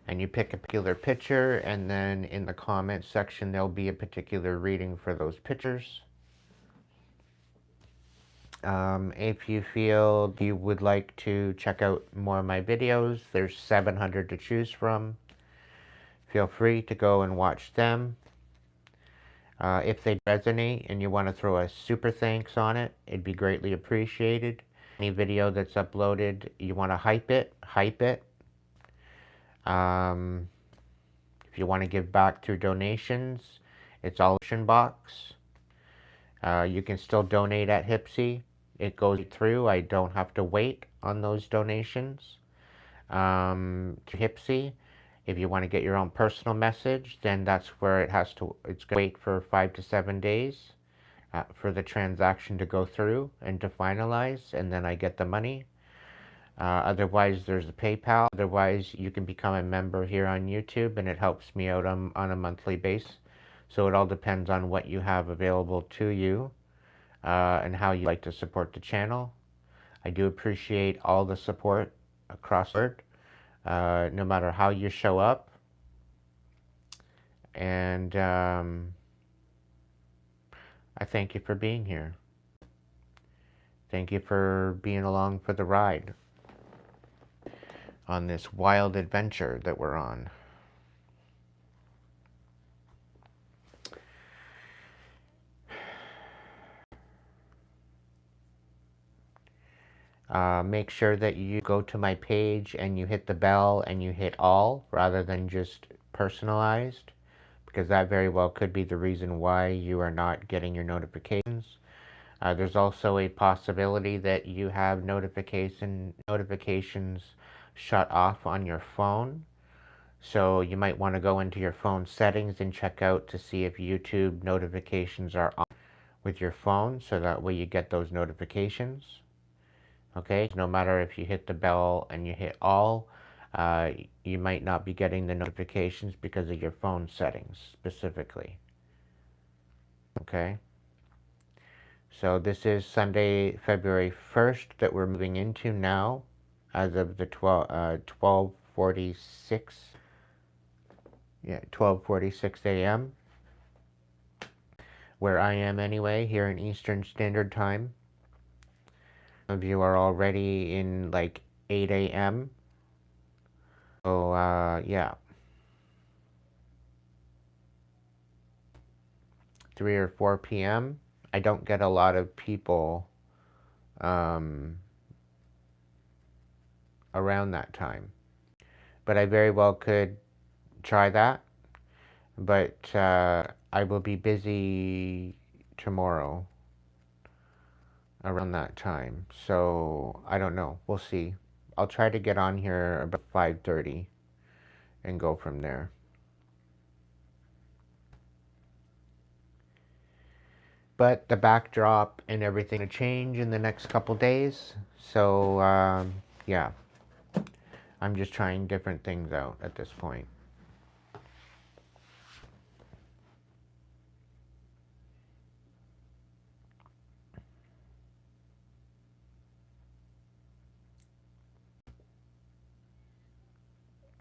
and you pick a particular picture, and then in the comment section there'll be a particular reading for those pictures. If you feel you would like to check out more of my videos, there's 700 to choose from. Feel free to go and watch them. If they resonate and you want to throw a super thanks on it, it'd be greatly appreciated. Any video that's uploaded, you want to hype it, hype it. If you want to give back through donations, it's all in the box. You can still donate at Hipsy. It goes through. I don't have to wait on those donations. To Hipsy, if you want to get your own personal message, then that's where it's going to wait for 5 to 7 days for the transaction to go through and to finalize, and then I get the money. Otherwise, there's a PayPal. Otherwise, you can become a member here on YouTube, and it helps me out on a monthly basis. So it all depends on what you have available to you and how you like to support the channel. I do appreciate all the support across the board, no matter how you show up. And I thank you for being here. Thank you for being along for the ride on this wild adventure that we're on. Make sure that you go to my page and you hit the bell and you hit all rather than just personalized, because that very well could be the reason why you are not getting your notifications. There's also a possibility that you have notifications shut off on your phone. So you might want to go into your phone settings and check out to see if YouTube notifications are on with your phone, so that way you get those notifications. Okay, no matter if you hit the bell and you hit all, you might not be getting the notifications because of your phone settings specifically. Okay, so this is Sunday, February 1st that we're moving into now, as of the 12:46. Yeah, 12:46 a.m. where I am anyway, here in Eastern Standard Time. Some of you are already in like 8 a.m. So, yeah. 3 or 4 p.m. I don't get a lot of people around that time. But I very well could try that. But I will be busy tomorrow around that time. So, I don't know. We'll see. I'll try to get on here about 5:30 and go from there. But the backdrop and everything will change in the next couple days. So, yeah. I'm just trying different things out at this point.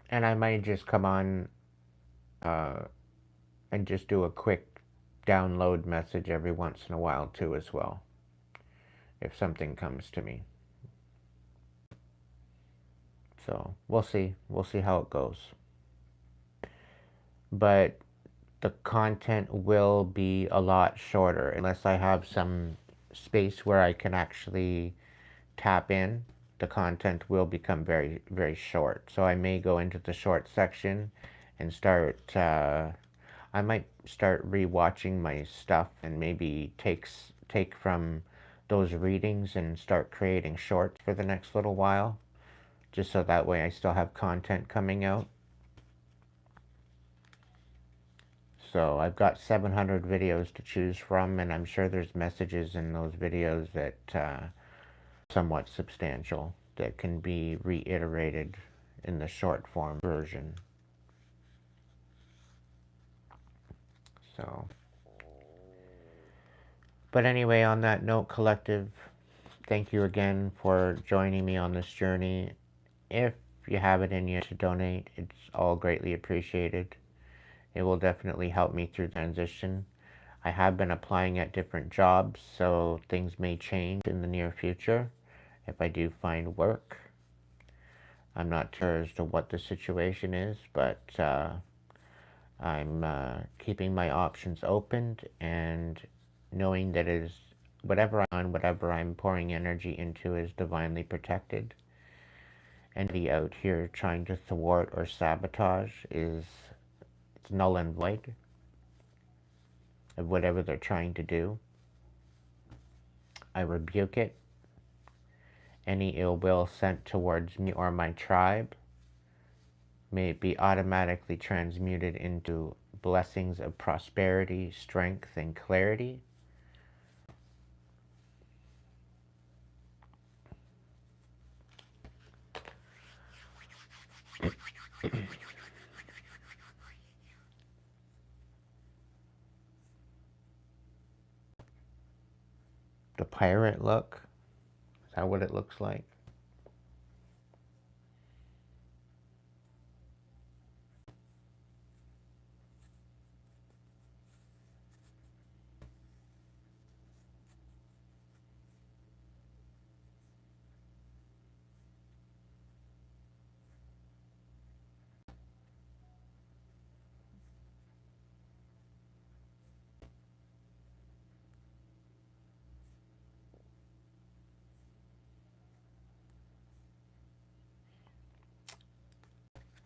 And I might just come on and just do a quick download message every once in a while too as well, if something comes to me. So we'll see how it goes. But the content will be a lot shorter unless I have some space where I can actually tap in. The content will become very, very short. So I may go into the short section and start I might start rewatching my stuff and maybe take from those readings and start creating shorts for the next little while, just so that way I still have content coming out. So I've got 700 videos to choose from, and I'm sure there's messages in those videos that somewhat substantial that can be reiterated in the short form version. So, but anyway, on that note, collective, thank you again for joining me on this journey. If you have it in you to donate, it's all greatly appreciated. It will definitely help me through transition. I have been applying at different jobs, so things may change in the near future if I do find work. I'm not sure as to what the situation is, but I'm keeping my options open and knowing that is whatever I'm pouring energy into is divinely protected. Anybody out here trying to thwart or sabotage it's null and void of whatever they're trying to do. I rebuke it. Any ill will sent towards me or my tribe may it be automatically transmuted into blessings of prosperity, strength, and clarity. The pirate look, is that what it looks like?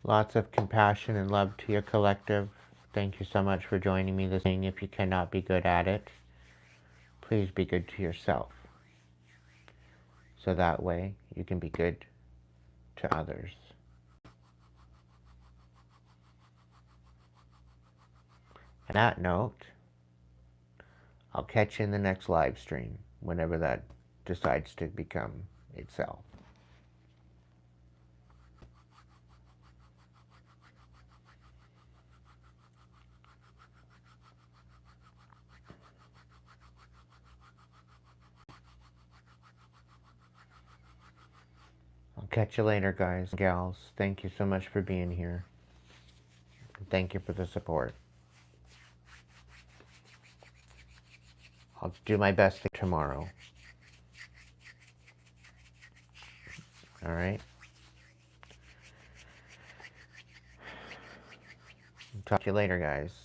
Lots of compassion and love to your collective. Thank you so much for joining me this evening. If you cannot be good at it, please be good to yourself. So that way you can be good to others. On that note, I'll catch you in the next live stream, whenever that decides to become itself. I'll catch you later, guys and gals. Thank you so much for being here. Thank you for the support. I'll do my best tomorrow. Alright? Talk to you later, guys.